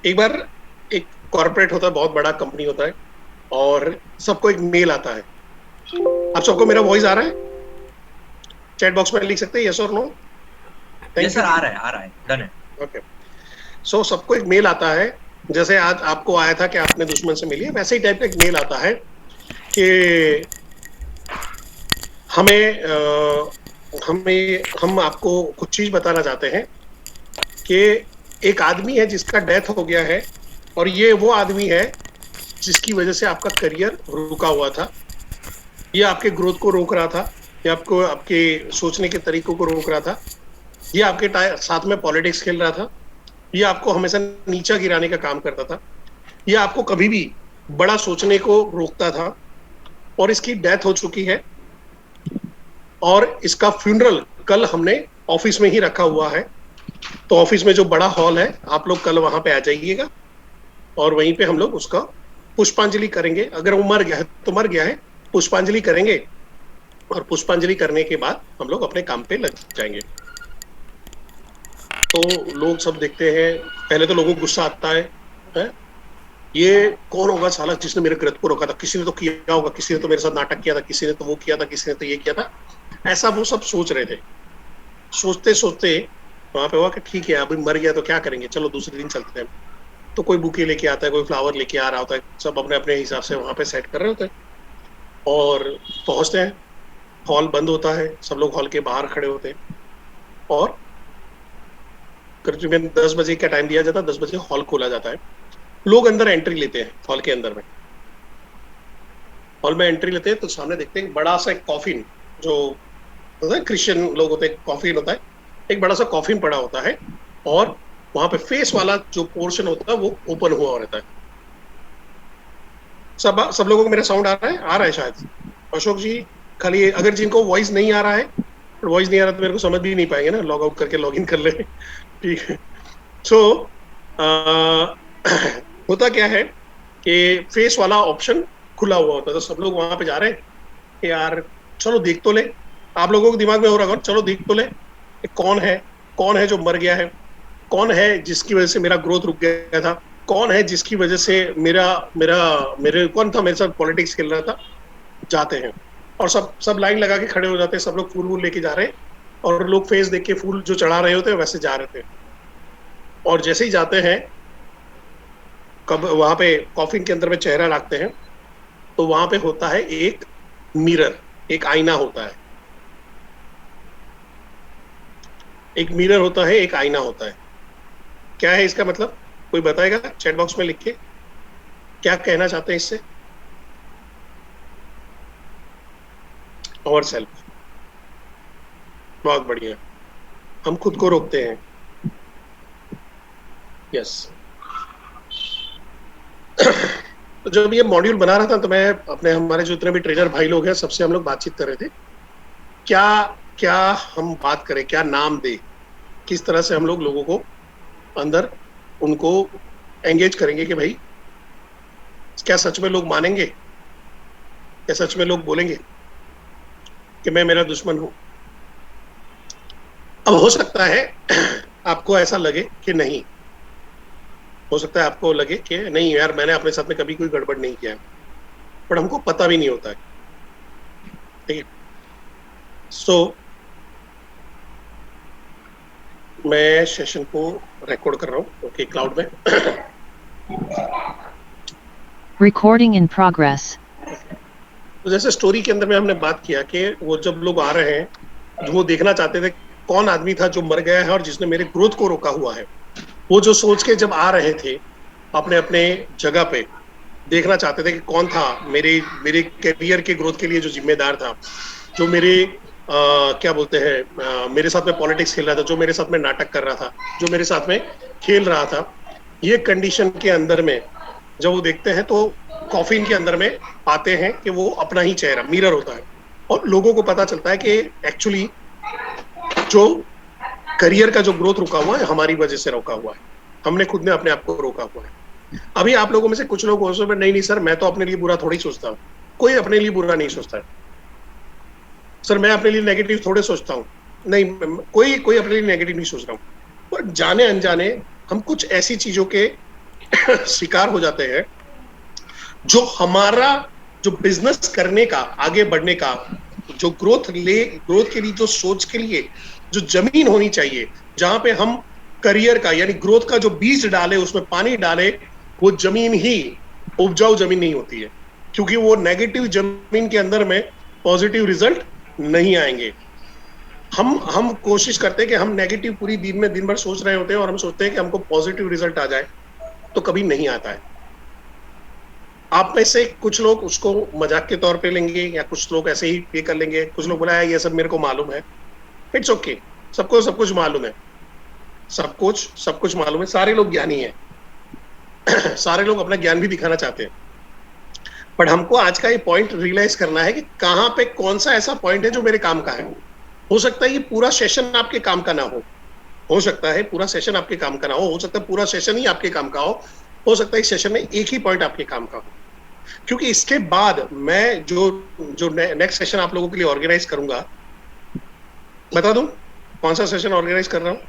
एक बार एक कॉर्पोरेट होता है, बहुत बड़ा कंपनी होता है, और सबको एक मेल आता है। आप सबको मेरा वॉइस आ रहा है? चैट बॉक्स में लिख सकते हैं यस और no. Yes thank sir, you. आ रहा है, डन है। ओके। सो सबको एक मेल आता है। जैसे आज आपको आया था कि आपने दुश्मन से मिली है, वैसे ही टाइप का एक मेल आता है कि हमें हम आपको कुछ चीज बताना चाहते हैं कि एक आदमी है जिसका डेथ हो गया है, और ये वो आदमी है जिसकी वजह से आपका करियर रुका हुआ था। ये आपके ग्रोथ को रोक रहा था, ये आपको आपके सोचने के तरीकों को रोक रहा था, ये आपके साथ में पॉलिटिक्स खेल रहा था, ये आपको हमेशा नीचा गिराने का काम करता था, ये आपको कभी भी बड़ा सोचने को रोकता था, और इसकी डेथ हो चुकी है। और इसका फ्यूनरल कल हमने ऑफिस में ही रखा हुआ है। तो ऑफिस में जो बड़ा हॉल है, आप लोग कल वहां पे आ जाइएगा, और वहीं पे हम लोग उसका पुष्पांजलि करेंगे। अगर वो मर गया है तो मर गया है, पुष्पांजलि करेंगे, और पुष्पांजलि करने के बाद हम लोग अपने काम पे लग जाएंगे। तो लोग सब देखते हैं, पहले तो लोगों को गुस्सा आता है? ये कौन होगा साला जिसने मेरे ग्रथ को रोका था? किसी ने तो किया होगा, किसी ने तो मेरे साथ नाटक किया था, किसी ने तो वो किया था, किसी ने तो ये किया था। ऐसा वो सब सोच रहे थे। सोचते सोचते वहां पे हुआ कि ठीक है, अभी मर गया तो क्या करेंगे, चलो दूसरे दिन चलते हैं। तो कोई बुके लेके आता है, कोई फ्लावर लेके आ रहा होता है, सब अपने अपने हिसाब से वहां पे सेट कर रहे होते हैं। और पहुंचते हैं, हॉल बंद होता है, सब लोग हॉल के बाहर खड़े होते हैं, और करीबन 10 बजे का टाइम दिया जाता है। 10 बजे हॉल खोला जाता है। लोग अंदर एंट्री लेते हैं। हॉल के अंदर में, हॉल में एंट्री लेते हैं तो सामने देखते हैं बड़ा सा एक कॉफिन, जो होता है क्रिश्चियन लोग होते हैं, कॉफिन होता है, एक बड़ा सा कॉफिन पड़ा होता है, और वहां पे फेस वाला जो पोर्शन होता है वो ओपन हुआ रहता है। सब लोगों को मेरा साउंड आ रहा है शायद। अशोक जी, खाली अगर जिनको वॉइस नहीं आ रहा है, वॉइस नहीं आ रहा तो मेरे को समझ भी नहीं पाएंगे ना, लॉग आउट करके लॉग इन कर ले। ठीक है। सो होता क्या है कि फेस वाला ऑप्शन खुला हुआ होता है, तो सब लोग वहां पे जा रहे हैं कि यार चलो देख तो ले। आप लोगों के दिमाग में हो रहा होगा, चलो देख तो ले कि कौन है जो मर गया है, कौन है जिसकी वजह से मेरा ग्रोथ रुक गया था, कौन है जिसकी वजह से मेरा मेरा मेरे कौन था मेरे साथ पॉलिटिक्स खेल रहा था। जाते हैं, और सब सब लाइन लगा के खड़े हो जाते हैं, सब लोग फूल वूल लेके जा रहे हैं, और लोग फेस देख के फूल जो चढ़ा रहे होते हैं वैसे जा रहे थे। और जैसे ही जाते हैं, कब वहां पे कॉफिन के अंदर में चेहरा रखते हैं, तो वहां पे होता है एक मिरर, एक आईना होता है। एक मिरर होता है, एक आईना होता है। क्या है इसका मतलब? कोई बताएगा चैट बॉक्स में लिख के, क्या कहना चाहते हैं इससे? और सेल्फ। बहुत बढ़िया। हम खुद को रोकते हैं। यस। तो जब ये मॉड्यूल बना रहा था तो मैं अपने हमारे जो इतने भी ट्रेनर भाई लोग हैं सबसे हम लोग बातचीत कर रहे थे, क्या क्या हम बात करें, क्या नाम दे, किस तरह से हम लोग लोगों को अंदर उनको एंगेज करेंगे कि भाई क्या सच में लोग मानेंगे, क्या सच में लोग बोलेंगे कि मैं मेरा दुश्मन हूं। अब हो सकता है आपको ऐसा लगे कि नहीं, हो सकता है आपको लगे कि नहीं यार, मैंने अपने साथ में कभी कोई गड़बड़ नहीं किया है, पर हमको पता भी नहीं होता है। ठीक है। सो मैं सेशन को रिकॉर्ड कर रहा हूँ, ओके, क्लाउड में। Recording in progress. तो जैसे स्टोरी के अंदर में हमने बात किया कि वो जब लोग आ रहे हैं, जो वो देखना चाहते थे कौन आदमी था जो मर गया है और जिसने मेरे ग्रोथ को रोका हुआ है, वो जो सोच के जब आ रहे थे अपने अपने जगह पे, देखना चाहते थे कि कौन था मेरे मेरे करियर के ग्रोथ के लिए जो जिम्मेदार था, जो मेरे क्या बोलते हैं, मेरे साथ में पॉलिटिक्स खेल रहा था, जो मेरे साथ में नाटक कर रहा था, जो मेरे साथ में खेल रहा था। ये कंडीशन के अंदर में जब वो देखते हैं तो कॉफिन के अंदर में पाते हैं कि वो अपना ही चेहरा मिरर होता है, और लोगों को पता चलता है कि एक्चुअली जो करियर का जो ग्रोथ रुका हुआ है हमारी वजह से रुका हुआ है, हमने खुद ने अपने आप को रोका हुआ है। अभी आप लोगों में से कुछ लोग हो सकते हैं, नहीं नहीं सर, मैं तो अपने लिए बुरा थोड़ी सोचता हूँ। कोई अपने लिए बुरा नहीं सोचता है सर, मैं अपने लिए नेगेटिव थोड़े सोचता हूँ। नहीं, कोई कोई अपने लिए नेगेटिव नहीं सोच रहा हूँ। पर जाने अनजाने हम कुछ ऐसी चीजों के शिकार हो जाते हैं, जो हमारा जो बिजनेस करने का, आगे बढ़ने का, जो ग्रोथ के लिए, जो सोच के लिए जो जमीन होनी चाहिए, जहां पे हम करियर का यानी ग्रोथ का जो बीज डाले, उसमें पानी डाले, वो जमीन ही उपजाऊ जमीन नहीं होती है, क्योंकि वो नेगेटिव जमीन के अंदर में पॉजिटिव रिजल्ट नहीं आएंगे। हम कोशिश करते हैं कि हम नेगेटिव पूरी दिन भर सोच रहे होते हैं और हम सोचते हैं कि हमको पॉजिटिव रिजल्ट आ जाए, तो कभी नहीं आता है। आप में से कुछ लोग उसको मजाक के तौर पे लेंगे, या कुछ लोग ऐसे ही पे कर लेंगे, कुछ लोग बोला है ये सब मेरे को मालूम है। इट्स ओके, सबको सब कुछ मालूम है, सब कुछ मालूम है, सारे लोग ज्ञानी हैं। सारे लोग अपना ज्ञान भी दिखाना चाहते हैं, बट हमको आज का ये पॉइंट रियलाइज करना है कि कहाँ पे कौन सा ऐसा पॉइंट है जो मेरे काम का है। हो सकता है ये पूरा सेशन आपके काम का ना हो सकता है पूरा सेशन आपके काम का ना हो सकता है पूरा सेशन ही आपके काम का हो सकता है इस सेशन में एक ही पॉइंट आपके काम का हो, क्योंकि इसके बाद मैं जो नेक्स्ट सेशन आप लोगों के लिए ऑर्गेनाइज करूंगा, बता दूं कौन सा सेशन ऑर्गेनाइज कर रहा हूं।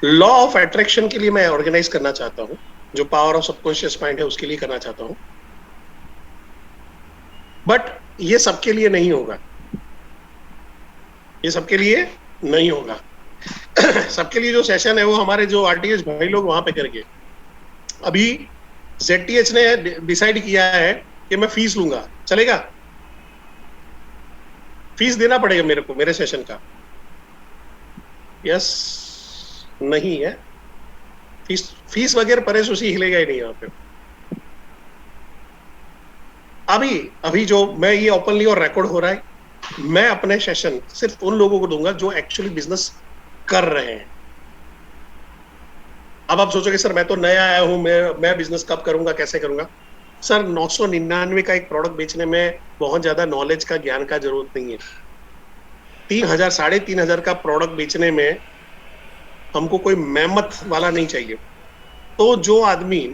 लॉ ऑफ अट्रैक्शन के लिए मैं ऑर्गेनाइज करना चाहता हूं, जो पावर ऑफ सबकॉन्शियस माइंड है उसके लिए करना चाहता हूं, बट ये सबके लिए नहीं होगा, ये सबके लिए नहीं होगा। सबके लिए जो सेशन है वो हमारे जो आरटीएच भाई लोग वहां पे करके, अभी ZTH ने डिसाइड किया है कि मैं फीस लूंगा, चलेगा? फीस देना पड़ेगा मेरे को मेरे सेशन का। यस, नहीं है फीस वगैरह परेशानी हिलेगा ही नहीं यहाँ पे। अभी जो मैं ये ओपनली और रिकॉर्ड हो रहा है, मैं अपने सेशन सिर्फ उन लोगों को दूंगा जो एक्चुअली बिजनेस कर रहे हैं। अब आप सोचोगे सर मैं तो नया आया हूं, मैं बिजनेस कब करूंगा, कैसे करूंगा? सर 999 का एक प्रोडक्ट बेचने में बहुत ज्यादा नॉलेज का, ज्ञान का जरूरत नहीं है। 3000 3,500 का प्रोडक्ट बेचने में हमको कोई मेहनत वाला नहीं चाहिए। तो जो आदमी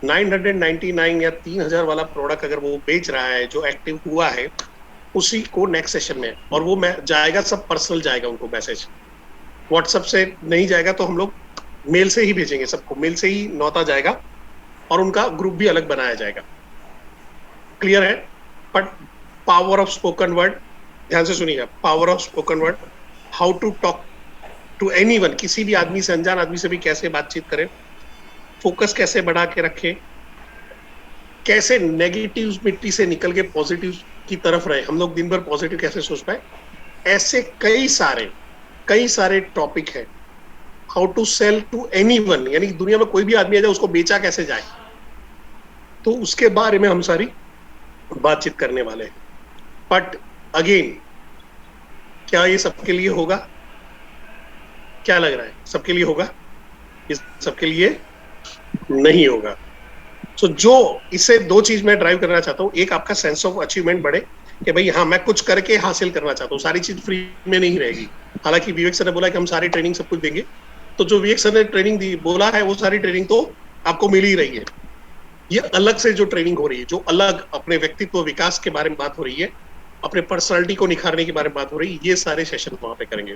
999 या 3000 वाला प्रोडक्ट अगर वो बेच रहा है, जो एक्टिव हुआ है, उसी को नेक्स्ट सेशन में, और वो जाएगा सब पर्सनल जाएगा, उनको मैसेज व्हाट्सएप से नहीं जाएगा, तो हम लोग मेल से ही भेजेंगे, सबको मेल से ही नौता जाएगा और उनका ग्रुप भी अलग बनाया जाएगा। क्लियर है? But power of spoken word, ध्यान से सुनिएगा, power of spoken word, how to talk to anyone, किसी भी आदमी से, अनजान आदमी से भी कैसे बातचीत करें, फोकस कैसे बढ़ा के रखें, कैसे नेगेटिव मिट्टी से निकल के पॉजिटिव की तरफ रहे, हम लोग दिन भर पॉजिटिव कैसे सोच पाए, ऐसे कई सारे टॉपिक है। How to sell to anyone, यानी दुनिया में कोई भी आदमी आ जाए उसको बेचा कैसे जाए, तो उसके बारे में हम सारी बातचीत करने वाले हैं। बट अगेन, क्या ये सबके लिए होगा? क्या लग रहा है सबके लिए होगा? ये सबके लिए नहीं होगा। सो जो इससे दो चीज मैं ड्राइव करना चाहता हूँ, एक आपका सेंस ऑफ अचीवमेंट बढ़े कि भाई हाँ मैं कुछ करके हासिल करना चाहता हूँ, सारी चीज फ्री में नहीं रहेगी। हालांकि विवेक सर ने बोला कि हम सारी ट्रेनिंग सब कुछ देंगे, तो जो विवेक सर ने ट्रेनिंग दी बोला है वो सारी ट्रेनिंग तो आपको मिल ही रही है। ये अलग से जो ट्रेनिंग हो रही है, जो अलग अपने व्यक्तित्व विकास के बारे में बात हो रही है, अपने पर्सनालिटी को निखारने के बारे में बात हो रही है, ये सारे सेशन वहां पे करेंगे।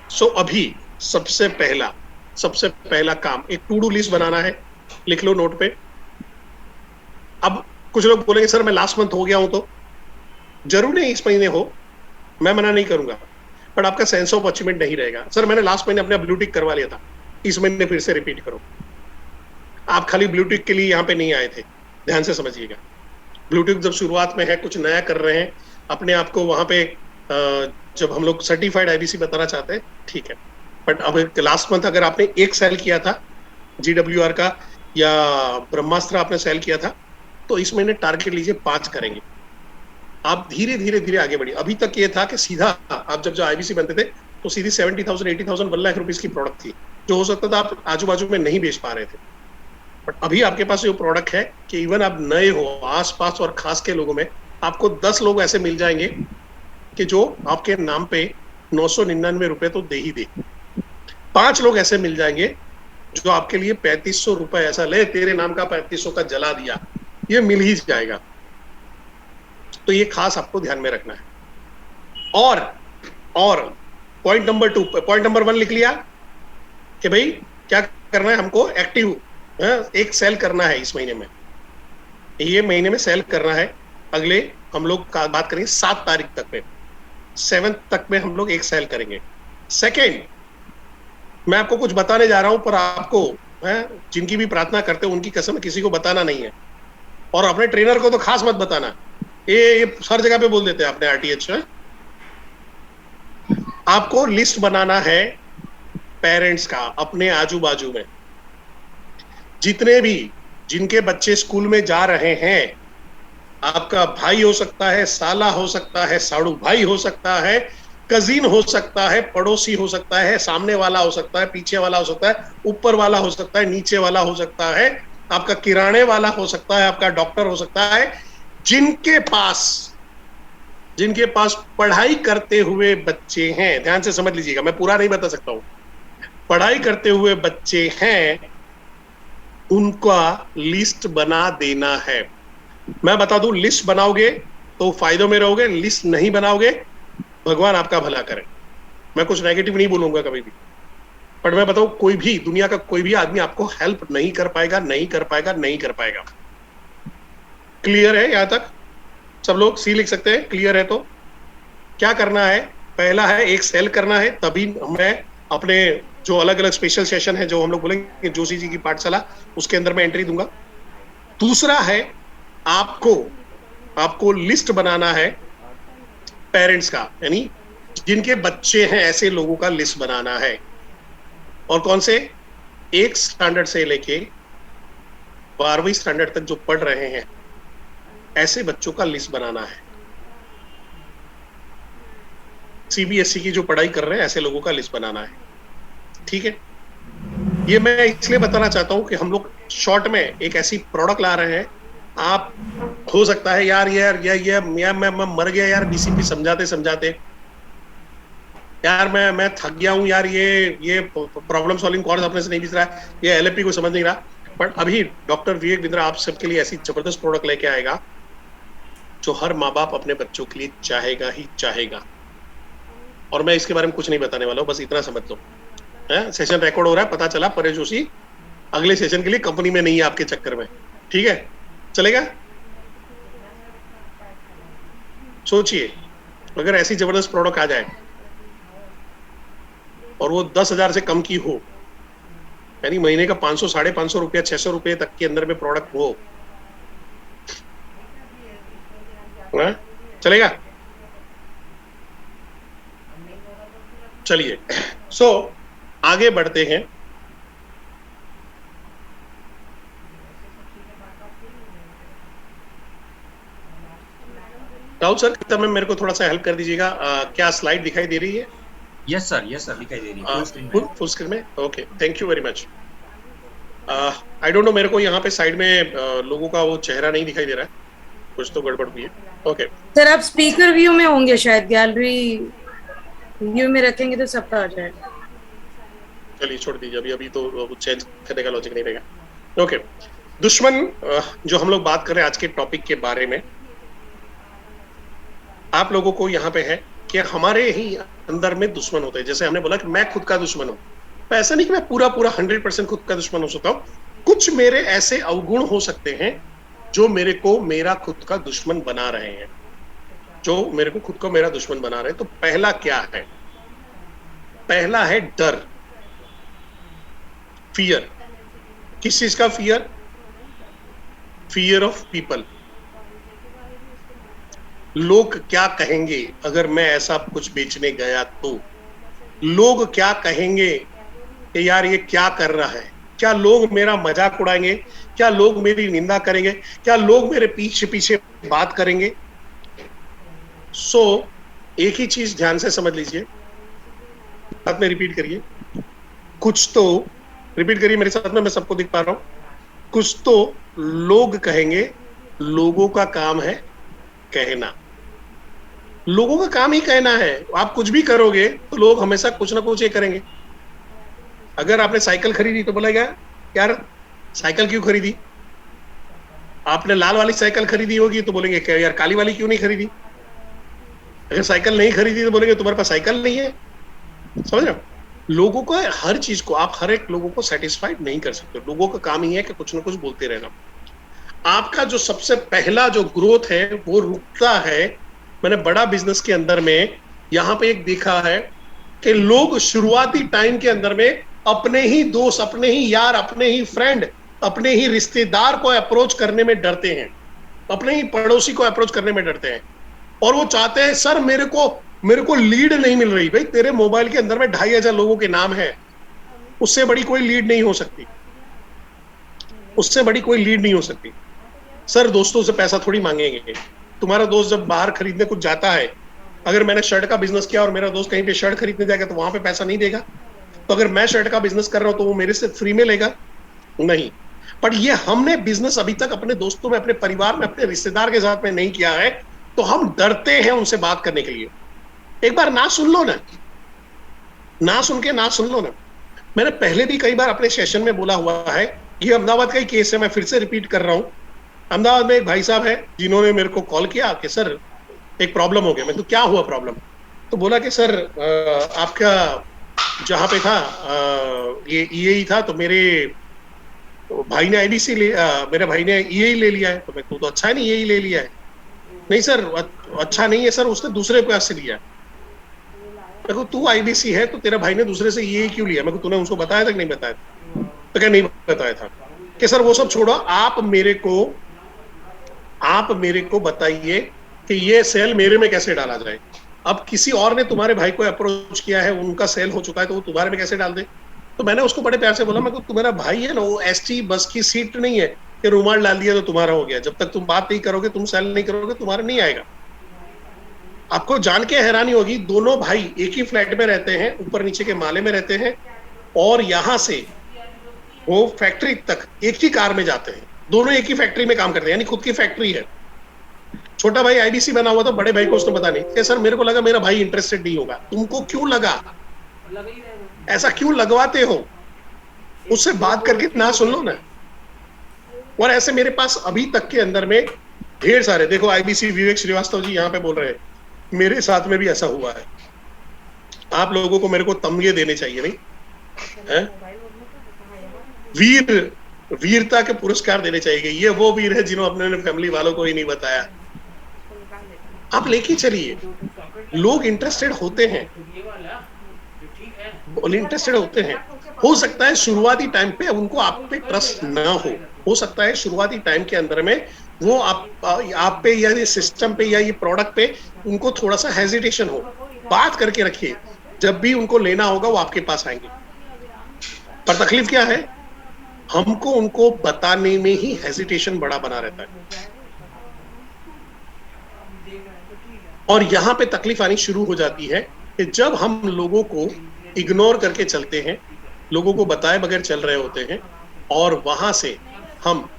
सो अभी सबसे पहला काम एक टू डू लिस्ट बनाना है, लिख लो नोट पे। अब कुछ लोग बोलेंगे सर मैं लास्ट मंथ हो गया हूं, तो जरूर नहीं इस महीने हो, मैं मना नहीं करूंगा, बट आपका सेंस ऑफ अचीवमेंट नहीं रहेगा। सर मैंने लास्ट महीने अपना ब्लू टिक करवा लिया था, इस महीने फिर से रिपीट करो। आप खाली ब्लू टिक के लिए यहाँ पे नहीं आए थे, ध्यान से समझिएगा। ब्लू टिक जब शुरुआत में है, कुछ नया कर रहे हैं, अपने आप को वहां पे जब हम लोग सर्टिफाइड IBC बताना चाहते हैं, ठीक है, बट अब लास्ट मंथ अगर आपने एक सेल किया था GWR का या ब्रह्मास्त्र आपने सेल किया था, तो इस महीने टारगेट लीजिए 5 करेंगे। आप धीरे धीरे आगे बढ़िए। अभी तक ये था कि सीधा आप जब IBC बनते थे तो सीधी 70,000 80,000 1 लाख रुपीज की प्रोडक्ट थी, जो हो सकता था आप आजू बाजू में नहीं बेच पा रहे थे। बट अभी आपके पास जो प्रोडक्ट है कि इवन आप नए हो, आसपास और खास के लोगों में आपको 10 लोग ऐसे मिल जाएंगे कि जो आपके नाम पे 999 रुपए तो दे ही दे। 5 लोग ऐसे मिल जाएंगे जो आपके लिए 3500 रुपए, ऐसा ले तेरे नाम का 3500 का जला दिया, ये मिल ही जाएगा। तो ये खास आपको ध्यान में रखना है। और पॉइंट नंबर 2, पॉइंट नंबर 1 लिख लिया कि भाई क्या करना है हमको? एक्टिव एक सेल करना है इस महीने में, ये महीने में सेल करना है। अगले हम लोग बात करेंगे 7 तारीख तक में, 7 तक में हम लोग एक सेल करेंगे। सेकेंड, मैं आपको कुछ बताने जा रहा हूं, पर आपको जिनकी भी प्रार्थना करते हो उनकी कसम किसी को बताना नहीं है, और अपने ट्रेनर को तो खास मत बताना। ये हर जगह पे बोल देते हैं अपने आरटीएच में। आपको लिस्ट बनाना है पेरेंट्स का अपने आजू बाजू में, जितने भी जिनके बच्चे स्कूल में जा रहे हैं, आपका भाई हो सकता है, साला हो सकता है, साड़ू भाई हो सकता है, कजिन हो सकता है, पड़ोसी हो सकता है, सामने वाला हो सकता है, पीछे वाला हो सकता है, ऊपर वाला हो सकता है, नीचे वाला हो सकता है, आपका किराने वाला हो सकता है, आपका डॉक्टर हो सकता है, जिनके पास पढ़ाई करते हुए बच्चे हैं। ध्यान से समझ लीजिएगा, मैं पूरा नहीं बता सकता हूं। पढ़ाई करते हुए बच्चे हैं, उनका लिस्ट बना देना है। मैं बता दूं, लिस्ट बनाओगे तो फायदों में रहोगे, लिस्ट नहीं बनाओगे भगवान आपका भला करे। मैं कुछ नेगेटिव नहीं बोलूंगा कभी भी, पर मैं बताऊं, कोई भी दुनिया का कोई भी आदमी आपको हेल्प नहीं कर पाएगा, नहीं कर पाएगा, नहीं कर पाएगा। क्लियर है? यहां तक सब लोग सी लिख सकते हैं? क्लियर है? तो क्या करना है? पहला है एक सेल करना है, तभी मैं अपने जो अलग अलग स्पेशल सेशन है जो हम लोग बोलेंगे जोशी जी की पाठशाला, उसके अंदर मैं एंट्री दूंगा। दूसरा है आपको लिस्ट बनाना है पेरेंट्स का, यानी जिनके बच्चे हैं ऐसे लोगों का लिस्ट बनाना है। और कौन से? 1 स्टैंडर्ड से लेके 12वीं स्टैंडर्ड तक जो पढ़ रहे हैं ऐसे बच्चों का लिस्ट बनाना है। सीबीएसई की जो पढ़ाई कर रहे हैं ऐसे लोगों का लिस्ट बनाना है। ठीक है, ये मैं इसलिए बताना चाहता हूं कि हम लोग शॉर्ट में एक ऐसी प्रोडक्ट ला रहे हैं। आप हो सकता है यार मैं मर गया यार बीसीपी समझाते यार, मैं थक गया हूं यार, ये प्रॉब्लम सॉल्विंग कोर्स अपने से नहीं दिख रहा है, ये एलएपी को समझ नहीं रहा। बट अभी डॉक्टर विवेक बिंद्रा आप सबके लिए ऐसी जबरदस्त प्रोडक्ट लेके आएगा जो हर माँ बाप अपने बच्चों के लिए चाहेगा ही चाहेगा। और मैं इसके बारे में कुछ नहीं बताने वाला हूँ, बस इतना समझ लो। सेशन रिकॉर्ड हो रहा है, पता चला परेश जोशी अगले सेशन के लिए कंपनी में नहीं है आपके चक्कर में। ठीक है, चलेगा? सोचिए, अगर ऐसी जबरदस्त प्रोडक्ट आ जाए और वो 10,000 से कम की हो, यानी महीने का 500, 550 रुपया, 600 रुपये तक के अंदर में प्रोडक्ट हो, चलेगा? चलिए, आगे बढ़ते हैं। राहुल सर, कितना में मेरे को थोड़ा सा हेल्प कर दीजिएगा। क्या स्लाइड दिखाई दे रही है? यस सर दिखाई दे रही है फुल स्क्रीन में। Okay, thank you very much. I don't know, मेरे को यहाँ पे साइड में लोगों का वो चेहरा नहीं दिखाई दे रहा है, कुछ तो गड़बड़ हुई है। ओके सर, आप स्पीकर व्यू में होंगे शायद, गैलरी व्यू में रखेंगे तो सबका आ जाएगा। चलिए छोड़ दीजिए, अभी तो चेंज करने का लॉजिक नहीं रहेगा। ओके, दुश्मन जो हम लोग बात कर रहे हैं आज के टॉपिक के बारे में, आप लोगों को यहाँ पे है कि हमारे ही अंदर में दुश्मन होते हैं। जैसे हमने बोला कि मैं खुद का दुश्मन हूं, तो ऐसा नहीं कि मैं पूरा 100% खुद का दुश्मन हो सकता हूं। कुछ मेरे ऐसे अवगुण हो सकते हैं जो मेरे को मेरा खुद का दुश्मन बना रहे हैं, जो मेरे को खुद को मेरा दुश्मन बना रहे हैं। तो पहला क्या है? पहला है डर, फियर। किस चीज का फियर? Fear of people. लोग क्या कहेंगे अगर मैं ऐसा कुछ बेचने गया तो? लोग क्या कहेंगे कि यार ये क्या कर रहा है? क्या लोग मेरा मजाक उड़ाएंगे? क्या लोग मेरी निंदा करेंगे? क्या लोग मेरे पीछे पीछे बात करेंगे? एक ही चीज ध्यान से समझ लीजिए, साथ में रिपीट करिए, कुछ तो रिपीट करिए मेरे साथ में, मैं सबको दिख पा रहा हूं। कुछ तो लोग कहेंगे, लोगों का काम है कहना। लोगों का काम ही कहना है। आप कुछ भी करोगे तो लोग हमेशा कुछ ना कुछ ये करेंगे। अगर आपने साइकिल खरीदी तो बोलेगा यार साइकिल क्यों खरीदी? आपने लाल वाली साइकिल खरीदी होगी तो बोलेंगे क्या यार काली वाली क्यों नहीं खरीदी? अगर साइकिल नहीं खरीदी तो बोलेंगे तुम्हारे पास साइकिल नहीं है। समझ रहे हो? लोगों को हर चीज को आप हर एक लोगों को सेटिस्फाइड नहीं कर सकते। लोगों का काम ही है कि कुछ ना कुछ बोलते रहना। आपका जो सबसे पहला जो ग्रोथ है वो रुकता है। मैंने बड़ा बिजनेस के अंदर में यहाँ पे एक देखा है कि लोग शुरुआती टाइम के अंदर में अपने ही दोस्त, अपने ही यार, अपने ही फ्रेंड, अपने ही रिश्तेदार को अप्रोच करने में डरते हैं, अपने ही पड़ोसी को अप्रोच करने में डरते हैं। और वो चाहते हैं सर मेरे को लीड नहीं मिल रही। भाई तेरे मोबाइल के अंदर में 2500 लोगों के नाम है, उससे बड़ी कोई लीड नहीं हो सकती, उससे बड़ी कोई लीड नहीं हो सकती। सर दोस्तों से पैसा थोड़ी मांगेंगे। तुम्हारा दोस्त जब बाहर खरीदने कुछ जाता है, अगर मैंने शर्ट का बिजनेस किया और मेरा दोस्त कहीं पे शर्ट खरीदने जाएगा तो वहां पे पैसा नहीं देगा। तो अगर मैं शर्ट का बिजनेस कर रहा हूं तो वो मेरे से फ्री में लेगा? नहीं। पर ये हमने बिजनेस अभी तक अपने दोस्तों में, अपने परिवार में, अपने रिश्तेदार के साथ में नहीं किया है, तो हम डरते हैं उनसे बात करने के लिए। एक बार ना सुन लो ना, ना सुन लो ना। मैंने पहले भी कई बार अपने सेशन में बोला हुआ है, ये अहमदाबाद का ही केस है, मैं फिर से रिपीट कर रहा हूं। अहमदाबाद में एक भाई साहब है जिन्होंने मेरे को कॉल किया कि सर एक प्रॉब्लम हो गया। मैं तो क्या हुआ प्रॉब्लम? तो बोला कि सर आपका जहाँ पे था ये ईए था, तो मेरे भाई ने आईबीसी मेरे भाई ने ईए ले लिया है। तो मैं तो अच्छा नहीं, ईए ले लिया है। नहीं सर अच्छा नहीं है सर, उसने दूसरे पास से लिया। मैं को तू आईबीसी है तो तेरा भाई ने दूसरे से ईए क्यों लिया? मैं को तूने उसको बताया था कि नहीं बताया था? तो क्या नहीं बताया था? कि सर वो सब छोड़ो, आप मेरे को बताइए कि ये सेल मेरे में कैसे डाला जाए। अब किसी और ने तुम्हारे भाई को अप्रोच किया है, उनका सेल हो चुका है, तो वो तुम्हारे में कैसे डाल दे? तो मैंने उसको बड़े प्यार से बोला, मैं तुम्हारा भाई है ना, वो एसटी बस की सीट नहीं है कि रुमाल डाल दिया तो तुम्हारा हो गया। जब तक तुम बात नहीं करोगे, तुम सेल नहीं करोगे, तुम्हारा नहीं आएगा। आपको जान के हैरानी होगी, दोनों भाई एक ही फ्लैट में रहते हैं, ऊपर नीचे के माले में रहते हैं, और यहां से वो फैक्ट्री तक एक ही कार में जाते हैं। दोनों एक ही फैक्ट्री में काम करते हैं, यानी खुद की फैक्ट्री है। छोटा भाई आईबीसी बना हुआ था, बड़े भाई को उसने पता नहीं कि सर मेरे को लगा मेरा भाई इंटरेस्टेड नहीं होगा। तुमको क्यों लगा? ऐसा क्यों लगवाते हो? उससे बात करके ना सुन लो ना। और ऐसे मेरे पास अभी तक के अंदर में ढेर सारे, देखो आईबीसी विवेक श्रीवास्तव जी यहाँ पे बोल रहे हैं, मेरे साथ में भी ऐसा हुआ है। आप लोगों को मेरे को तमगे देने चाहिए, नहीं है? वीरता के पुरस्कार देने चाहिए। ये वो वीर है जिन्होंने अपने फैमिली वालों को ही नहीं बताया। आप लेके चलिए, लोग इंटरेस्टेड होते हैं, इंटरेस्टेड होते हैं। हो सकता है शुरुआती टाइम पे उनको आप पे ट्रस्ट ना हो सकता है शुरुआती टाइम के अंदर में वो आप पे या ये सिस्टम पे या ये प्रोडक्ट पे उनको थोड़ा सा हेजिटेशन हो। बात करके रखिए, जब भी उनको लेना होगा वो आपके पास आएंगे। पर तकलीफ क्या है, हमको उनको बताने में ही हेजिटेशन बड़ा बना रहता है। और यहां पे तकलीफ आनी शुरू हो जाती है कि जब हम लोगों को इग्नोर करके चलते हैं, लोगों को बताए बगैर चल रहे होते हैं, और वहां से हम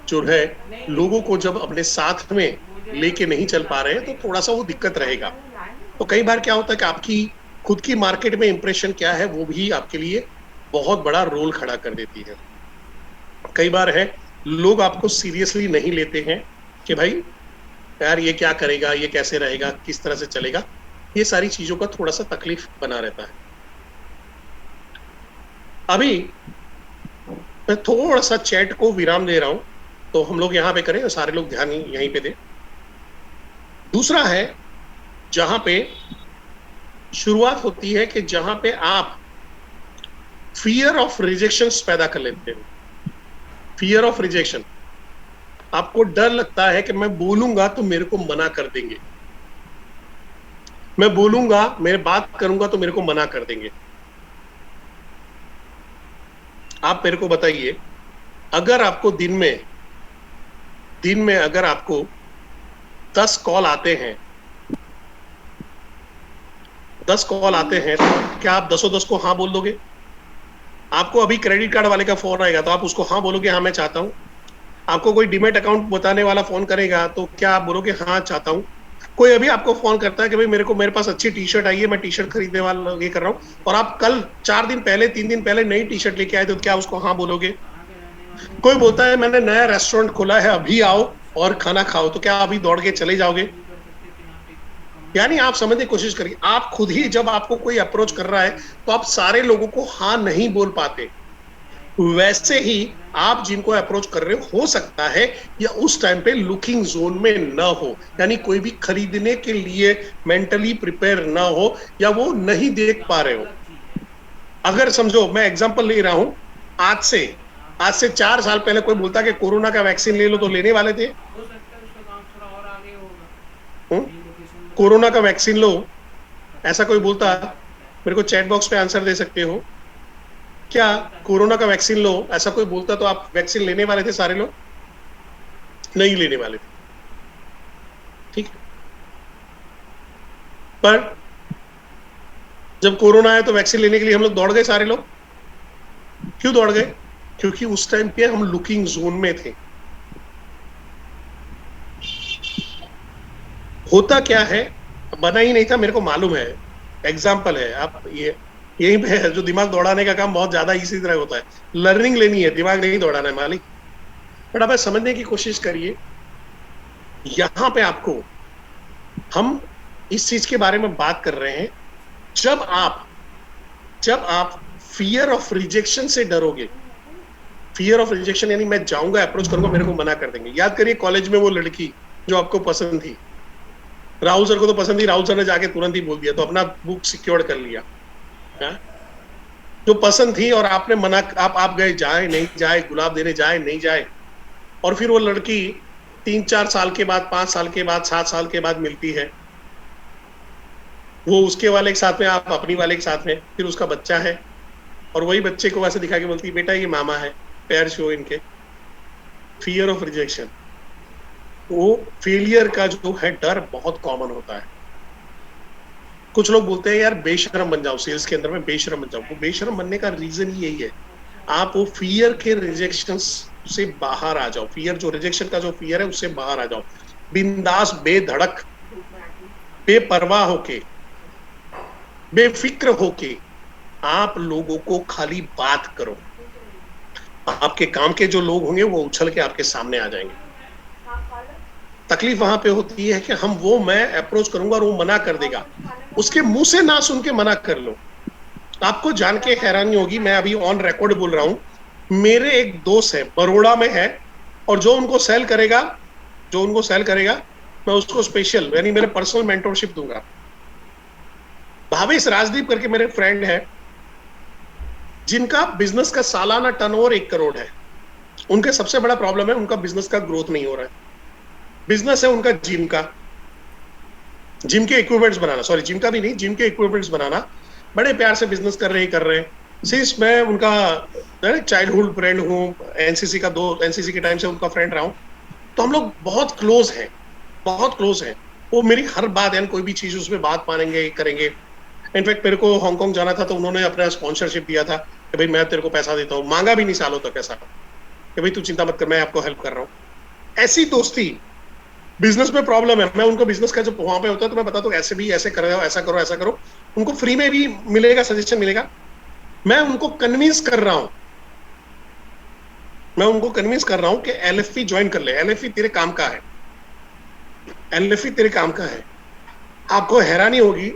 जो है लोगों को जब अपने साथ में लेके नहीं चल पा रहे हैं तो थोड़ा सा वो दिक्कत रहेगा। तो कई बार क्या होता है कि आपकी खुद की मार्केट में इंप्रेशन क्या है वो भी आपके लिए बहुत बड़ा रोल खड़ा कर देती है। कई बार है लोग आपको सीरियसली नहीं लेते हैं कि भाई यार ये क्या करेगा, ये कैसे रहेगा, किस तरह से चलेगा। ये सारी चीजों का थोड़ा सा तकलीफ बना रहता है। अभी मैं थोड़ा सा चैट को विराम दे रहा हूं, तो हम लोग यहां पे करें, सारे लोग ध्यान यहीं पे दें। दूसरा है जहां पे शुरुआत होती है कि जहां पे आप फियर ऑफ रिजेक्शंस पैदा कर लेते हैं। फियर ऑफ रिजेक्शन, आपको डर लगता है कि मैं बोलूंगा तो मेरे को मना कर देंगे, मैं बोलूंगा, मैं बात करूंगा तो मेरे को मना कर देंगे। आप मेरे को बताइए, अगर आपको दिन में अगर आपको 10 कॉल आते हैं, 10 कॉल आते हैं, तो क्या आप 10 को हाँ बोल दोगे? आपको अभी क्रेडिट कार्ड वाले का फोन आएगा तो आप उसको हाँ बोलोगे, हाँ मैं चाहता हूं। आपको कोई डीमेट अकाउंट बताने वाला फोन करेगा तो क्या आप बोलोगे हाँ चाहता हूं? कोई अभी आपको फोन करता है कि भाई मेरे पास अच्छी टी शर्ट आई है, मैं टी शर्ट खरीदने वाला ये कर रहा हूं, और आप कल 4 दिन पहले 3 दिन पहले नई टी शर्ट लेके आए, तो क्या उसको हाँ बोलोगे? कोई बोलता है मैंने नया रेस्टोरेंट खोला है, अभी आओ और खाना खाओ, तो क्या अभी दौड़ के चले जाओगे? यानी आप समझने की कोशिश करिए, आप खुद ही जब आपको कोई अप्रोच कर रहा है तो आप सारे लोगों को हाँ नहीं बोल पाते। वैसे ही आप जिनको अप्रोच कर रहे हो सकता है या उस टाइम पे लुकिंग जोन में ना हो, यानी कोई भी खरीदने के लिए मेंटली प्रिपेयर ना हो या वो नहीं देख पा रहे हो। अगर समझो, मैं एग्जांपल ले रहा हूं, आज से 4 साल पहले कोई बोलता कि कोरोना का वैक्सीन ले लो तो लेने वाले थे? कोरोना का वैक्सीन लो, ऐसा कोई बोलता? मेरे को चैट बॉक्स पे आंसर दे सकते हो क्या? कोरोना का वैक्सीन लो ऐसा कोई बोलता तो आप वैक्सीन लेने वाले थे? सारे लोग नहीं लेने वाले थे, ठीक है। पर जब कोरोना आया तो वैक्सीन लेने के लिए हम लोग दौड़ गए सारे लोग। क्यों दौड़ गए? क्योंकि उस टाइम पे हम लुकिंग जोन में थे। होता क्या है, बना ही नहीं था, मेरे को मालूम है, एग्जाम्पल है। आप यही पे जो दिमाग दौड़ाने का काम बहुत ज्यादा इसी तरह होता है, लर्निंग लेनी है, दिमाग नहीं दौड़ाना है मालिक। बट आप समझने की कोशिश करिए, यहां पे आपको हम इस चीज के बारे में बात कर रहे हैं। जब आप फियर ऑफ रिजेक्शन से डरोगे, फियर ऑफ रिजेक्शन यानी मैं जाऊंगा अप्रोच करूंगा, मेरे को मना कर देंगे। याद करिए कॉलेज में वो लड़की जो आपको पसंद थी, राहुल सर को तो पसंद थी, राहुल सर ने जाके तुरंत ही बोल दिया, तो अपना बुक सिक्योर कर लिया। जो पसंद थी और आपने मना, आप गए, जाए नहीं जाए, गुलाब देने जाए नहीं जाए, और फिर वो लड़की 3-4 साल के बाद, 5 साल के बाद, 7 साल के बाद मिलती है। वो उसके वाले के साथ में, आप अपनी वाले के साथ में, फिर उसका बच्चा है, और वही बच्चे को वैसे दिखा के बोलती है बेटा ये मामा है, पैर छो इनके। फियर ऑफ रिजेक्शन, वो फेलियर का जो है डर बहुत कॉमन होता है। कुछ लोग बोलते हैं यार बेशरम बन जाओ, सेल्स के अंदर में बेशरम बन जाओ। वो बेशरम बनने का रीजन ही यही है, आप वो फियर के रिजेक्शन से बाहर आ जाओ। फियर जो रिजेक्शन का जो फियर है उससे बाहर आ जाओ, बिंदास, बेधड़क, बेपरवाह होके, बेफिक्र होके आप लोगों को खाली बात करो। आपके काम के जो लोग होंगे वो उछल के आपके सामने आ जाएंगे। तकलीफ वहां पे होती है कि मैं अप्रोच करूंगा और वो मना कर देगा, उसके मुंह से ना सुन के मना कर लो। आपको जान के हैरानी होगी, मैं अभी ऑन रिकॉर्ड बोल रहा हूं, मेरे एक दोस्त है, बड़ौदा में है, और जो उनको सेल करेगा मैं उसको स्पेशल यानी मेरे पर्सनल मेंटरशिप दूंगा। भावेश राजदीप करके मेरे फ्रेंड है, जिनका बिजनेस का सालाना टर्नओवर 1 करोड़ है। उनके सबसे बड़ा प्रॉब्लम है उनका बिजनेस का ग्रोथ नहीं हो रहा है। बिजनेस है उनका जिम के इक्विपमेंट्स बनाना, सॉरी जिम का भी नहीं, जिम के इक्विपमेंट्स बनाना। बड़े प्यार से बिजनेस कर रहे हैं। सिंस मैं उनका चाइल्डहुड फ्रेंड हूँ, एनसीसी के टाइम से उनका फ्रेंड रहा हूँ, तो हम लोग बहुत क्लोज हैं। वो मेरी हर बात, यानी कोई भी चीज उसमें बात मानेंगे, करेंगे। इनफैक्ट मेरे को हांगकांग जाना था तो उन्होंने अपना स्पॉन्सरशिप दिया था कि भाई मैं तेरे को पैसा देता हूँ, मांगा भी नहीं सालों तक ऐसा, कि भाई तू चिंता मत कर, मैं आपको हेल्प कर रहा हूँ। ऐसी दोस्ती। बिजनेस में प्रॉब्लम है, मैं उनको बिजनेस का जो वहां पे होता है तो मैं बताता हूँ ऐसे करो, ऐसा करो, उनको फ्री में भी मिलेगा, सजेशन मिलेगा। मैं उनको कन्विंस कर रहा हूं कि एलएफपी ज्वाइन कर ले, एलएफपी तेरे काम का है। आपको हैरानी होगी,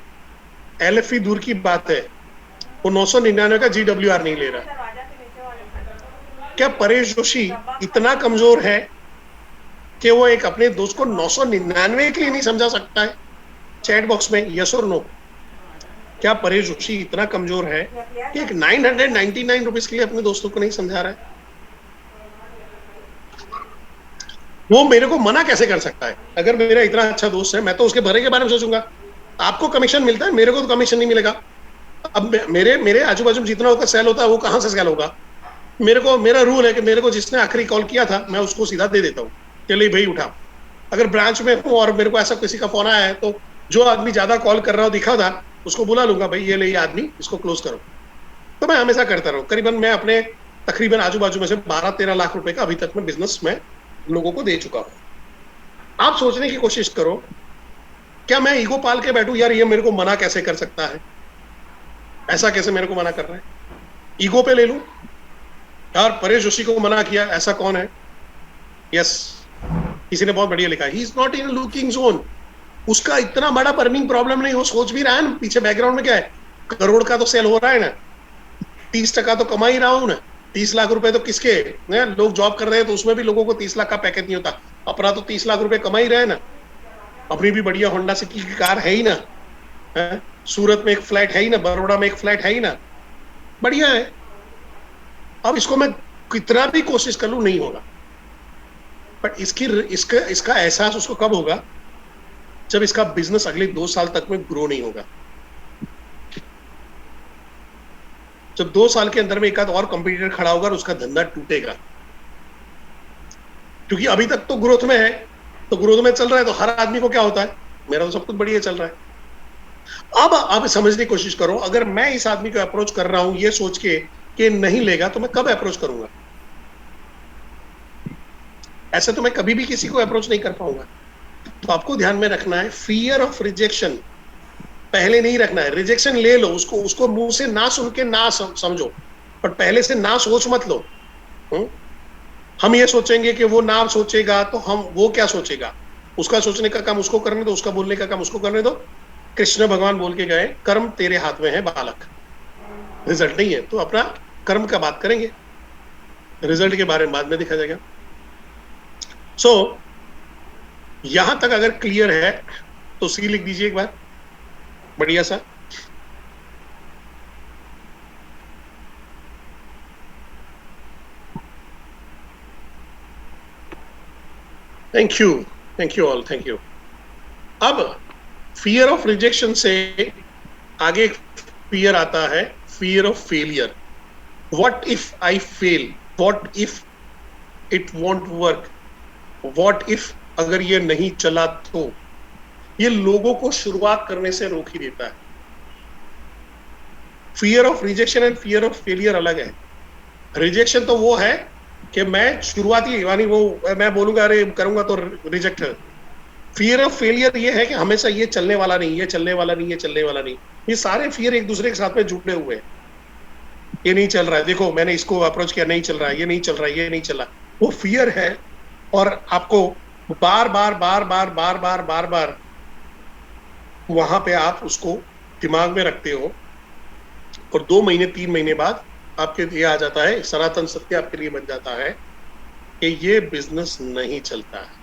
एलएफपी दूर की बात है, वो 999 का GWR नहीं ले रहा। क्या परेश जोशी इतना कमजोर है कि वो एक अपने दोस्त को 999 के लिए नहीं समझा सकता है? चैट बॉक्स में यस और नो। क्या परेश जोशी इतना कमजोर है कि एक 999 रुपीज के लिए अपने दोस्तों को नहीं समझा रहा है? वो मेरे को मना कैसे कर सकता है? अगर मेरा इतना अच्छा दोस्त है, मैं तो उसके भरे के बारे में सोचूंगा। आपको कमीशन मिलता है, मेरे को तो कमीशन नहीं मिलेगा। अब मेरे आजू बाजू में जितना होगा सेल होता है, वो कहां से सेल होगा? मेरा रूल है कि मेरे को जिसने आखिरी कॉल किया था मैं उसको सीधा दे देता हूँ, चलिए भाई उठा। अगर ब्रांच में हूँ और मेरे को ऐसा किसी का फोन आया है, तो जो आदमी ज्यादा कॉल कर रहा हो दिखा था, उसको बुला लूंगा, भाई ये आदमी, इसको क्लोज करो। तो मैं हमेशा करता रहूं। करीबन मैं अपने तकरीबन आजू बाजू में से 12-13 लाख रुपए का अभी तक में बिजनेस में लोगों को दे चुका हूं। आप सोचने की कोशिश करो, क्या मैं ईगो पाल के बैठूं यार ये मेरे को मना कैसे कर सकता है, ऐसा कैसे मेरे को मना कर रहा है? ईगो पे ले लूं यार, परेश जोशी को मना किया, ऐसा कौन है? यस, किसी ने बहुत बढ़िया लिखा, he is not in looking zone. उसका इतना बड़ा बर्निंग प्रॉब्लम नहीं, वो सोच भी रहा है ना पीछे बैकग्राउंड में क्या है, करोड़ का तो सेल हो रहा है ना, 30% तो कमा ही रहा हूं ना, 30 लाख रुपए तो किसके ना, लोग जॉब कर रहे हैं तो उसमें भी लोगों को 30 लाख का पैकेज नहीं होता, अपना तो 30 लाख रुपए कमा ही रहे ना, अपनी भी बढ़िया होंडा सिटी की कार है ही ना, है? सूरत में एक फ्लैट है ही ना, बड़ौदा में एक फ्लैट है ही ना, बढ़िया है। अब इसको मैं कितना भी कोशिश कर लूं नहीं होगा, बट इसका एहसास उसको कब होगा, जब इसका बिजनेस अगले 2 साल तक में ग्रो नहीं होगा, जब 2 साल के अंदर में एक आध और कंपटीटर खड़ा होगा और उसका धंधा टूटेगा, क्योंकि अभी तक तो ग्रोथ में है, तो ग्रोथ में चल रहा है तो हर आदमी को क्या होता है, मेरा तो सब कुछ बढ़िया चल रहा है। अब आप समझने की कोशिश करो, अगर मैं इस आदमी को अप्रोच कर रहा हूं ये सोच के कि नहीं लेगा, तो मैं कब अप्रोच करूंगा? ऐसे तो मैं कभी भी किसी को अप्रोच नहीं कर पाऊंगा। तो आपको ध्यान में रखना है, फियर ऑफ रिजेक्शन पहले नहीं रखना है। रिजेक्शन ले लो, उसको मुंह से ना सुन के ना समझो, पर पहले से ना सोच मत लो। हम ये सोचेंगे कि वो ना सोचेगा तो वो क्या सोचेगा, उसका सोचने का काम उसको करने दो, उसका बोलने का काम उसको करने दो। कृष्ण भगवान बोल के गए, कर्म तेरे हाथ में है बालक, रिजल्ट नहीं है, तो अपना कर्म का बात करेंगे, रिजल्ट के बारे में बाद में देखा जाएगा। सो यहां तक अगर क्लियर है तो सी लिख दीजिए एक बार बढ़िया सा। Thank you all, thank you. अब फियर ऑफ रिजेक्शन से आगे एक फियर आता है, fear of failure. What if I fail, what if it won't work, what if अगर ये नहीं चला तो, ये लोगों को शुरुआत करने से रोक ही देता है। Fear of rejection and fear of failure अलग है। रिजेक्शन तो वो है कि मैं शुरुआती यानी वो मैं बोलूंगा अरे करूंगा तो रिजेक्ट है। फियर ऑफ फेलियर ये है कि हमेशा ये चलने वाला नहीं, ये चलने वाला नहीं, ये चलने वाला नहीं। ये सारे फियर एक दूसरे के साथ में जुड़े हुए हैं। ये नहीं चल रहा है, देखो मैंने इसको अप्रोच किया नहीं चल रहा है, ये नहीं चल रहा है, ये नहीं चला, वो फियर है। और आपको बार बार बार बार बार बार बार बार वहां पे आप उसको दिमाग में रखते हो, और 2 महीने 3 महीने बाद आपके ये आ जाता है, सनातन सत्य आपके लिए बन जाता है कि ये बिजनेस नहीं चलता है।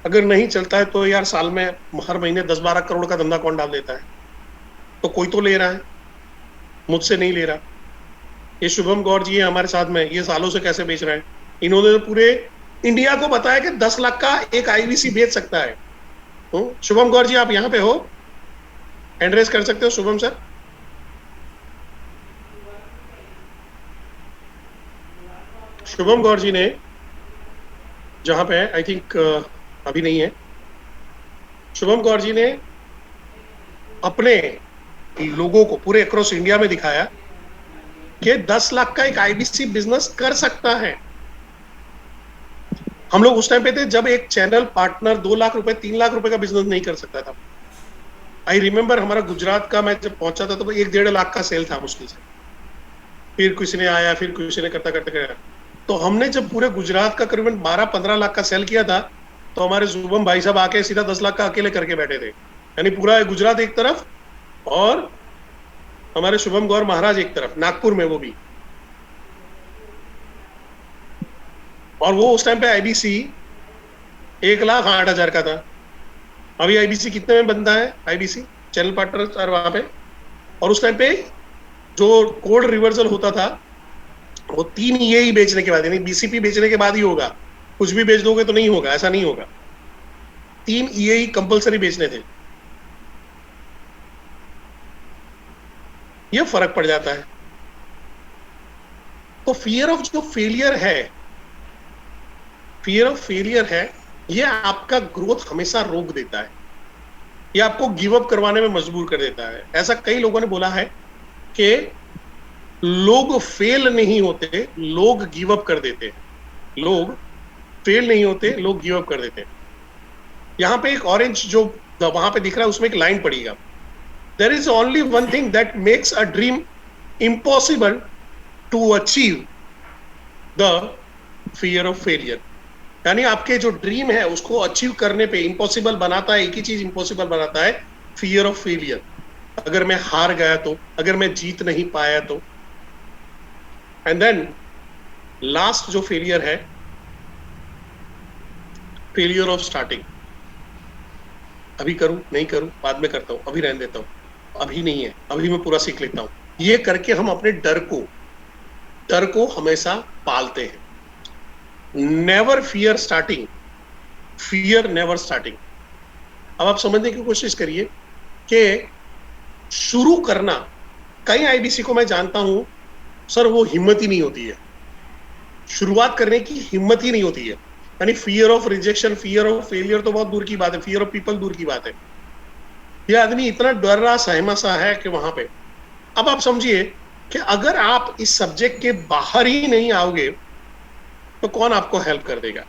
अगर नहीं चलता है तो यार साल में हर महीने 10-12 करोड़ का धंधा कौन डाल देता है? तो कोई तो ले रहा है, मुझसे नहीं ले रहा। ये शुभम गौर जी है हमारे साथ में, ये सालों से कैसे बेच रहे हैं? इन्होंने तो पूरे इंडिया को बताया कि 10 लाख का एक आईवीसी बेच सकता है। शुभम गौर जी आप यहाँ पे हो, हैंड रेज कर सकते हो शुभम सर? शुभम गौर जी ने जहां पे आई थिंक अभी नहीं है, शुभम गौर जी ने अपने लोगों को पूरे अक्रॉस इंडिया में दिखाया कि 10 लाख का एक आईबीसी बिजनेस कर सकता है। हम लोग उस टाइम पे थे जब एक चैनल पार्टनर 2 लाख रुपए 3 लाख रुपए का बिजनेस नहीं कर सकता था। आई रिमेम्बर हमारा गुजरात का मैं जब पहुंचा था तो 1-1.5 लाख का सेल था मुश्किल से, फिर किसी ने आया, फिर किसी ने करता करता गया। तो हमने जब पूरे गुजरात का करीबन 12-15 लाख का सेल किया था, तो हमारे शुभम भाई साहब आके सीधा 10 लाख का अकेले करके बैठे थे। यानी पूरा गुजरात एक तरफ और हमारे शुभम गौर महाराज एक तरफ, नागपुर में वो भी। और वो उस टाइम पे आईबीसी 1,08,000 का था। अभी आईबीसी कितने में बनता है? आईबीसी चैनल पार्टनर वहां पे, और उस टाइम पे जो कोड रिवर्सल होता था वो 3 ईए बेचने के बाद, यानी बीसीपी बेचने के बाद ही होगा। कुछ भी बेच दोगे तो नहीं होगा, ऐसा नहीं होगा। 3 ईए कंपलसरी बेचने थे। ये फर्क पड़ जाता है। तो फियर ऑफ जो फेलियर है, फियर ऑफ फेलियर है, ये आपका ग्रोथ हमेशा रोक देता है, ये आपको गिव अप करवाने में मजबूर कर देता है। ऐसा कई लोगों ने बोला है कि लोग फेल नहीं होते, लोग गिव अप कर देते हैं। लोग फेल नहीं होते, लोग गिव अप कर देते हैं। यहां पे एक ऑरेंज जो वहां पे दिख रहा है उसमें एक लाइन पड़ेगा, there is only one thing that makes a dream impossible to achieve the fear of failure. यानी आपके जो ड्रीम है उसको अचीव करने पे इम्पॉसिबल बनाता है, एक ही चीज इम्पॉसिबल बनाता है, फियर ऑफ फेलियर। अगर मैं हार गया तो, अगर मैं जीत नहीं पाया तो। एंड देन लास्ट जो फेलियर है, फेलियर ऑफ स्टार्टिंग। अभी करूं, नहीं करूं, बाद में करता हूं, अभी रहने देता हूं, अभी नहीं है, अभी मैं पूरा सीख लेता हूं। ये करके हम अपने डर को हमेशा पालते हैं। Never fear starting, fear never starting. अब आप समझने की कोशिश करिए कि शुरू करना, कई आईबीसी को मैं जानता हूं सर वो हिम्मत ही नहीं होती है, शुरुआत करने की हिम्मत ही नहीं होती है। यानी fear of rejection, fear of failure तो बहुत दूर की बात है, फियर ऑफ पीपल दूर की बात है। ये आदमी इतना डर रहा, सहमा सा है कि वहां पे। अब आप समझिए कि अगर आप इस सब्जेक्ट के बाहर ही नहीं आओगे तो कौन आपको हेल्प कर देगा?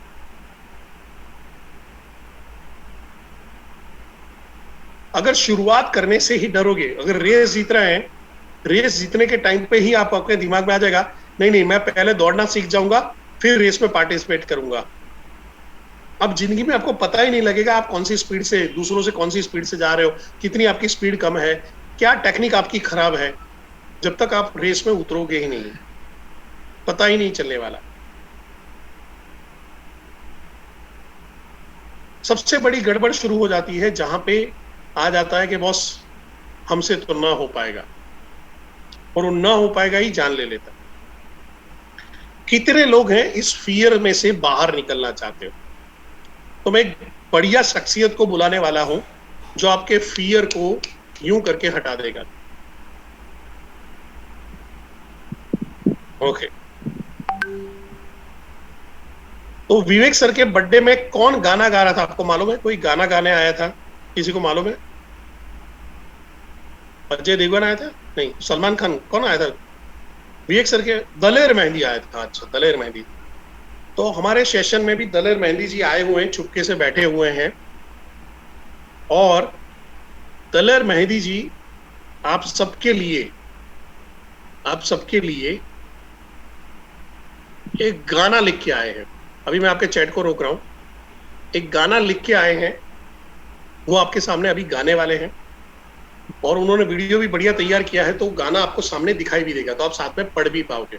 अगर शुरुआत करने से ही डरोगे, अगर रेस जीत रहे हैं, रेस जीतने के टाइम पे ही आप अपने दिमाग में आ जाएगा नहीं नहीं मैं पहले दौड़ना सीख जाऊंगा फिर रेस में पार्टिसिपेट करूंगा। अब जिंदगी में आपको पता ही नहीं लगेगा आप कौन सी स्पीड से, दूसरों से कौन सी स्पीड से जा रहे हो, कितनी आपकी स्पीड कम है, क्या टेक्निक आपकी खराब है, जब तक आप रेस में उतरोगे ही नहीं, पता ही नहीं चलने वाला। सबसे बड़ी गड़बड़ शुरू हो जाती है जहां पे आ जाता है कि बॉस हमसे तो ना हो पाएगा, और वो ना हो पाएगा ही जान ले लेता। कितने लोग हैं इस फियर में से बाहर निकलना चाहते हो? तो मैं एक बढ़िया शख्सियत को बुलाने वाला हूं जो आपके फियर को यूं करके हटा देगा। ओके, तो विवेक सर के बर्थडे में कौन गाना गा रहा था आपको मालूम है? कोई गाना गाने आया था, किसी को मालूम है? अजय देवगन आया था? नहीं, सलमान खान, कौन आया था? विवेक सर के दलेर मेहंदी आया था। अच्छा, दलेर मेहंदी। तो हमारे सेशन में भी दलेर मेहंदी जी आए हुए हैं, चुपके से बैठे हुए हैं। और दलेर मेहंदी जी आप सबके लिए एक गाना लिख के आए हैं। अभी मैं आपके चैट को रोक रहा हूं, एक गाना लिख के आए हैं, वो आपके सामने अभी गाने वाले हैं, और उन्होंने वीडियो भी बढ़िया तैयार किया है, तो गाना आपको सामने दिखाई भी देगा, तो आप साथ में पढ़ भी पाओगे।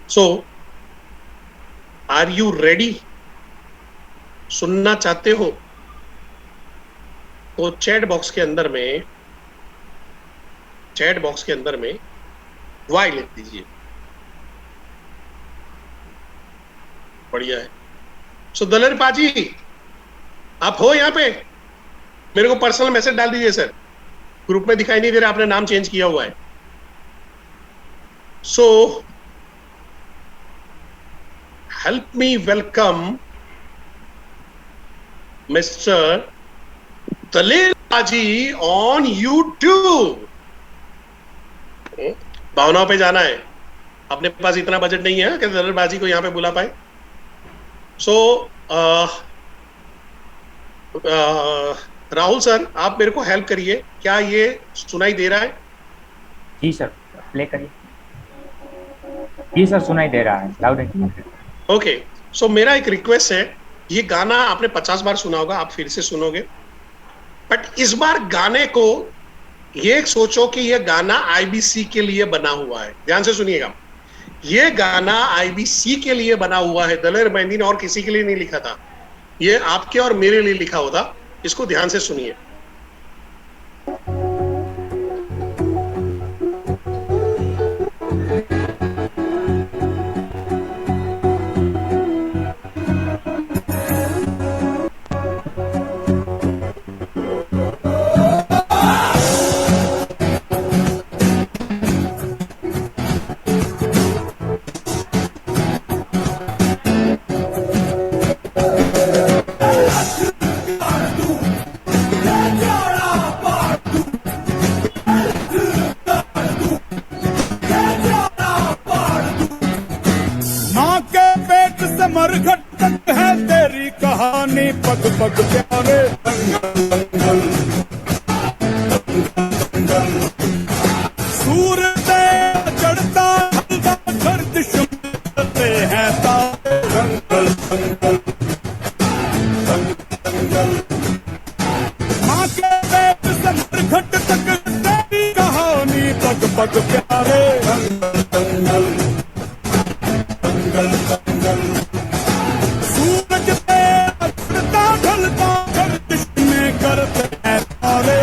सो आर यू रेडी? सुनना चाहते हो तो चैट बॉक्स के अंदर में वाई लिख दीजिए। बढ़िया है। सो दलेर पाजी आप हो यहाँ पे? मेरे को पर्सनल मैसेज डाल दीजिए सर, ग्रुप में दिखाई नहीं दे रहा, आपने नाम चेंज किया हुआ है। So help me welcome Mister Daler paaji on YouTube. भावनाओं पे जाना है, अपने पास इतना बजट नहीं है कि दलेर बाजी को यहां पे बुला पाए। सो राहुल सर, आप मेरे को हेल्प करिए, क्या ये सुनाई दे रहा है? जी सर, प्ले करिए। जी सर, सुनाई दे रहा है, लाउड एंड क्लियर। ओके, सो मेरा एक रिक्वेस्ट है, ये गाना आपने 50 बार सुना होगा, आप फिर से सुनोगे, बट इस बार गाने को ये सोचो कि ये गाना आईबीसी के लिए बना हुआ है। ध्यान से सुनिएगा, ये गाना आईबीसी के लिए बना हुआ है, दलेर मेहंदी ने और किसी के लिए नहीं लिखा था, ये आपके और मेरे लिए लिखा हुआ था। इसको ध्यान से सुनिए। माँ के पेट से मरघट तक है तेरी कहानी, पग पग प्यारे सूरज चढ़ता गर्दिश हैं तारे जंगल। प्यारे दंगल दंगल दंगल सूरज तेरा चढ़ता ढलता गर्दिश में करते हैं तारे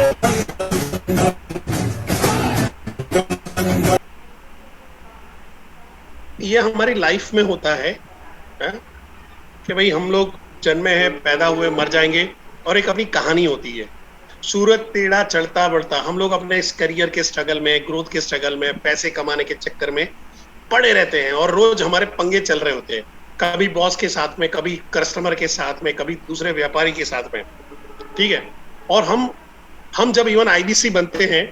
ये हमारी लाइफ में होता है कि भाई हम लोग जन्मे हैं, पैदा हुए, मर जाएंगे और एक अपनी कहानी होती है। सूरज टेढ़ा चढ़ता बढ़ता, हम लोग अपने इस करियर के स्ट्रगल में, ग्रोथ के स्ट्रगल में, पैसे कमाने के चक्कर में पड़े रहते हैं और रोज हमारे पंगे चल रहे होते हैं, कभी बॉस के साथ में, कभी कस्टमर के साथ में, कभी दूसरे व्यापारी के साथ में, ठीक है। और हम जब इवन आईबीसी बनते हैं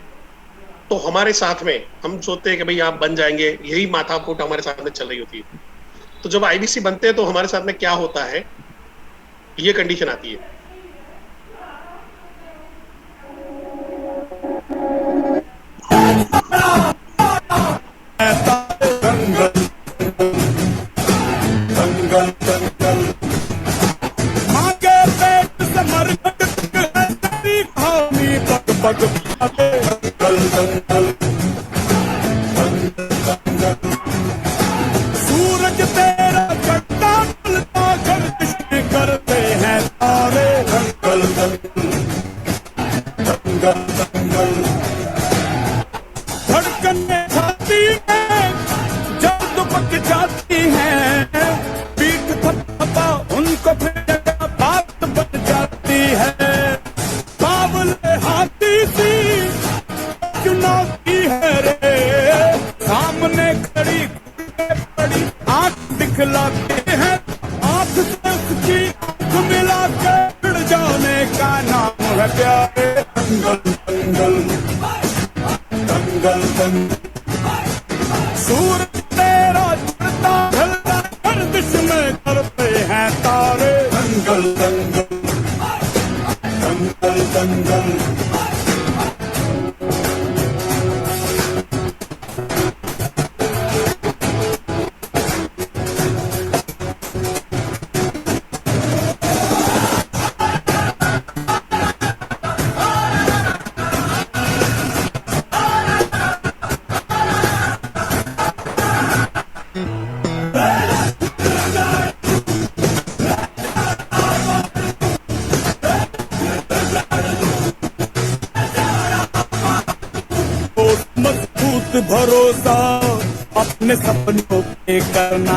तो हमारे साथ में हम सोचते हैं कि भाई आप बन जाएंगे, यही माथाकूट हमारे साथ में चल रही होती है। तो जब आईबीसी बनते हैं तो हमारे साथ में क्या होता है, ये कंडीशन आती है। दंगल दंगल माँ के पेट से मरकट है तेरी कहानी पग पग आगे दंगल दंगल दंगल सूरज तेरा चढ़ता ढलता गर्दिश में करते हैं तारे दंगल दंगल दंगल दंगल धड़कने छाती में जब दुपक जाती हैं, पीठ थपथपा उनको फिर जगह बात बन जाती है। बावले हाथी सी चुनौती है रे, सामने खड़ी पड़ी आंख दिखलाते हैं, आंख से उसकी आंख मिला के उड़ जाने का नाम है प्यारे दंगल दंगल दंगल दंगल सूरज तेरा चढ़ता ढलता गर्दिश में करते हैं तारे दंगल दंगल दंगल दंगल मजबूत भरोसा अपने सपनों पे करना,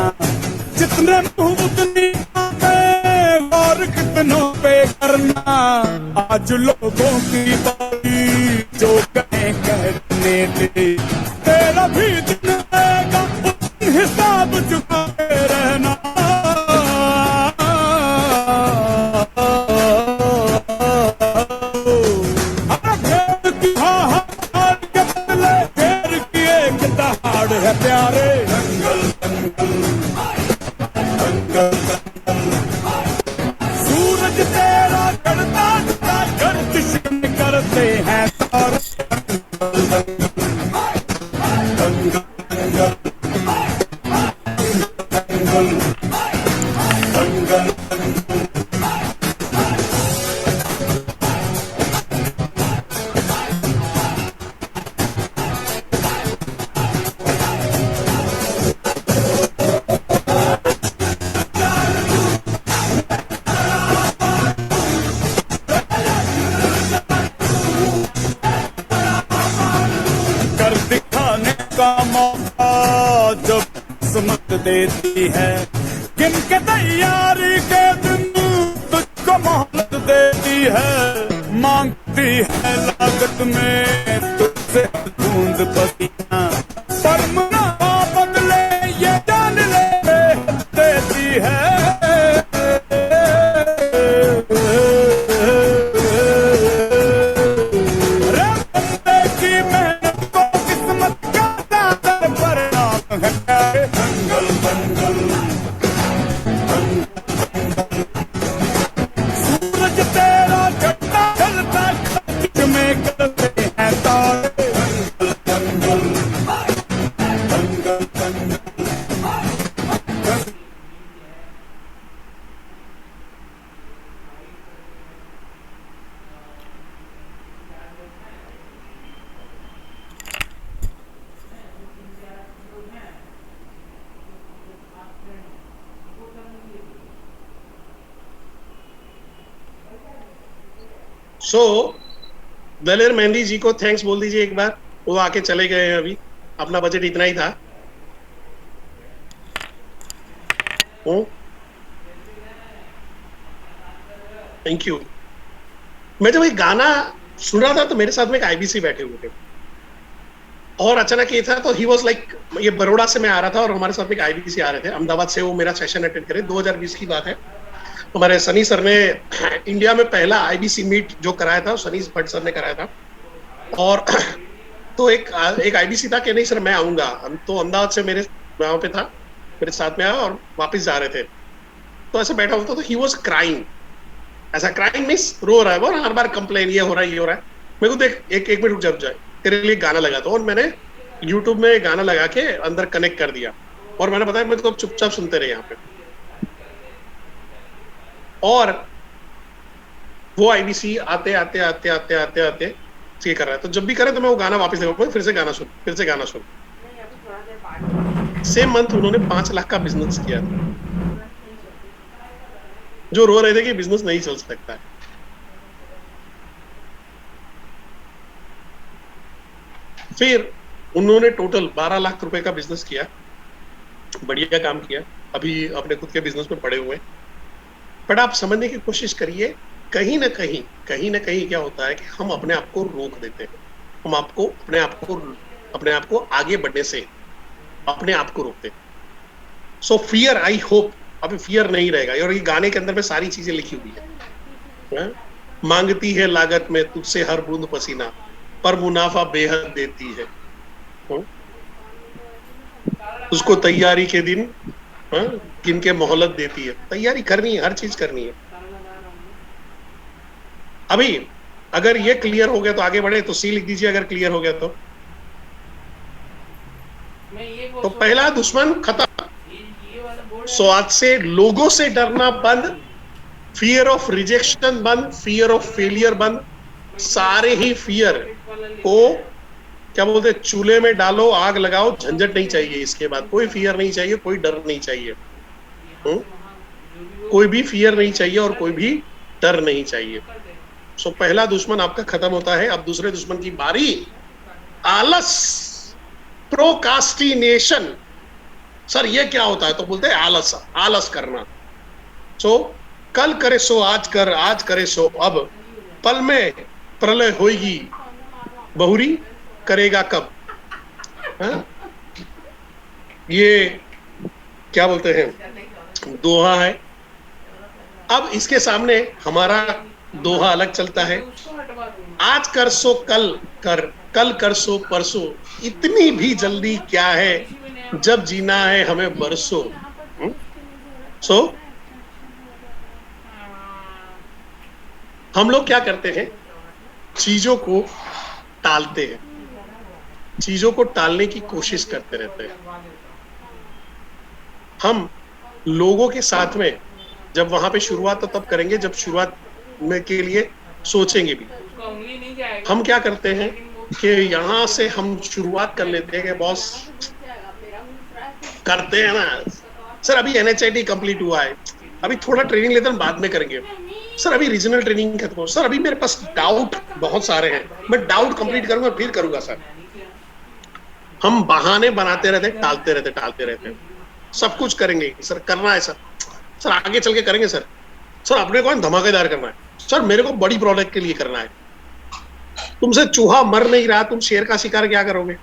जितने मुंह उतनी बातें और कितनों पे करना। आज लोगों की बारी जो कहें कहने दे, तेरा भी दिन आएगा उस हिसाब चुकाते रहना। है प्यारे दंगल दंगल दंगल दंगल सूरज तेरा चढ़ता ढलता गर्दिश में करते हैं तारे दंगल दंगल दंगल दंगल दंगल दंगल का मौका जब किस्मत देती है, किनके तैयारी के दिन तुझको मोहलत देती है। मांगती है लागत में तुझसे बूंद पसीना, पर मुनाफा बदले ये जान ले देती है। दंगल दंगल सूरज तेरा चढ़ता ढलता गर्दिश में करते हैं तारे दंगल दंगल सो दलेर मेहंदी जी को थैंक्स बोल दीजिए एक बार, वो आके चले गए हैं अभी, अपना बजट इतना ही था। Thank you. मैं जब ये गाना सुन रहा था तो मेरे साथ में एक आईबीसी बैठे हुए थे और अचानक ये था, तो ही वाज लाइक, ये बड़ौदा से मैं आ रहा था और हमारे साथ में एक आईबीसी आ रहे थे अहमदाबाद से, वो मेरा सेशन अटेंड करे, 2020 की बात है। हमारे सनी सर ने इंडिया में पहला आईबीसी मीट जो कराया था, सनी भट्ट सर ने कराया था। और तो एक आईबीसी था कि नहीं सर मैं आऊंगा, हम तो अहमदाबाद से मेरे वहां पे था, मेरे साथ में आया और वापस जा रहे थे, तो ऐसे बैठा होता तो ही वाज क्राइंग, ऐसा क्राइंग मींस रो रहा है वो, हर बार कंप्लेन, ये हो रहा है ये हो रहा है। मेरे को देख एक मिनट रुक जाए, तेरे लिए गाना लगा था, और मैंने यूट्यूब में गाना लगा के अंदर कनेक्ट कर दिया और मैंने बताया मैं तो चुपचाप सुनते रहे यहाँ पे। और वो आईबीसी आते आते आते आते आते आते ये कर रहा है, तो जब भी करे तो मैं वो गाना वापस देखा, फिर से गाना सुन, फिर से गाना सुन। सेम मंथ उन्होंने 5 लाख का बिजनेस किया था, जो रो रहे थे कि बिजनेस नहीं चल सकता है। फिर उन्होंने टोटल 12 लाख रुपए का बिजनेस किया, बढ़िया काम किया, अभी अपने खुद के बिजनेस में पड़े हुए। बट आप समझने की कोशिश करिए, कहीं ना कहीं क्या होता है कि हम अपने आप को रोक देते हैं, हम अपने आप को आगे बढ़ने से अपने आप को रोकते हैं। सो फियर, आई होप अभी फियर नहीं रहेगा। और ये गाने के अंदर में सारी चीजें लिखी हुई है, मांगती है लागत में तुझसे हर बूंद पसीना, पर मुनाफा बेहद देती है, उसको तैयारी के दिन गिन के मोहलत देती है। तैयारी करनी है, हर चीज करनी है। अभी अगर ये क्लियर हो गया तो आगे बढ़े, तो सी लिख दीजिए अगर क्लियर हो गया तो पहला दुश्मन खत्म। सो आज से लोगों से डरना बंद, फियर ऑफ रिजेक्शन बंद, फियर ऑफ फेलियर बंद, सारे ही फियर को क्या बोलते हैं चूल्हे में डालो, आग लगाओ, झंझट नहीं चाहिए। इसके बाद कोई फियर नहीं चाहिए, कोई डर नहीं चाहिए, कोई भी फियर नहीं चाहिए और कोई भी डर नहीं चाहिए। सो पहला दुश्मन आपका खत्म होता है। अब दूसरे दुश्मन की बारी, आलस, प्रोकास्टिनेशन। सर ये क्या होता है? तो बोलते हैं आलस, आलस करना। सो कल करे सो आज कर, आज करे सो अब, पल में प्रलय होगी बहुरी करेगा कब। ये क्या बोलते हैं दोहा है। अब इसके सामने हमारा दोहा अलग चलता है, आज कर सो कल कर, कल कर सो परसों, इतनी भी जल्दी क्या है जब जीना है हमें बरसों। सो हम लोग क्या करते हैं, चीजों को टालते हैं, चीजों को टालने की कोशिश करते रहते हैं। हम लोगों के साथ में जब वहां पे शुरुआत तो तब करेंगे जब शुरुआत में के लिए सोचेंगे भी। हम क्या करते हैं कि यहां से हम शुरुआत कर लेते हैं कि बॉस करते हैं ना सर, अभी NHIT कंप्लीट हुआ है, अभी थोड़ा ट्रेनिंग लेते हैं बाद में करेंगे सर, अभी रीजनल ट्रेनिंग खत्म हो सर, अभी मेरे पास डाउट बहुत सारे हैं, मैं डाउट कंप्लीट करूंगा फिर करूंगा सर। हम बहाने बनाते रहते, टालते रहते, सब कुछ करेंगे सर, करना है सर आगे चल के करेंगे सर अपने को धमाकेदार करना है सर, मेरे को बड़ी प्रोडक्ट के लिए करना है। तुमसे चूहा मर नहीं रहा, तुम शेर का शिकार क्या करोगे?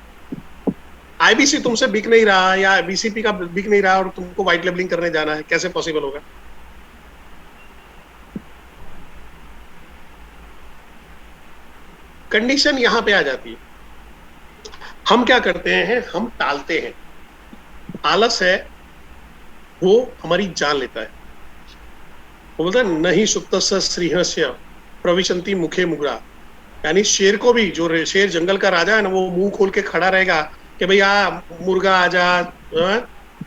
IBC तुमसे बिक नहीं रहा या BCP का बिक नहीं रहा और तुमको व्हाइट लेबलिंग करने जाना है, कैसे पॉसिबल होगा? कंडीशन यहां पे आ जाती है। हम क्या करते हैं, हम टालते हैं। आलस है वो हमारी जान लेता है। वो बोलता है नहीं सुप्तस्य श्रीहस्य प्रविशंति मुखे मुगरा, यानी शेर को भी, जो शेर जंगल का राजा है ना, वो मुंह खोल के खड़ा रहेगा कि भैया मुर्गा आ जा,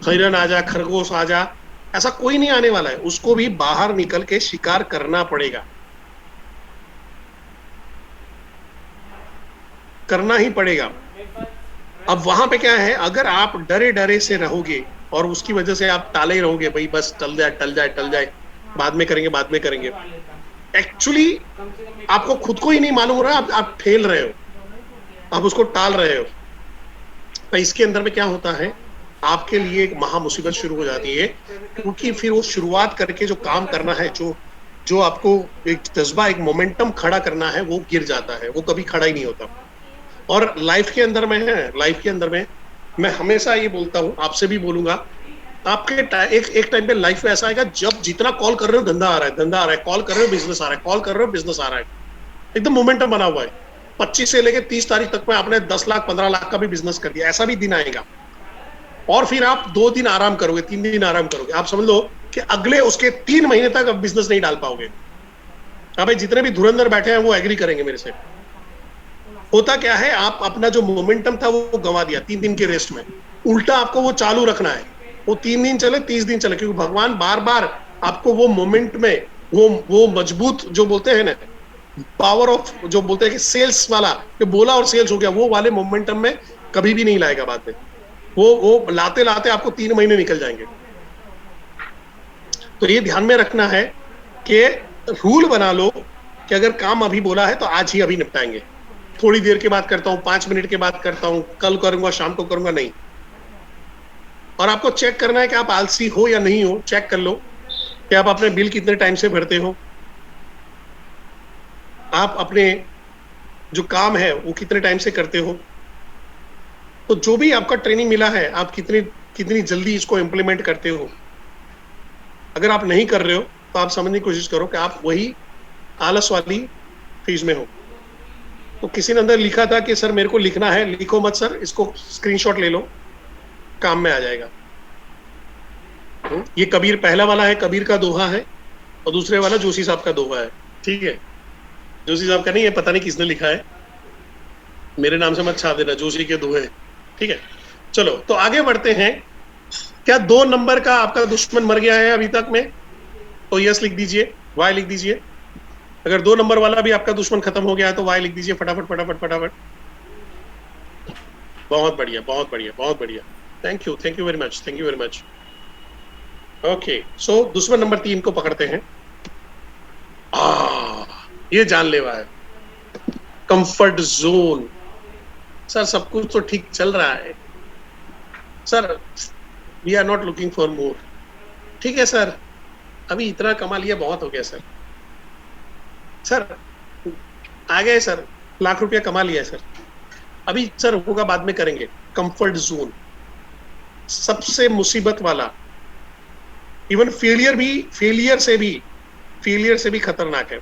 हिरन आ जा, खरगोश आ जा, ऐसा कोई नहीं आने वाला है। उसको भी बाहर निकल के शिकार करना पड़ेगा, करना ही पड़ेगा। अब वहां पे क्या है, अगर आप डरे डरे से रहोगे और उसकी वजह से आप टाले रहोगे, भाई बस टल जाए, बाद में करेंगे, एक्चुअली आपको खुद को ही नहीं मालूम हो रहा, आप फेल रहे हो, आप उसको टाल रहे हो। तो इसके अंदर में क्या होता है, आपके लिए एक महा मुसीबत शुरू हो जाती है, क्योंकि फिर वो शुरुआत करके जो काम करना है, जो आपको एक जज्बा, एक मोमेंटम खड़ा करना है, वो गिर जाता है, वो कभी खड़ा ही नहीं होता। और लाइफ के अंदर में मैं हमेशा ये बोलता हूँ, आपसे भी बोलूंगा, आपके एक टाइम पे लाइफ में ऐसा आएगा जब जितना कॉल कर रहे हो धंधा आ रहा है, कॉल कर रहे हो बिजनेस आ रहा है, कॉल कर रहे हो बिजनेस आ रहा है, एकदम मोमेंटम बना हुआ है। 25 से लेके 30 तारीख तक में आपने 10 लाख 15 लाख का भी बिजनेस कर दिया, ऐसा भी दिन आएगा। और फिर आप 2 दिन आराम करोगे, 3 दिन आराम करोगे, आप समझ लो कि अगले उसके 3 महीने तक अब बिजनेस नहीं डाल पाओगे। भाई जितने भी धुरंधर बैठे हैं वो एग्री करेंगे मेरे से। होता क्या है, आप अपना जो मोमेंटम था वो गंवा दिया 3 दिन के रेस्ट में। उल्टा आपको वो चालू रखना है, वो 3 दिन चले 30 दिन चले, क्योंकि भगवान बार बार आपको वो मोमेंट में वो मजबूत जो बोलते हैं ना, पावर ऑफ जो बोलते हैं कि सेल्स वाला, कि बोला और सेल्स हो गया, वो वाले मोमेंटम में कभी भी नहीं लाएगा बाद में। वो लाते लाते आपको 3 महीने निकल जाएंगे। तो ये ध्यान में रखना है कि रूल बना लो कि अगर काम अभी बोला है तो आज ही अभी निपटाएंगे, थोड़ी देर के बाद करता हूँ, 5 मिनट के बाद करता हूँ, कल करूंगा, शाम को करूंगा, नहीं। और आपको चेक करना है कि आप आलसी हो या नहीं हो। चेक कर लो कि आप अपने बिल कितने टाइम से भरते हो, आप अपने जो काम है वो कितने टाइम से करते हो। तो जो भी आपका ट्रेनिंग मिला है, आप कितनी जल्दी इसको इम्प्लीमेंट करते हो। अगर आप नहीं कर रहे हो तो आप समझने की कोशिश करो कि आप वही आलस वाली फेज में हो। तो किसी ने अंदर लिखा था कि सर मेरे को लिखना है, लिखो मत सर, इसको स्क्रीनशॉट ले लो, काम में आ जाएगा। ये कबीर पहला वाला है, कबीर का दोहा है, और दूसरे वाला जोशी साहब का दोहा है। ठीक है, जोशी साहब का नहीं है, पता नहीं किसने लिखा है, मेरे नाम से मत छाप देना, जोशी के दोहे। ठीक है, चलो तो आगे बढ़ते हैं। क्या 2 नंबर का आपका दुश्मन मर गया है अभी तक में? तो यस लिख दीजिए, वाई लिख दीजिए। अगर 2 नंबर वाला भी आपका दुश्मन खत्म हो गया है तो वाई लिख दीजिए फटाफट फटाफट फटाफट। बहुत बढ़िया, बहुत बढ़िया, बहुत बढ़िया, thank you very much, thank you very much. Okay, so दुश्मन नंबर 3 को पकड़ते हैं। ये जानलेवा है, कंफर्ट जोन। सर सब कुछ तो ठीक चल रहा है sir, we are not looking for more. ठीक है सर, अभी इतना कमा लिया, बहुत हो गया सर। सर आ गए सर, लाख रुपया कमा लिया सर, अभी सर होगा बाद में करेंगे। कंफर्ट जोन सबसे मुसीबत वाला, इवन फेलियर से भी खतरनाक है।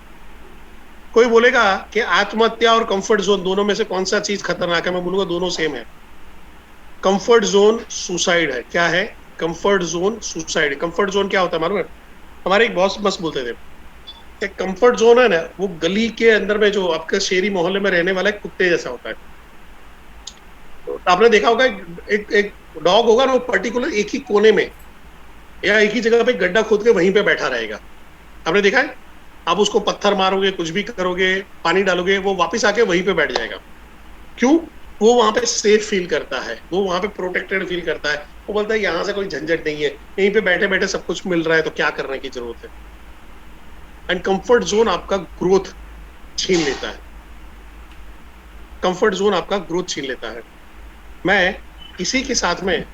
कोई बोलेगा कि आत्महत्या और कंफर्ट जोन दोनों में से कौन सा चीज खतरनाक है? मैं बोलूंगा दोनों सेम है। कंफर्ट जोन सुसाइड है। क्या है? Comfort zone suicide. Comfort zone क्या होता है मालूम है? हमारे एक बॉस मस्त बोलते थे कि कंफर्ट जोन है ना, वो गली के अंदर में जो आपके शहरी मोहल्ले में रहने वाला कुत्ते जैसा होता है। तो आपने देखा होगा एक डॉग होगा ना, वो पर्टिकुलर एक ही कोने में या एक ही जगह पे गड्ढा खोद के वहीं पे बैठा रहेगा। आपने देखा है? आप उसको पत्थर मारोगे, कुछ भी करोगे, पानी डालोगे, वो वापस आके वहीं पे बैठ जाएगा। क्यों? वो वहां पे सेफ फील करता है, वो वहां पे प्रोटेक्टेड फील करता है। वो बोलता है यहाँ से कोई झंझट नहीं है, यहीं पे बैठे बैठे सब कुछ मिल रहा है, तो क्या करने की जरूरत है। एंड कंफर्ट जोन आपका ग्रोथ छीन लेता है। कंफर्ट जोन आपका ग्रोथ छीन लेता है। मैं इसी के साथ में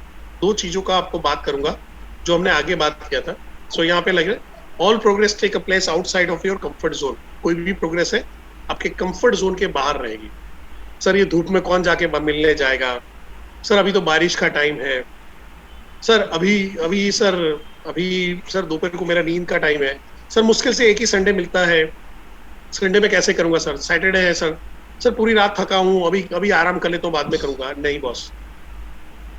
2 चीजों का आपको बात करूंगा जो हमने आगे बात किया था। सो यहाँ पे लगे all progress take a place outside of your comfort zone. कोई भी प्रोग्रेस है आपके कंफर्ट जोन के बाहर रहेगी। सर ये धूप में कौन जाके मिलने जाएगा? सर अभी तो बारिश का टाइम है। सर अभी सर दोपहर को मेरा नींद का टाइम है। सर मुश्किल से एक ही संडे मिलता है, संडे में कैसे करूंगा सर? सैटरडे है सर पूरी रात थका हूँ, अभी आराम कर लेता हूँ, बाद में करूंगा। नहीं बॉस,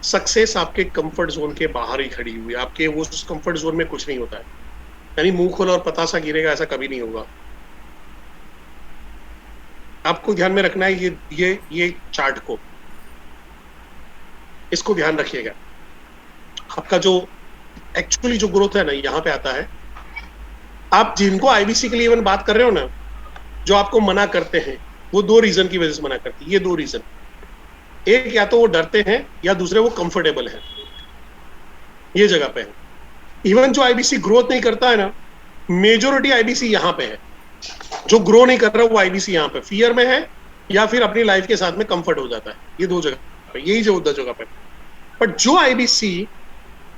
सक्सेस आपके कंफर्ट जोन के बाहर ही खड़ी हुई है। आपके वो कंफर्ट जोन में कुछ नहीं होता है, यानी मुंह खोला और पतासा गिरेगा, ऐसा कभी नहीं होगा। आपको ध्यान में रखना है ये चार्ट को, इसको ध्यान रखिएगा। आपका जो एक्चुअली जो ग्रोथ है ना, यहाँ पे आता है। आप जिनको आईबीसी के लिए इवन बात कर रहे हो ना, जो आपको मना करते हैं, वो 2 रीजन की वजह से मना करती है। ये 2 रीजन, एक या तो वो डरते हैं या दूसरे वो कंफर्टेबल है, ये जगह पे है। इवन जो आईबीसी ग्रोथ नहीं करता है ना, मेजोरिटी आईबीसी यहाँ पे है। जो ग्रो नहीं कर रहा वो आईबीसी यहाँ पे फियर में है या फिर अपनी लाइफ के साथ में कंफर्ट हो जाता है, ये दो जगह पे, यही जो दो जगह पे। बट जो आईबीसी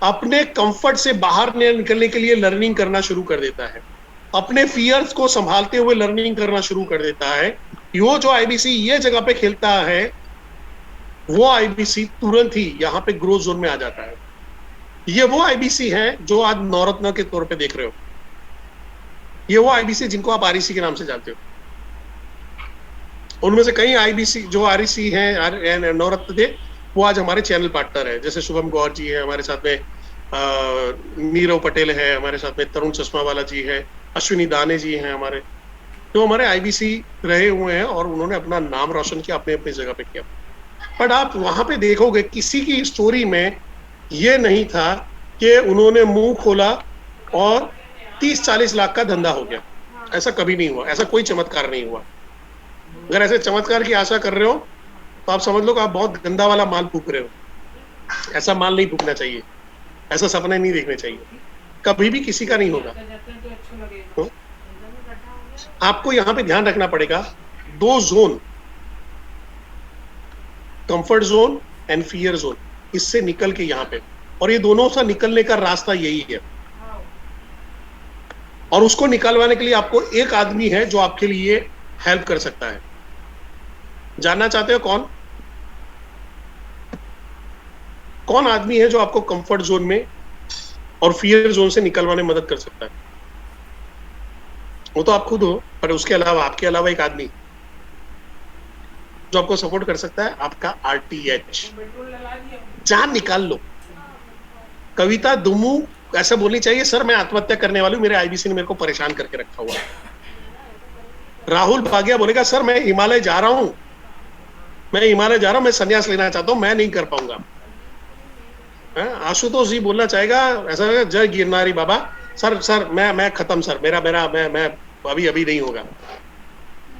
अपने कंफर्ट से बाहर निकलने के लिए लर्निंग करना शुरू कर देता है, अपने फियर्स को संभालते हुए लर्निंग करना शुरू कर देता है, यो जो आईबीसी ये जगह पे खेलता है, वो आईबीसी तुरंत ही यहाँ पे ग्रोथ जोन में आ जाता है। ये वो आईबीसी है जो आज नवरत्न के तौर पे देख रहे हो, ये वो आईबीसी जिनको आप आरईसी के नाम से जानते हो। उनमें से कई आईबीसी जो आरईसी हैं नवरत्न थे, वो आज हमारे चैनल पार्टनर है। जैसे शुभम गौर जी है हमारे साथ में, नीरव पटेल है हमारे साथ में, तरुण चश्मा वाला जी है, अश्विनी दाने जी हैं हमारे, जो हमारे आईबीसी रहे हुए हैं और उन्होंने अपना नाम रोशन किया अपने अपनी जगह पे किया। बट आप वहां पे देखोगे किसी की स्टोरी में ये नहीं था कि उन्होंने मुंह खोला और 30-40 लाख का धंधा हो गया। ऐसा कभी नहीं हुआ, ऐसा कोई चमत्कार नहीं हुआ। अगर ऐसे चमत्कार की आशा कर रहे हो तो आप समझ लो कि आप बहुत गंदा वाला माल फूक रहे हो। ऐसा माल नहीं फूकना चाहिए, ऐसा सपने नहीं देखने चाहिए, कभी भी किसी का नहीं होगा। तो आपको यहाँ पे ध्यान रखना पड़ेगा, दो zone, comfort zone and fear zone, इससे निकल के यहाँ पे, और ये दोनों से निकलने का रास्ता यही है। और उसको निकालवाने के लिए आपको एक आदमी है जो आपके लिए हेल्प कर सकता है। जानना चाहते हो कौन कौन आदमी है जो आपको कंफर्ट जोन में और फियर जोन से निकलवाने में मदद कर सकता है? वो तो आप खुद हो, पर उसके अलावा आपके अलावा एक आदमी जो आपको सपोर्ट कर सकता है, आपका आरटीएच। जान निकाल लो। कविता दुमू ऐसा बोलनी चाहिए, सर मैं आत्महत्या करने वाली हूं, मेरे आईबीसी ने मेरे को परेशान करके रखा हुआ है। राहुल भाग्या बोलेगा सर मैं हिमालय जा रहा हूं, मैं संन्यास लेना चाहता हूं, मैं नहीं कर पाऊंगा। आशुतोष जी बोलना चाहेगा ऐसा, जय गिरनारी बाबा, सर मैं खत्म सर, मेरा मैं अभी नहीं होगा।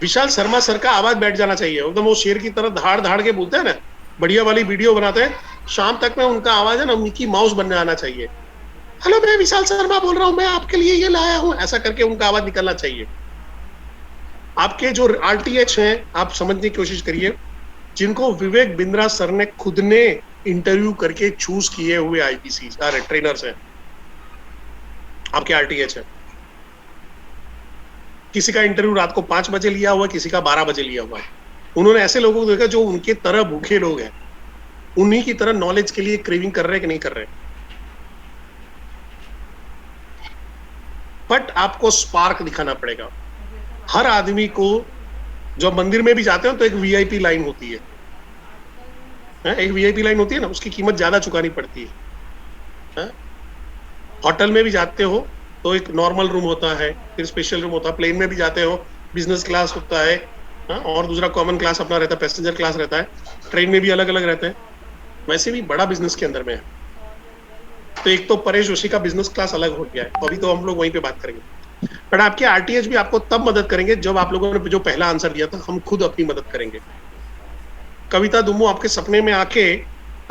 विशाल शर्मा सर का आवाज बैठ जाना चाहिए, एकदम वो शेर की तरह धाड़ धाड़ के बोलते हैं ना, बढ़िया वाली वीडियो बनाते हैं, शाम तक में उनका आवाज है ना मिकी माउस बनने आना चाहिए। हेलो मैं विशाल शर्मा बोल रहा हूं, मैं आपके लिए ये लाया हूं, ऐसा करके उनका आवाज निकलना चाहिए। आपके जो आरटीएच हैं, आप समझने की कोशिश करिए, जिनको विवेक बिंद्रा सर ने खुद ने इंटरव्यू करके चूज किए हुए आईपीसी ट्रेनर्स हैं, आपके आरटीएच है। किसी का इंटरव्यू रात को 5 बजे लिया हुआ है, किसी का 12 बजे लिया हुआ है। उन्होंने ऐसे लोगों को देखा जो उनके तरह भूखे लोग हैं, उन्हीं की तरह नॉलेज के लिए क्रेविंग कर रहे हैं कि नहीं कर रहे। बट आपको स्पार्क दिखाना पड़ेगा। हर आदमी को, जब मंदिर में भी जाते हो तो एक वीआईपी लाइन होती है, एक वीआईपी लाइन होती है ना, उसकी कीमत ज्यादा चुकानी पड़ती है। होटल में भी जाते हो तो एक नॉर्मल रूम होता है, फिर स्पेशल रूम होता है, प्लेन में भी जाते हो बिजनेस क्लास होता है, और दूसरा कॉमन क्लास अपना रहता है, पैसेंजर क्लास रहता है, ट्रेन में भी अलग अलग रहते हैं। वैसे भी बड़ा बिजनेस के अंदर में है, तो एक तो परेश जोशी का बिजनेस क्लास अलग हो गया है, तो अभी तो हम लोग वहीं पे बात करेंगे। बट आपके आरटीएच भी आपको तब मदद करेंगे जब आप लोगों ने जो पहला आंसर दिया था, हम खुद अपनी मदद करेंगे। कविता दुमू आपके सपने में आके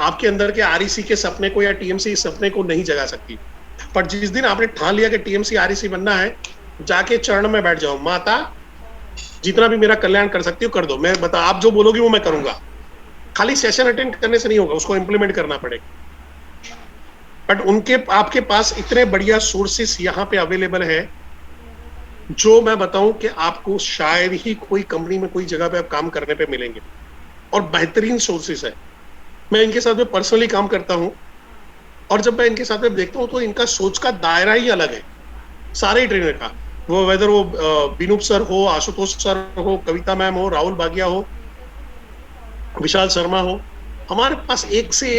आपके अंदर के आरईसी के सपने को या टीएमसी सपने को नहीं जगा सकती, पर जिस दिन आपने ठान लिया कि टीएमसी आरईसी बनना है, जाके चरण में बैठ जाओ, माता जितना भी मेरा कल्याण कर सकती हो कर दो, मैं बता, आप जो बोलोगी वो मैं करूंगा। खाली सेशन अटेंड करने से नहीं होगा, उसको इम्प्लीमेंट करना पड़ेगा। बट उनके आपके पास इतने बढ़िया सोर्सेस यहाँ पे अवेलेबल है, जो मैं बताऊं कि आपको शायद ही कोई कंपनी में कोई जगह पे आप काम करने पे मिलेंगे, और बेहतरीन सोर्सेस है। मैं इनके साथ में पर्सनली काम करता हूं, और जब मैं इनके साथ में देखता हूं तो इनका सोच का दायरा ही अलग है सारे ही ट्रेनर का। वो वेदर वो विनूप सर हो, आशुतोष सर हो, कविता मैम हो, राहुल भाग्या हो, विशाल शर्मा हो, हमारे पास एक से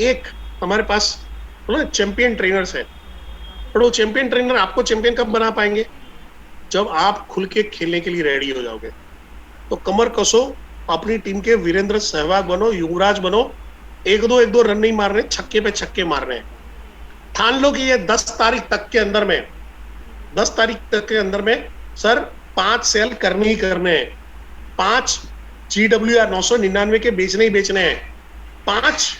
एक हमारे पास चैंपियन ट्रेनर्स है। पर वो चैंपियन ट्रेनर आपको चैंपियन कब बना पाएंगे? जब आप खुल के खेलने के लिए रेडी हो जाओगे। तो कमर कसो, अपनी टीम के वीरेंद्र सहवाग बनो, युवराज बनो, एक दो रन नहीं मारने, छक्के पे छक्के मारने। ठान लो कि ये 10 तारीख तक के अंदर में सर 5 सेल करने ही करने हैं, 5 GWR 999 के बेचने ही बेचने हैं, 5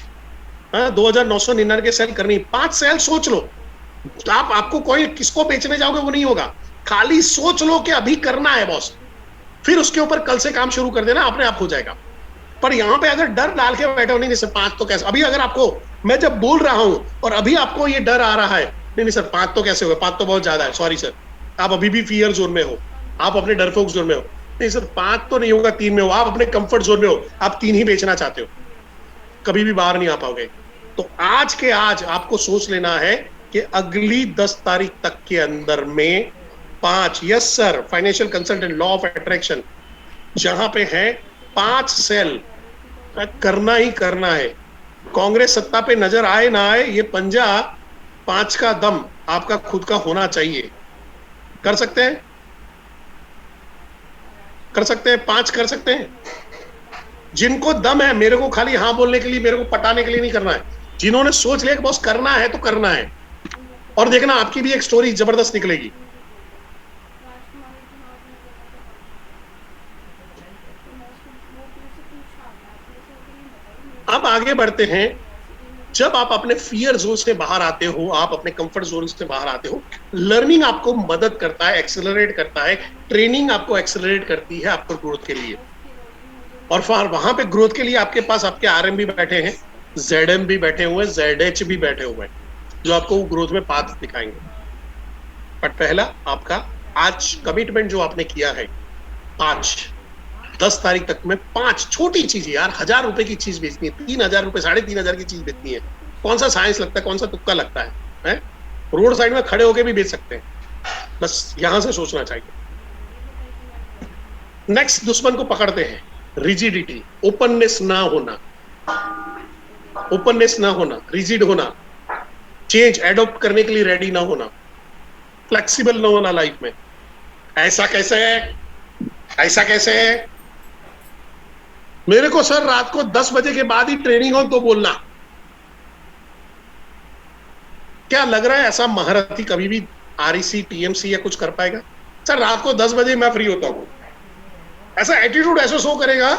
2999 के सेल करनी, 5 सेल सोच लो। आपको कोई किसको बेचने जाओगे वो नहीं होगा, खाली सोच लो कि अभी करना है बॉस, फिर उसके ऊपर कल से काम शुरू कर देना, अपने आप हो जाएगा। पर यहां पे अगर डर डाल के बैठे हो, नहीं सर 5 तो कैसे, अभी अगर आपको मैं जब बोल रहा हूं और अभी आपको ये डर आ रहा है, नहीं सर 5 तो कैसे होगा, 5 तो बहुत ज्यादा है, सॉरी सर, आप अभी भी फियर जोन में हो, आप अपने डरपोक जोन में हो, नहीं सर 5 तो नहीं होगा, 3 में हो, आप अपने कंफर्ट जोन में हो, आप 3 ही बेचना चाहते हो, कभी भी बाहर नहीं आ पाओगे। तो आज के आज आपको सोच लेना है कि अगली 10 तारीख तक के अंदर में 5, yes sir, financial consultant, law of attraction, जहां पे है 5 सेल करना ही करना है। कांग्रेस सत्ता पे नजर आए ना आए, ये पंजा 5 का दम आपका खुद का होना चाहिए। कर सकते हैं, कर सकते हैं, 5 कर सकते हैं। जिनको दम है, मेरे को खाली हाँ बोलने के लिए, मेरे को पटाने के लिए नहीं करना है, जिन्होंने सोच लिया कि बॉस करना है तो करना है, और देखना आपकी भी एक स्टोरी जबरदस्त निकलेगी। अब आगे बढ़ते हैं। जब आप अपने फियर जोन से बाहर आते हो, आप अपने कंफर्ट जोन से बाहर आते हो, लर्निंग आपको मदद करता है, एक्सेलरेट करता है, ट्रेनिंग आपको एक्सेलरेट करती है आपको ग्रोथ के लिए। और फिर वहां पे ग्रोथ के लिए आपके पास आपके आरएम भी बैठे हैं, जेडएम भी बैठे हुए हैं, जेडएच भी बैठे हुए हैं, जो आपको ग्रोथ में पाथ दिखाएंगे। बट पहला आपका आज कमिटमेंट जो आपने किया है, 10 तारीख तक में 5 छोटी चीज यार, 1000 रुपए की चीज बेचनी है, 3000 रुपए, 3500 की चीज बेचनी है। कौन सा साइंस लगता है, कौन सा तुक्का लगता है? रोड साइड में खड़े होके भी बेच सकते हैं, बस यहां से सोचना चाहिए। नेक्स्ट दुश्मन को पकड़ते हैं, रिजिडिटी, ओपननेस ना होना, ओपननेस ना होना, रिजिड होना, चेंज एडॉप्ट करने के लिए रेडी ना होना, फ्लेक्सिबल ना होना लाइफ में। ऐसा कैसे है, ऐसा कैसे है? मेरे को सर रात को 10 बजे के बाद ही ट्रेनिंग हो तो बोलना। क्या लग रहा है ऐसा महारथी कभी भी आरईसी, टीएमसी या कुछ कर पाएगा? सर रात को 10 बजे मैं फ्री होता हूं, ऐसा एटीट्यूड ऐसा शो करेगा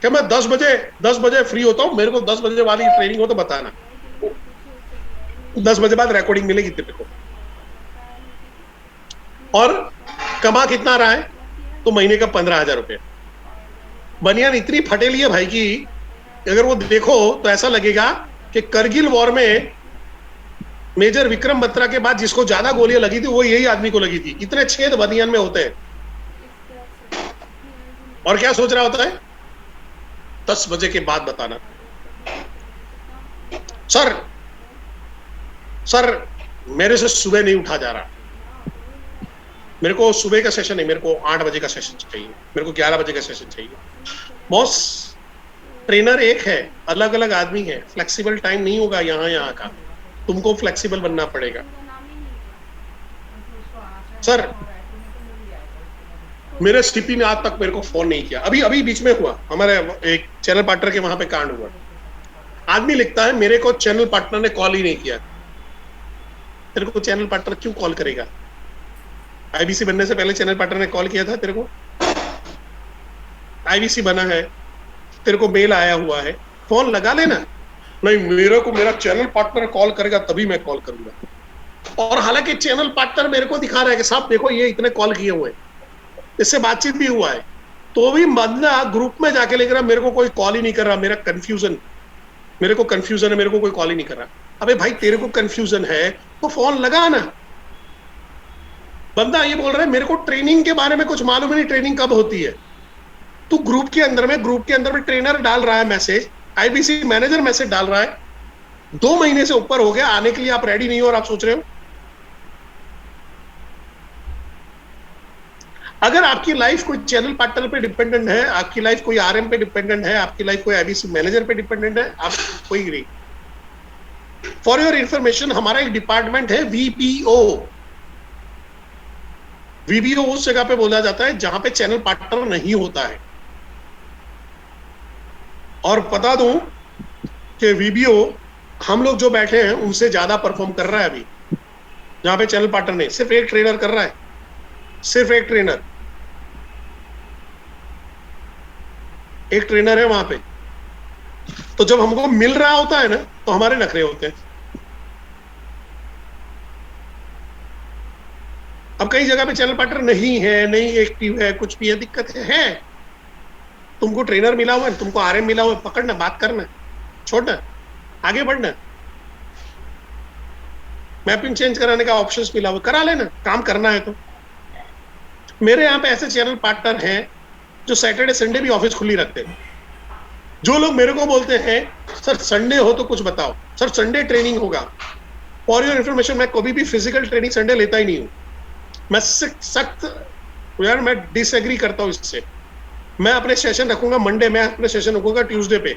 कि मैं 10 बजे फ्री होता हूं, मेरे को 10 बजे वाली ट्रेनिंग हो तो बताना, 10 बजे बाद रिकॉर्डिंग मिलेगी तेरे को। और कमा कितना रहा है? तो महीने का 15,000 रुपये। बनियान इतनी फटेली है भाई की, अगर वो देखो तो ऐसा लगेगा कि करगिल वॉर में मेजर विक्रम बत्रा के बाद जिसको ज्यादा गोलियां लगी थी वो यही आदमी को लगी थी। इतने छेद बनियान में होते हैं। और क्या सोच रहा होता है? 10 बजे के बाद बताना। सर मेरे से सुबह नहीं उठा जा रहा, मेरे को सुबह का सेशन नहीं, मेरे को 8 बजे का सेशन चाहिए, मेरे को 11 बजे का सेशन चाहिए। बॉस ट्रेनर एक है, अलग अलग आदमी है, फ्लेक्सिबल टाइम नहीं होगा यहाँ का, तुमको फ्लेक्सिबल बनना पड़ेगा। सर मेरे स्टीपी ने आज तक मेरे को फोन नहीं किया, अभी बीच में हुआ, हमारे एक चैनल पार्टनर के वहां पे कांड हुआ। आदमी लिखता है मेरे को चैनल पार्टनर ने कॉल ही नहीं किया। तेरे को चैनल पार्टनर क्यों कॉल करेगा? आईबीसी बनने से पहले चैनल पार्टनर ने कॉल किया था तेरे को? आईबीसी बना है, तेरे को मेल आया हुआ है, फोन लगा लेना। नहीं, मेरे को मेरा चैनल पार्टनर कॉल करेगा तभी मैं कॉल करूंगा। और हालांकि चैनल पार्टनर मेरे को दिखा रहा है कि साहब देखो ये इतने कॉल किए हुए, इससे बातचीत भी हुआ है, तो भी बंदा ग्रुप में जाके लिख रहा मेरे को कोई कॉल ही नहीं कर रहा, मेरे को कंफ्यूजन है, मेरे को कोई कॉल ही नहीं कर रहा। अबे भाई तेरे को कंफ्यूजन है तो फोन लगा ना। बंदा ये बोल रहा है मेरे को ट्रेनिंग के बारे में कुछ मालूम नहीं, ट्रेनिंग कब होती है। तू ग्रुप के अंदर में ट्रेनर डाल रहा है मैसेज, आईबीसी मैनेजर मैसेज डाल रहा है, 2 महीने से ऊपर हो गया, आने के लिए आप रेडी नहीं हो और आप सोच रहे हो। अगर आपकी लाइफ कोई चैनल पार्टनर पे डिपेंडेंट है, आपकी लाइफ कोई आरएम पे डिपेंडेंट है, आपकी लाइफ कोई आईबीसी मैनेजर पे डिपेंडेंट है, आप कोई नहीं। फॉर योर इंफॉर्मेशन, हमारा एक डिपार्टमेंट है वीपीओ। वीपीओ उस जगह पे बोला जाता है जहां पे चैनल पार्टनर नहीं होता है। और बता दूं कि वीबीओ हम लोग जो बैठे हैं उनसे ज्यादा परफॉर्म कर रहा है अभी, जहां पे चैनल पार्टनर नहीं, सिर्फ एक ट्रेनर कर रहा है, सिर्फ एक ट्रेनर है वहां पे। तो जब हमको मिल रहा होता है ना तो हमारे नखरे होते हैं। अब कई जगह पे चैनल पार्टनर नहीं है, नहीं एक्टिव है, कुछ भी है, दिक्कत है। तुमको ट्रेनर मिला हुआ है, तुमको आरएम मिला हुआ है, पकड़ना, बात करना, छोड़ना, आगे बढ़ना। मैपिंग चेंज कराने का ऑप्शंस मिला हुआ, करा लेना, काम करना है तो। मेरे यहाँ पे ऐसे चैनल पार्टनर हैं जो सैटरडे संडे भी ऑफिस खुली रखते हैं। जो लोग मेरे को बोलते हैं सर संडे हो तो कुछ बताओ, सर संडे ट्रेनिंग होगा, फॉर योर इन्फॉर्मेशन मैं कभी भी फिजिकल ट्रेनिंग संडे लेता ही नहीं हूँ। मैं सख्त यार, मैं डिसएग्री करता हूँ इससे। मैं अपने सेशन रखूंगा मंडे, मैं अपने सेशन रखूंगा ट्यूसडे पे,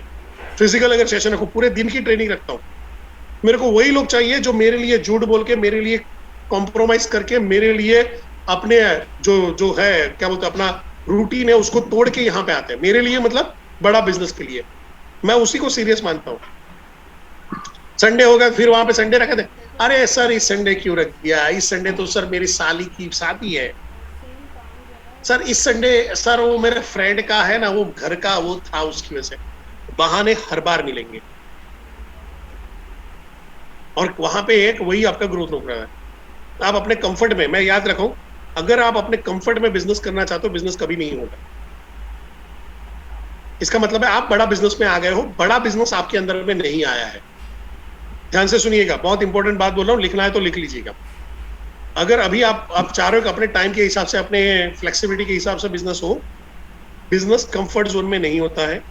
फिजिकल अगर सेशन रखूँ, पूरे दिन की ट्रेनिंग रखता हूँ। मेरे को वही लोग चाहिए जो मेरे लिए झूठ बोल के, मेरे लिए कॉम्प्रोमाइज करके, मेरे लिए अपने जो है क्या बोलते हैं, अपना रूटीन है उसको तोड़ के यहाँ पे आते हैं मेरे लिए, मतलब बड़ा बिजनेस के लिए। मैं उसी को सीरियस मानता हूँ। संडे होगा फिर वहां पे संडे रखा थे, अरे सर इस संडे क्यों रख दिया, इस संडे तो सर मेरी साली की शादी है, सर इस संडे सर वो मेरे फ्रेंड का है ना, वो घर का वो था, उसकी वजह से। बहाने हर बार मिलेंगे और वहां पे एक वही आपका ग्रोथ रोक रहा है। आप अपने कंफर्ट में, मैं याद रखूं, अगर आप अपने कंफर्ट में बिजनेस करना चाहते हो, बिजनेस कभी नहीं होगा। इसका मतलब है आप बड़ा बिजनेस में आ गए हो, बड़ा बिजनेस आपके अंदर में नहीं आया है। ध्यान से सुनिएगा, बहुत इंपॉर्टेंट बात बोल रहा हूं, लिखना है तो लिख लीजिएगा। अगर अभी आप चाह रहे हो कि अपने टाइम के हिसाब से, अपने फ्लेक्सिबिलिटी के हिसाब से बिजनेस हो, बिजनेस कंफर्ट जोन में नहीं होता है।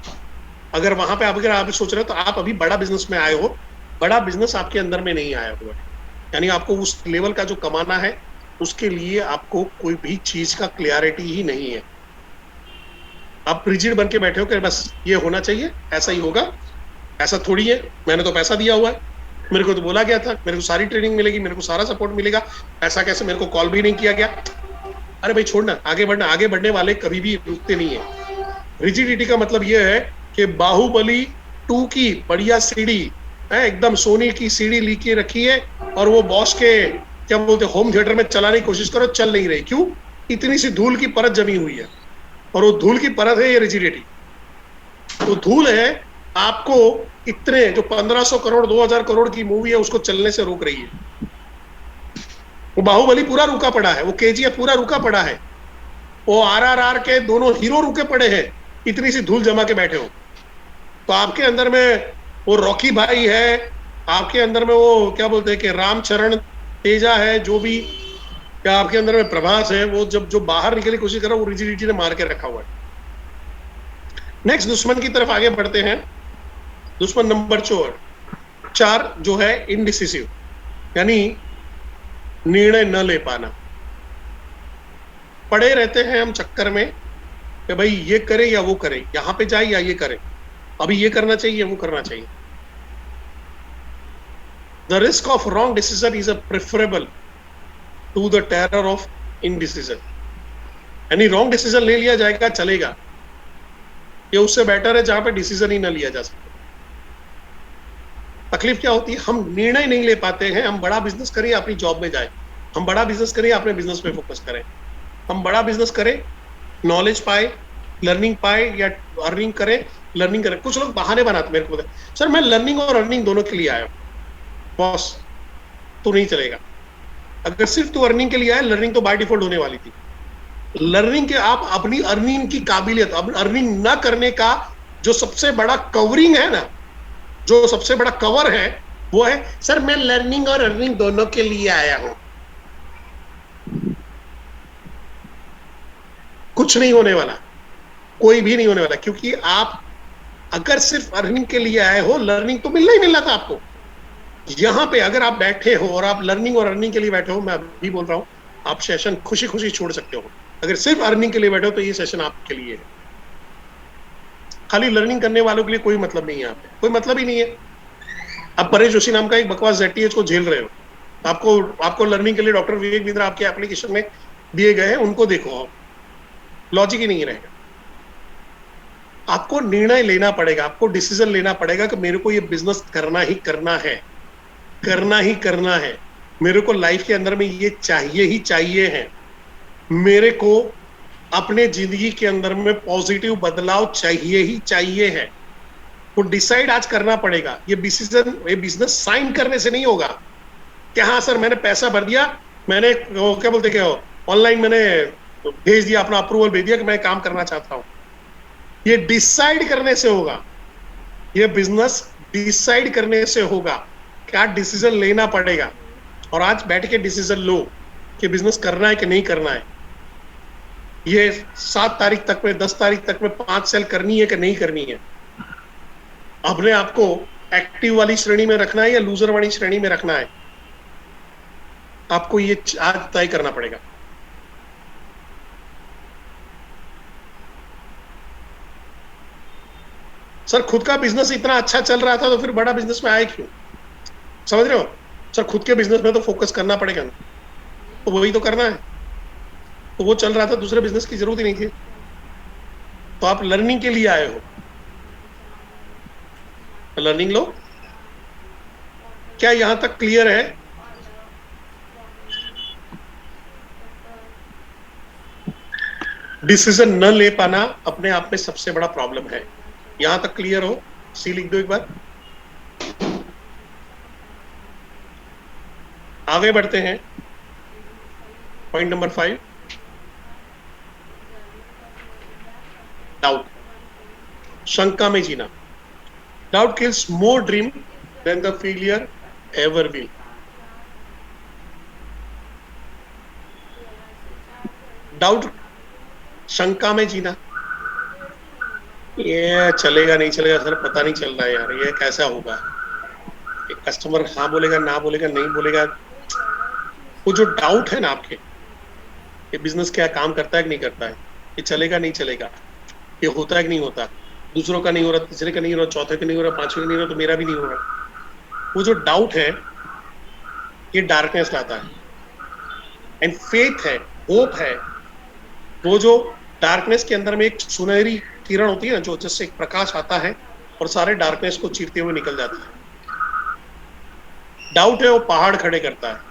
अगर वहां पे अगर आप सोच रहे हो तो आप अभी बड़ा बिजनेस में आए हो, बड़ा बिजनेस आपके अंदर में नहीं आया हुआ है। यानी आपको उस लेवल का जो कमाना है उसके लिए आपको कोई भी चीज का क्लियरिटी ही नहीं है। आप रिजिड बन के बैठे हो कि बस ये होना चाहिए, ऐसा ही होगा, ऐसा थोड़ी है, मैंने तो पैसा दिया हुआ है, मेरे को तो बोला गया था, मेरे को सारी ट्रेनिंग मिलेगी, मेरे को सारा सपोर्ट मिलेगा, ऐसा कैसे, मेरे को कॉल भी नहीं किया गया। अरे भाई छोड़ना, आगे बढ़ना। आगे बढ़ने वाले कभी भी रुकते नहीं है। रिजिडिटी का मतलब ये है कि बाहुबली 2 की बढ़िया सीढ़ी है, एकदम सोने की सीढ़ी लेके रखी है और वो बॉस के क्या बोलते होम थिएटर में चलाने की कोशिश करो, चल नहीं रही। क्यों? इतनी सी धूल की परत जमी हुई है और वो धूल की परत है ये रिजिडिटी। तो धूल है आपको इतने जो 1500 करोड़ 2000 करोड़ की मूवी है उसको चलने से रोक रही है। वो बाहुबली पूरा रुका पड़ा है, वो केजीएफ पूरा रुका पड़ा है, वो आरआरआर के दोनों हीरो रुके पड़े हैं, इतनी सी धूल जमा के बैठे हो। तो आपके अंदर में वो रॉकी भाई है, आपके अंदर में वो क्या बोलते हैं कि रामचरण तेजा है, जो भी क्या आपके अंदर में प्रभास है, वो जब जो बाहर निकलने की कोशिश कर रहा है वो रिजिडिटी ने मार के रखा हुआ है। नेक्स्ट दुश्मन की तरफ आगे बढ़ते हैं। दुश्मन नंबर 4 जो है इनडिसिसिव, यानी निर्णय न ले पाना। पड़े रहते हैं हम चक्कर में कि भाई ये करें या वो करें, यहां पे जाए या ये करें, अभी ये करना चाहिए वो करना चाहिए। The risk of wrong decision is a preferable to the terror of indecision. यानी रॉन्ग डिसीजन ले लिया जाएगा चलेगा, ये उससे बेटर है जहां पे डिसीजन ही ना लिया जा सके। तकलीफ क्या होती है, हम निर्णय नहीं ले पाते हैं। हम बड़ा बिजनेस करें अपनी जॉब में जाए, हम बड़ा बिजनेस करें अपने बिजनेस पे फोकस करें, हम बड़ा बिजनेस करें, नॉलेज पाए, लर्निंग पाए, या अर्निंग करें, लर्निंग करें। कुछ लोग बहाने बनाते मेरे को, सर मैं लर्निंग और अर्निंग दोनों के लिए आया हूं। बॉस तो नहीं चलेगा, अगर सिर्फ तू अर्निंग के लिए आया, लर्निंग तो बाय डिफॉल्ट होने वाली थी। लर्निंग के आप अपनी अर्निंग की काबिलियत, अर्निंग ना करने का जो सबसे बड़ा कवरिंग है ना, जो सबसे बड़ा कवर है वो है सर मैं लर्निंग और अर्निंग दोनों के लिए आया हूं। कुछ नहीं होने वाला, कोई भी नहीं होने वाला, क्योंकि आप अगर सिर्फ अर्निंग के लिए आए हो, लर्निंग तो मिलना ही मिलना था आपको। यहां पे अगर आप बैठे हो और आप लर्निंग और अर्निंग के लिए बैठे हो, मैं अभी बोल रहा हूं, आप सेशन खुशी खुशी छोड़ सकते हो। अगर सिर्फ अर्निंग के लिए बैठे हो तो ये सेशन आपके लिए है। खाली लर्निंग करने वालों के लिए कोई मतलब नहीं है, यहाँ पे कोई मतलब ही नहीं है। आप परेश जोशी नाम का एक बकवास ZTH को झेल रहे हो, आपको लर्निंग के लिए डॉक्टर विवेक बिंद्रा आपके एप्लीकेशन में दिए गए हैं, उनको देखो, लॉजिक ही नहीं रहेगा। आपको निर्णय लेना पड़ेगा, आपको डिसीजन लेना पड़ेगा कि मेरे को ये बिजनेस करना ही करना है, करना ही करना है, मेरे को लाइफ के अंदर में ये चाहिए ही चाहिए है, मेरे को अपने जिंदगी के अंदर में पॉजिटिव बदलाव चाहिए ही चाहिए है। वो डिसाइड आज करना पड़ेगा। ये डिसीजन, ये बिजनेस साइन करने से नहीं होगा कि हाँ सर मैंने पैसा भर दिया, मैंने वो क्या बोलते क्या ऑनलाइन मैंने भेज दिया, अपना अप्रूवल भेज दिया कि मैं काम करना चाहता हूं। ये डिसाइड करने से होगा, ये बिजनेस डिसाइड करने से होगा, क्या डिसीजन लेना पड़ेगा। और आज बैठ के डिसीजन लो कि बिजनेस करना है कि नहीं करना है। ये 7 तारीख तक में, 10 तारीख तक में 5 सेल करनी है कि नहीं करनी है। अपने आपको एक्टिव वाली श्रेणी में रखना है या लूजर वाली श्रेणी में रखना है, आपको ये आज तय करना पड़ेगा। सर खुद का बिजनेस इतना अच्छा चल रहा था तो फिर बड़ा बिजनेस में आए क्यों? समझ रहे हो सर, खुद के बिजनेस में तो फोकस करना पड़ेगा ना, तो वही तो करना है। तो वो चल रहा था, दूसरे बिजनेस की जरूरत ही नहीं थी। तो आप लर्निंग के लिए आए हो, लर्निंग लो। क्या यहां तक क्लियर है? डिसीजन न ले पाना अपने आप में सबसे बड़ा प्रॉब्लम है। यहां तक क्लियर हो? सी लिख दो एक बार। आगे बढ़ते हैं, पॉइंट नंबर 5, डाउट, शंका में जीना। Doubt kills more dream than the failure ever will. Doubt, शंका में जीना, ये चलेगा नहीं चलेगा सर, पता नहीं चल रहा है यार, ये कैसा होगा। एक कस्टमर हाँ बोलेगा, ना बोलेगा, नहीं बोलेगा। वो जो डाउट है ना आपके, ये बिजनेस क्या काम करता है कि नहीं करता है, ये चलेगा नहीं चलेगा, ये होता है कि नहीं होता, दूसरों का नहीं हो रहा, तीसरे का नहीं हो रहा, चौथे का नहीं हो रहा, पांचवे का नहीं हो रहा, तो मेरा भी नहीं हो रहा। वो जो डाउट है ये डार्कनेस लाता है। एंड फेथ है, होप है, वो जो डार्कनेस के अंदर में एक सुनहरी किरण होती है ना, जो जिससे एक प्रकाश आता है और सारे डार्कनेस को चीरते हुए निकल जाता है। डाउट है वो पहाड़ खड़े करता है,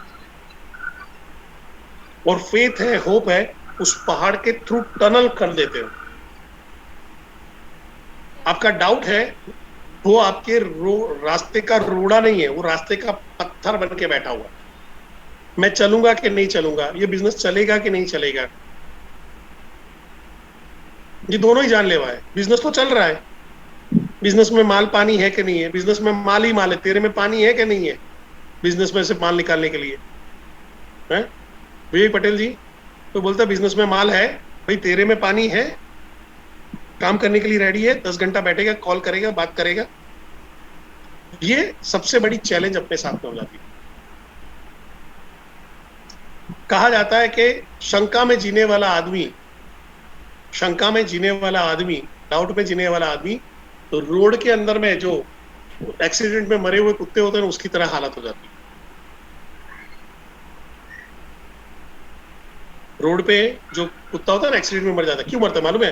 और फेथ है, होप है, उस पहाड़ के थ्रू टनल कर देते हो। आपका डाउट है वो आपके रास्ते का रोड़ा नहीं है, वो रास्ते का पत्थर बन के बैठा हुआ। मैं चलूंगा कि नहीं चलूंगा, ये बिजनेस चलेगा कि नहीं चलेगा, ये दोनों ही जानलेवा है। बिजनेस तो चल रहा है, बिजनेस में माल पानी है कि नहीं है, बिजनेस में माल ही माल है, तेरे में पानी है कि नहीं है बिजनेस में से माल निकालने के लिए, है विजय पटेल जी? तो बोलता है बिजनेस में माल है भाई, तेरे में पानी है, काम करने के लिए रेडी है, 10 घंटा बैठेगा, कॉल करेगा, बात करेगा। ये सबसे बड़ी चैलेंज अपने साथ में हो जाती है। कहा जाता है कि शंका में जीने वाला आदमी, शंका में जीने वाला आदमी, डाउट में जीने वाला आदमी, तो रोड के अंदर में जो एक्सीडेंट में मरे हुए कुत्ते होते हैं उसकी तरह हालत हो जाती है। रोड पे जो कुत्ता होता है ना, एक्सीडेंट में मर जाता है। क्यों मरता है मालूम है?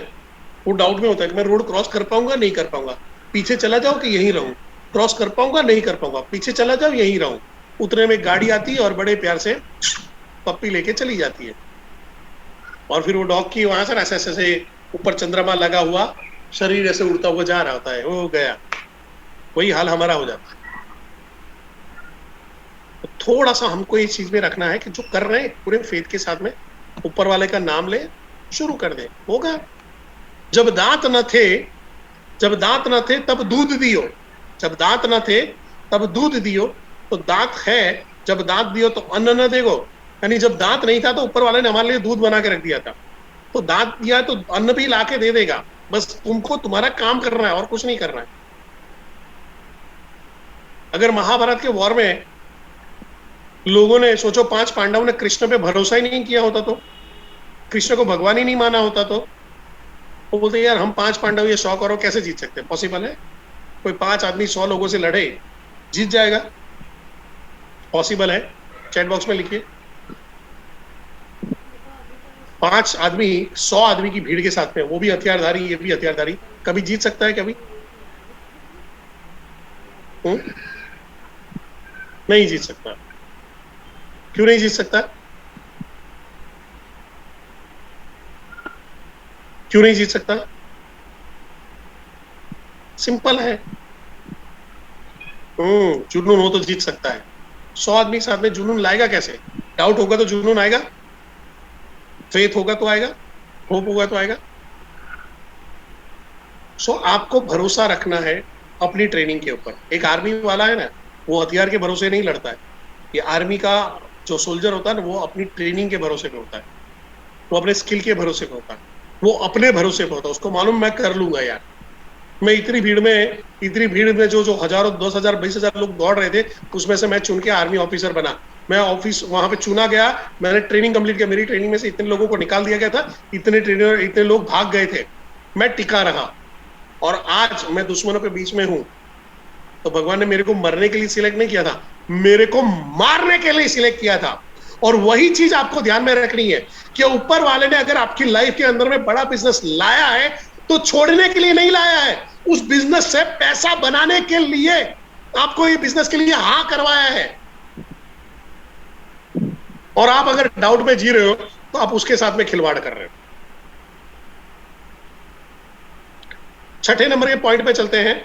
वो डाउट में होता है कि मैं रोड क्रॉस कर पाऊंगा, नहीं कर पाऊंगा, पीछे चला जाओ कि यहीं रहूं, क्रॉस कर पाऊंगा, नहीं कर पाऊंगा, पीछे चला जाओ, यहीं रहूं। उतने में गाड़ी आती है और बड़े प्यार से पप्पी लेके चली जाती है, और फिर वो डॉग की वहां से ऐसे ऐसे ऊपर चंद्रमा लगा हुआ शरीर ऐसे उड़ता हुआ जा रहा होता है, वो गया। वही हाल हमारा हो जाता है। तो थोड़ा सा हमको इस चीज में रखना है कि जो कर रहे हैं पूरे फेथ के साथ में ऊपर वाले का नाम ले, शुरू कर दे, होगा। जब दांत न थे, जब दांत न थे तब दूध दियो, जब दांत न थे तब दूध दियो, तो दांत है, जब दांत दियो तो अन्न न देगो। यानी जब दांत नहीं था तो ऊपर वाले ने हमारे लिए दूध बना के रख दिया था, तो दांत दिया तो अन्न भी ला के दे देगा। बस तुमको तुम्हारा काम करना है और कुछ नहीं करना है। अगर महाभारत के वॉर में लोगों ने, सोचो 5 पांडवों ने कृष्ण पे भरोसा ही नहीं किया होता, तो कृष्ण को भगवान ही नहीं माना होता, तो वो बोलते यार हम 5 पांडव ये 100 करोड़ कैसे जीत सकते हैं? पॉसिबल है? कोई 5 आदमी 100 लोगों से लड़े, जीत जाएगा? पॉसिबल है? चैट बॉक्स में लिखिए। 5 आदमी 100 आदमी की भीड़ के साथ में, वो भी हथियारधारी, ये भी हथियारधारी, कभी जीत सकता है? कभी नहीं जीत सकता। क्यों नहीं जीत सकता? क्यों नहीं जीत सकता? सिंपल है, जुनून हो तो जीत सकता है। 100 आदमी के साथ में जुनून लाएगा कैसे? डाउट होगा तो जुनून आएगा, फेथ होगा तो आएगा, होप होगा तो आएगा। सो आपको भरोसा रखना है अपनी ट्रेनिंग के ऊपर। एक आर्मी वाला है ना, वो हथियार के भरोसे नहीं लड़ता है। ये आर्मी का जो सोल्जर होता है ना, वो अपनी ट्रेनिंग के भरोसे पे होता है, वो अपने स्किल के भरोसे पे होता है, वो अपने भरोसे पे होता है। उसको मालूम मैं कर लूंगा यार। मैं इतनी भीड़ में जो हजारों 10,000 20,000 लोग दौड़ रहे थे, उसमें से मैं चुन के आर्मी ऑफिसर बना। मैं ऑफिस वहां पे चुना गया, मैंने ट्रेनिंग कंप्लीट किया। मेरी ट्रेनिंग में से इतने लोगों को निकाल दिया गया था, इतने लोग भाग गए थे, मैं टिका रहा। और आज मैं दुश्मनों के बीच में हूं, तो भगवान ने मेरे को मरने के लिए सिलेक्ट नहीं किया था, मेरे को मारने के लिए सिलेक्ट किया था। और वही चीज आपको ध्यान में रखनी है कि ऊपर वाले ने अगर आपकी लाइफ के अंदर में बड़ा बिजनेस लाया है, तो छोड़ने के लिए नहीं लाया है, उस बिजनेस से पैसा बनाने के लिए आपको ये बिजनेस के लिए हां करवाया है। और आप अगर डाउट में जी रहे हो, तो आप उसके साथ में खिलवाड़ कर रहे हो। छठे नंबर के पॉइंट पे चलते हैं,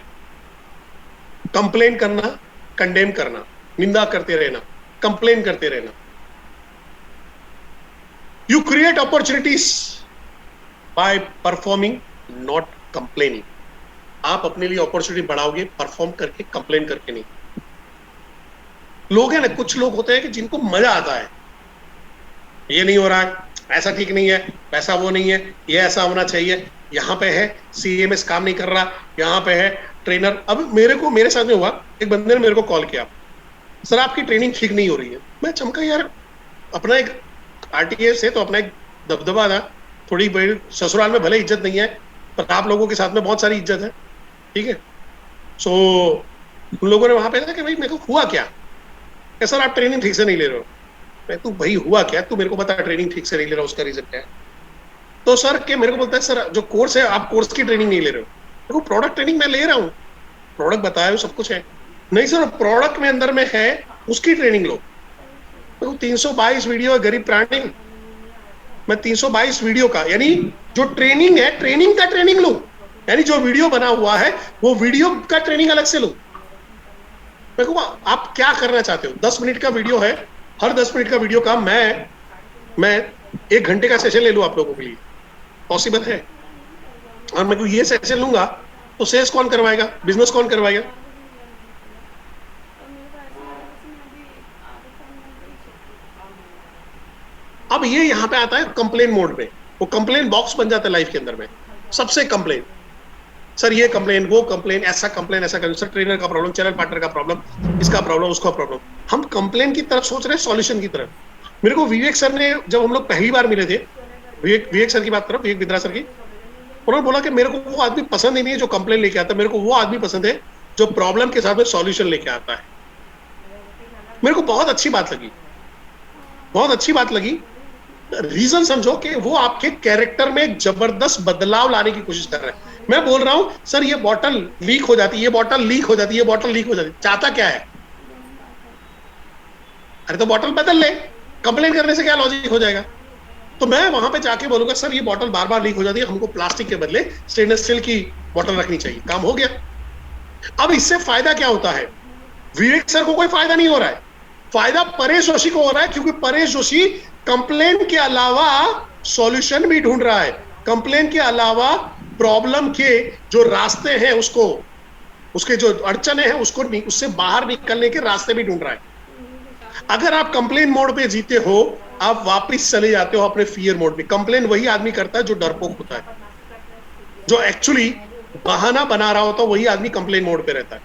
कंप्लेन करना, कंडेम करना, निंदा करते रहना, कंप्लेन करते रहना। You create opportunities by performing, not complaining. आप अपने लिए अपॉर्चुनिटी बढ़ाओगे परफॉर्म करके, कंप्लेन करके नहीं। लोग हैं ना, कुछ लोग होते हैं कि जिनको मजा आता है, ये नहीं हो रहा है, ऐसा ठीक नहीं है, पैसा वो नहीं है, ये ऐसा होना चाहिए, यहाँ पे है CMS काम नहीं कर रहा, यहाँ पे है ट्रेनर। अब मेरे साथ में हुआ, एक बंदे ने मेरे को कॉल किया, सर आपकी ट्रेनिंग ठीक नहीं हो रही है। मैं चमका यार, अपना एक RTA से तो अपना एक दबदबा था, थोड़ी बड़ी ससुराल में भले इज्जत नहीं है, पर आप लोगों के साथ में बहुत सारी इज्जत है, ठीक है। सो उन लोगों ने वहां पे था कि भाई मेरे को हुआ क्या, सर आप ट्रेनिंग ठीक से नहीं ले रहे हो। मैं तू भाई हुआ क्या, तू मेरे को बता, ट्रेनिंग ठीक से नहीं ले रहा, उसका रीजन क्या है। तो सर के मेरे को बोलता है, सर जो कोर्स है, आप कोर्स की ट्रेनिंग नहीं ले रहे हो। देखो प्रोडक्ट ट्रेनिंग मैं ले रहा हूँ, प्रोडक्ट बताया सब कुछ है। नहीं सर, प्रोडक्ट में अंदर में है, उसकी ट्रेनिंग लो। तो 322 वीडियो है गरीब प्राणी, मैं 322 वीडियो का, यानी जो ट्रेनिंग है, ट्रेनिंग का ट्रेनिंग लो, यानी जो वीडियो बना हुआ है वो वीडियो का ट्रेनिंग अलग से लो। मैं कहूँगा आप क्या करना चाहते हो, 10 मिनट का वीडियो है, हर 10 मिनट का वीडियो का मैं 1 घंटे का सेशन ले लूं आप लोगों के लिए, पॉसिबल है। और मैं ये सेशन लूंगा तो सेल्स कौन करवाएगा, बिजनेस कौन करवाएगा। अब ये यहाँ पे आता है कंप्लेन मोड में, वो कंप्लेन बॉक्स बन जाता है लाइफ के अंदर में। सबसे कंप्लेन, सर ये कंप्लेन, वो कंप्लेन, ऐसा कंप्लेन, ऐसा कंप्लेन, सर ट्रेनर का प्रॉब्लम, चैनल पार्टनर का प्रॉब्लम, इसका प्रॉब्लम, उसका प्रॉब्लम। हम कंप्लेन की तरफ सोच रहे हैं, सॉल्यूशन की तरफ। मेरे को विवेक सर ने, जब हम लोग पहली बार मिले थे, विवेक सर की बात करो, विवेक बिद्रा सर की, उन्होंने बोला कि मेरे को वो आदमी पसंद ही नहीं है जो कंप्लेन लेके आता है, मेरे को वो आदमी पसंद है जो प्रॉब्लम के साथ में सॉल्यूशन लेके आता है। मेरे को बहुत अच्छी बात लगी, बहुत अच्छी बात लगी। रीजन समझो कि वो आपके कैरेक्टर में जबरदस्त बदलाव लाने की कोशिश कर रहे हैं। मैं बोल रहा हूं सर ये बॉटल लीक हो जाती है, ये बॉटल लीक हो जाती है, ये बॉटल लीक हो जाती है, चाहता क्या है? अरे तो बॉटल बदल ले, कंप्लेन करने से क्या लॉजिक हो जाएगा? तो मैं वहां पे जाके बोलूंगा सर ये बॉटल बार बार लीक हो जाती है, हमको प्लास्टिक के बदले स्टेनलेस स्टील की बॉटल रखनी चाहिए, काम हो गया। अब इससे फायदा क्या होता है? विवेक सर को कोई फायदा नहीं हो रहा है, फायदा परेश जोशी को हो रहा है, क्योंकि परेश जोशी कंप्लेन के अलावा सॉल्यूशन भी ढूंढ रहा है, कंप्लेन के अलावा प्रॉब्लम के जो रास्ते हैं, उसको, उसके जो अड़चने हैं उसको, उससे बाहर निकलने के रास्ते भी ढूंढ रहा है। अगर आप कंप्लेन मोड पे जीते हो, आप वापस चले जाते हो अपने फियर मोड में। कंप्लेन वही आदमी करता है जो डरपोक होता है, जो एक्चुअली बहाना बना रहा होता है, वही आदमी कंप्लेन मोड पे रहता है।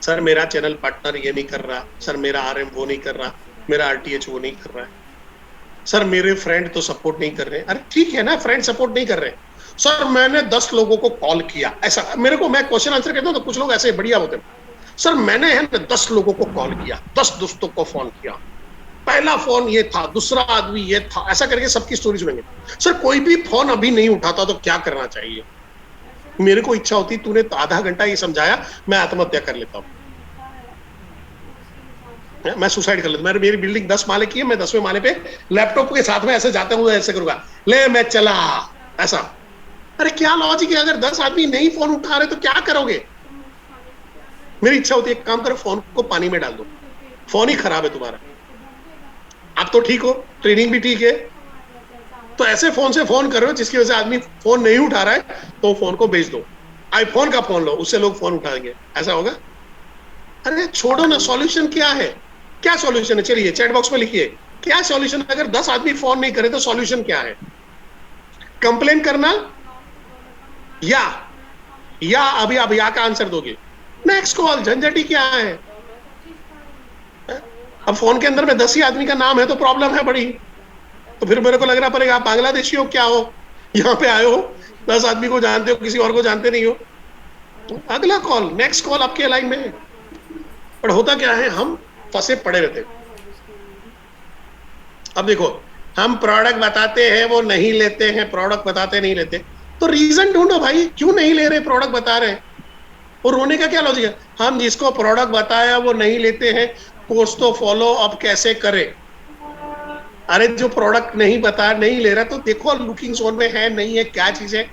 सर मेरा चैनल पार्टनर ये नहीं कर रहा, सर मेरा RM वो नहीं कर रहा, मेरा RTH वो नहीं कर रहा है, सर मेरे फ्रेंड तो सपोर्ट नहीं कर रहे। अरे ठीक है ना, फ्रेंड सपोर्ट नहीं कर रहे, सर मैंने 10 लोगों को कॉल किया, ऐसा मेरे को, मैं क्वेश्चन आंसर करता हूं तो कुछ लोग ऐसे बढ़िया होते हैं, सर मैंने है ना 10 लोगों को कॉल किया, 10 दोस्तों को फोन किया, पहला फोन ये था, दूसरा आदमी ये था, ऐसा करके सबकी स्टोरी सुनेंगे। सर कोई भी फोन अभी नहीं उठाता तो क्या करना चाहिए? मेरे को इच्छा होती, तूने तो आधा घंटा ये समझाया, मैं आत्महत्या कर लेता हूं, मैं सुसाइड कर लेता। मेरी बिल्डिंग 10 माले की है, मैं 10वें माले पे लैपटॉप के साथ में ऐसे जाते हुए ऐसे करूंगा, ले मैं चला, ऐसा। अरे क्या लॉजिक है? अगर 10 आदमी नहीं फोन उठा रहे तो क्या करोगे? मेरी इच्छा होती है एक काम करो, फोन को पानी में डाल दो, फोन ही खराब है तुम्हारा, आप तो ठीक हो, ट्रेनिंग भी ठीक है, तो ऐसे फोन से फोन करो जिसकी वजह से आदमी फोन नहीं उठा रहा है, तो फोन को बेच दो, आईफोन का फोन लो, उससे लोग फोन उठाएंगे, ऐसा होगा? अरे छोड़ो ना, सॉल्यूशन क्या है? क्या सॉल्यूशन है? चलिए चैट बॉक्स में लिखिए क्या सॉल्यूशन। अगर 10 आदमी फोन नहीं करे तो सॉल्यूशन क्या है? कंप्लेन करना या अभी आप या का आंसर दोगे? नेक्स्ट कॉल, झंझट ही क्या है? अब फोन के अंदर में 10 ही आदमी का नाम है तो प्रॉब्लम है बड़ी, तो फिर मेरे को लगना पड़ेगा आप बांग्लादेशी हो क्या हो, यहाँ पे आए हो, 10 आदमी को जानते हो, किसी और को जानते नहीं हो। अगला कॉल, नेक्स्ट कॉल आपके लाइन में है। पर होता क्या है, हम फंसे पड़े रहते। अब देखो, हम प्रोडक्ट बताते हैं वो नहीं लेते हैं, प्रोडक्ट बताते नहीं लेते, तो रीजन ढूंढो भाई, क्यों नहीं ले रहे? प्रोडक्ट बता रहे हैं और रोने का क्या लॉजिक है? हम जिसको प्रोडक्ट बताया वो नहीं लेते हैं, कोर्स तो फॉलो अब कैसे करें? अरे जो प्रोडक्ट नहीं बता, नहीं ले रहा, तो देखो लुकिंग जोन में है नहीं है, क्या चीज है?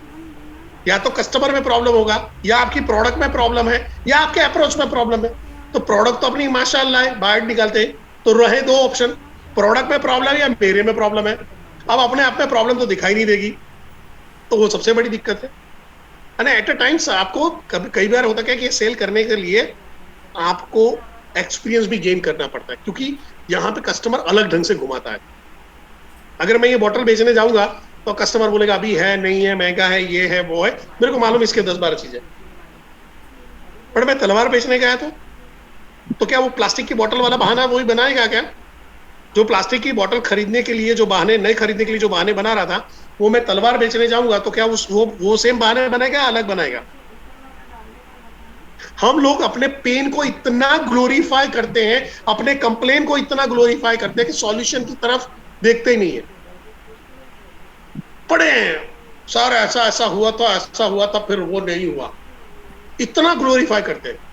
या तो कस्टमर में प्रॉब्लम होगा, या आपकी प्रोडक्ट में प्रॉब्लम है, या आपके अप्रोच में प्रॉब्लम है। तो प्रोडक्ट तो अपनी माशाल्लाह है, बाहर निकालते हैं, तो रहे 2 ऑप्शन, प्रोडक्ट में प्रॉब्लम है या मेरे में प्रॉब्लम है। अब अपने आप में प्रॉब्लम तो दिखाई नहीं देगी, तो वो सबसे बड़ी दिक्कत है। एट अ टाइम्स आपको कई बार होता है कि सेल करने के लिए आपको एक्सपीरियंस भी गेन करना पड़ता है, क्योंकि यहाँ पे कस्टमर अलग ढंग से घुमाता है। अगर मैं ये बॉटल बेचने जाऊंगा तो कस्टमर बोलेगा अभी है, नहीं है, महंगा है, ये है, वो है, मेरे को मालूम इसके 10-12 चीजें। पर मैं तलवार बेचने गया तो क्या वो प्लास्टिक की बोतल वाला बहाना वही बनाएगा क्या? जो प्लास्टिक की बोतल खरीदने के लिए जो बहाने, नहीं खरीदने के लिए जो बहाने बना रहा था, वो मैं तलवार बेचने जाऊंगा तो क्या वो सेम बहाने बनाएगा, अलग बनाएगा? हम लोग अपने पेन को इतना ग्लोरीफाई करते हैं, अपने कंप्लेन को इतना ग्लोरीफाई करते हैं कि सॉल्यूशन की तरफ देखते ही नहीं है। पढ़े हैं सर, ऐसा ऐसा हुआ था, ऐसा हुआ था, फिर वो नहीं हुआ, इतना ग्लोरीफाई करते हैं।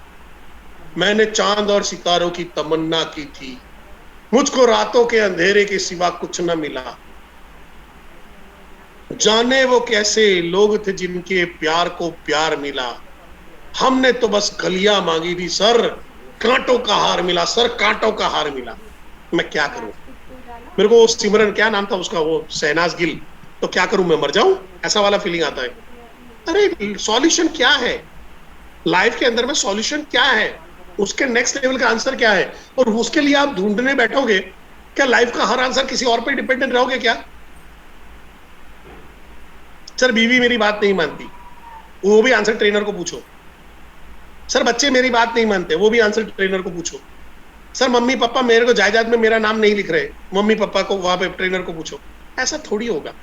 मैंने चांद और सितारों की तमन्ना की थी, मुझको रातों के अंधेरे के सिवा कुछ न मिला। जाने वो कैसे लोग थे जिनके प्यार को प्यार मिला, हमने तो बस कलियां मांगी थी सर, कांटों का हार मिला, सर कांटों का हार मिला। मैं क्या करूं? मेरे को सिमरन, क्या नाम था उसका, वो शहनाज गिल, तो क्या करूं, मैं मर जाऊं, ऐसा वाला फीलिंग आता है। अरे सॉल्यूशन क्या है लाइफ के अंदर में? सॉल्यूशन क्या है? उसके नेक्स्ट लेवल का आंसर क्या है? और उसके लिए आप ढूंढने बैठोगे क्या? लाइफ का हर आंसर किसी और पे डिपेंडेंट रहोगे क्या? सर बीवी मेरी बात नहीं मानती, वो भी आंसर ट्रेनर को पूछो। सर बच्चे मेरी बात नहीं मानते, वो भी आंसर ट्रेनर को पूछो। सर मम्मी पापा मेरे को जायदाद में मेरा नाम नहीं लिख रहे, मम्मी पापा को वहां पे ट्रेनर को पूछो। ऐसा थोड़ी होगा।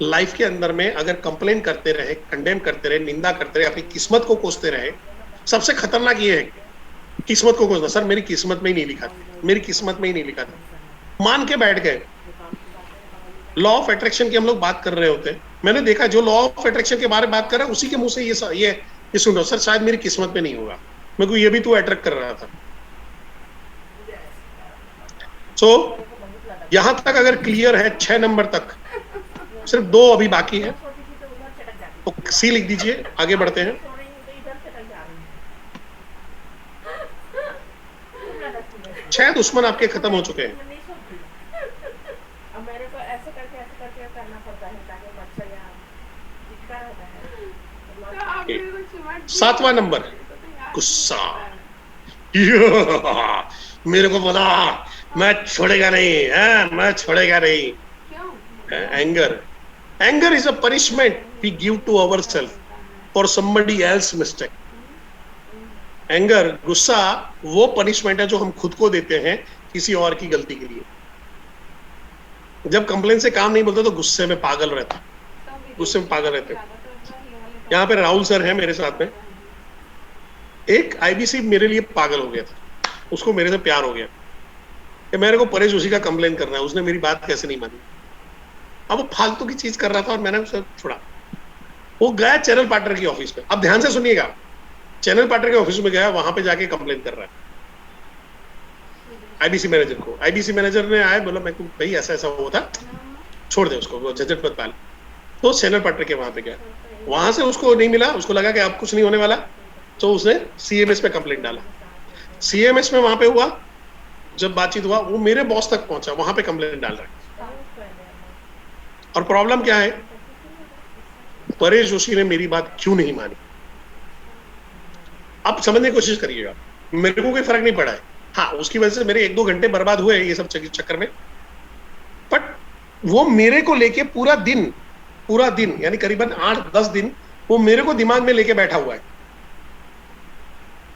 लाइफ के अंदर में अगर कंप्लेन करते रहे, कंडेम करते रहे, निंदा करते रहे, अपनी किस्मत को कोसते रहे, सबसे खतरनाक ये है किस्मत को कोसना। सर मेरी किस्मत में ही नहीं लिखा था, मेरी किस्मत में ही नहीं लिखा था, मान के बैठ गए। लॉ ऑफ अट्रैक्शन की हम लोग बात कर रहे होते हैं, मैंने देखा जो लॉ ऑफ अट्रैक्शन के बारे में बात कर रहा है उसी के मुंह से ये सुन रहा, सर शायद मेरी किस्मत में नहीं होगा, मेरे को ये भी तू अट्रैक्ट कर रहा था। सो यहां तक अगर क्लियर है, 6 नंबर तक, सिर्फ 2 अभी बाकी है, तो सी लिख दीजिए, आगे बढ़ते हैं। छह दुश्मन आपके खत्म हो चुके हैं। मेरे को ऐसे करके करना पड़ता है ताकि बच्चा यहाँ दिखता रहता है। 7वां नंबर गुस्सा। मेरे को पता, मैं छोड़ेगा नहीं है, मैं छोड़ेगा नहीं। Anger, anger is a punishment we give to ourselves for somebody else mistake. Anger, गुस्सा वो पनिशमेंट है जो हम खुद को देते हैं किसी और की गलती के लिए। जब कंप्लेन से काम नहीं बोलते तो गुस्से में पागल रहता, गुस्से में पागल रहते। यहाँ पे राहुल सर है मेरे साथ में, एक आईबीसी मेरे लिए पागल हो गया था, उसको मेरे से प्यार हो गया कि मेरे को परेश उसी का कंप्लेन करना है, उसने मेरी बात कैसे नहीं मानी। अब वो फालतू की चीज कर रहा था और मैंने उसे छोड़ा। वो गया चैनल पार्टनर की ऑफिस में, अब ध्यान से सुनिएगा, चैनल पार्टनर के ऑफिस में गया, वहां पे जाके कंप्लेन कर रहा है आईबीसी मैनेजर को। आईबीसी मैनेजर ने आया, बोला मैं भाई ऐसा ऐसा हुआ था, छोड़ दे उसको, वो झंझट मत पाल। तो चैनल पार्टनर के वहां पे गया, वहां से उसको नहीं मिला, उसको लगा कि अब कुछ नहीं होने वाला, तो उसने सीएमएस पे कंप्लेंट डाला। सीएमएस में वहां पे हुआ, जब बातचीत हुआ वो मेरे बॉस तक पहुंचा, वहां पे कंप्लेंट डाल रहा है। और प्रॉब्लम क्या है, परेश जोशी ने मेरी बात क्यों नहीं मानी? आप समझने की कोशिश करिएगा, मेरे को कोई फर्क नहीं पड़ा है। हाँ, उसकी वजह से मेरे 1-2 घंटे बर्बाद हुए ये सब चक्कर में, बट वो मेरे को लेके पूरा दिन यानी करीबन 8-10 दिन वो मेरे को दिमाग में लेके बैठा हुआ है।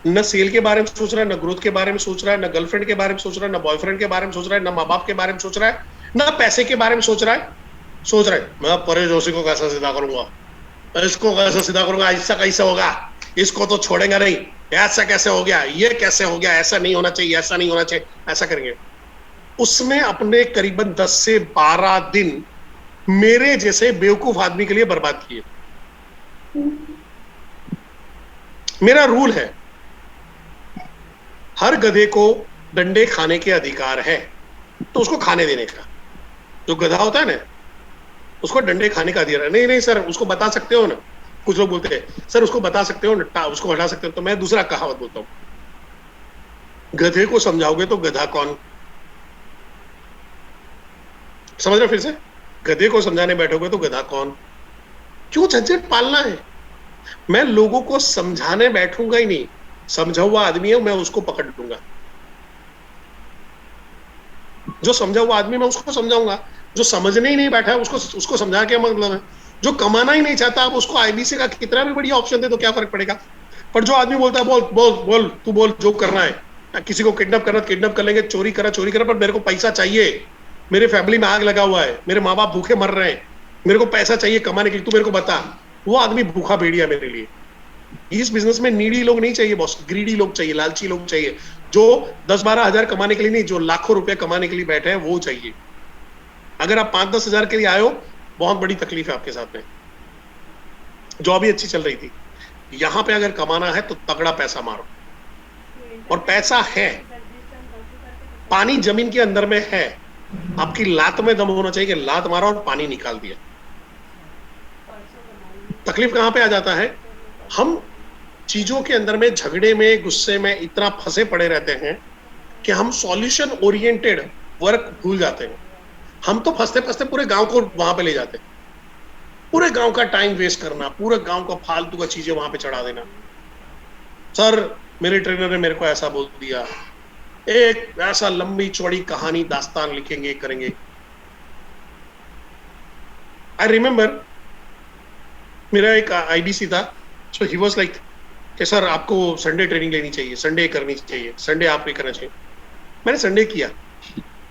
न सेल के बारे में सोच रहा है, न ग्रोथ के बारे में सोच रहा है, न गर्लफ्रेंड के बारे में सोच रहा है, न बॉयफ्रेंड के बारे में सोच रहा है, न माँ बाप के बारे में सोच रहा है, न पैसे के बारे में सोच रहा है मैं परेश जोशी को कैसा सीधा करूंगा, इसको कैसे सीधा करूंगा, ऐसा कैसे होगा, इसको तो छोड़ेगा नहीं, ऐसा कैसे हो गया, ये कैसे हो गया, ऐसा नहीं होना चाहिए, ऐसा नहीं होना चाहिए, ऐसा करेंगे। उसने अपने करीबन 10 से 12 दिन मेरे जैसे बेवकूफ आदमी के लिए बर्बाद किए। मेरा रूल है, हर गधे को डंडे खाने के अधिकार है, तो उसको खाने देने का। जो गधा होता है ना, उसको डंडे खाने का अधिकार है। नहीं सर, उसको बता सकते हो ना, कुछ लोग बोलते हैं सर उसको बता सकते हो ना, उसको हटा सकते हो, तो मैं दूसरा कहावत बोलता हूं, गधे को समझाओगे तो गधा कौन? समझ रहे? फिर से, गधे को समझाने बैठोगे तो गधा कौन? क्यों झंझट पालना है? मैं लोगों को समझाने बैठूंगा ही नहीं, समझा हुआ आदमी है मैं उसको पकड़ लूंगा, जो समझा हुआ आदमी मैं उसको समझाऊंगा, जो समझने ही नहीं बैठा है उसको समझा के मतलब है, जो कमाना ही नहीं चाहता आप उसको आईबीसी का कितना भी बढ़िया ऑप्शन दे तो क्या फर्क पड़ेगा। पर जो आदमी बोलता है बोल बोल बोल तू बोल, जो करना है, किसी को किडनैप करना किडनैप कर लेंगे, चोरी करा, पर मेरे को पैसा चाहिए, मेरे फैमिली में आग लगा हुआ है, मेरे माँ बाप भूखे मर रहे हैं, मेरे को पैसा चाहिए कमाने के लिए, तू मेरे को बता। वो आदमी भूखा भेड़िया मेरे लिए। इस बिजनेस में नीडी लोग नहीं चाहिए बॉस, ग्रीडी लोग चाहिए, लालची लोग चाहिए, जो 10-12 हजार कमाने के लिए नहीं, जो लाखों रुपए कमाने के लिए बैठे हैं वो चाहिए। अगर आप 5-10 हजार के लिए आए हो, बहुत बड़ी तकलीफ है आपके साथ में। जॉब भी अच्छी चल रही थी, यहां पे अगर कमाना है तो तगड़ा पैसा मारो, और पैसा है, पानी जमीन के अंदर में है, आपकी लात में दम होना चाहिए कि लात मारा और पानी निकाल दिया। तकलीफ कहां पे आ जाता है, हम चीजों के अंदर में, झगड़े में, गुस्से में इतना फंसे पड़े रहते हैं कि हम सॉल्यूशन ओरिएंटेड वर्क भूल जाते हैं। हम तो फंसते फंसते पूरे गांव को वहां पे ले जाते हैं, पूरे गांव का टाइम वेस्ट करना, पूरे गांव का फालतू का चीजें वहां पे चढ़ा देना। सर मेरे ट्रेनर ने मेरे को ऐसा बोल दिया, एक ऐसा लंबी चौड़ी कहानी दास्तान लिखेंगे, करेंगे। आई रिमेम्बर मेरा एक आईबीसी था, सो ही वाज लाइक कि सर आपको संडे ट्रेनिंग लेनी चाहिए, संडे करनी चाहिए, संडे आप भी करना चाहिए। मैंने संडे किया,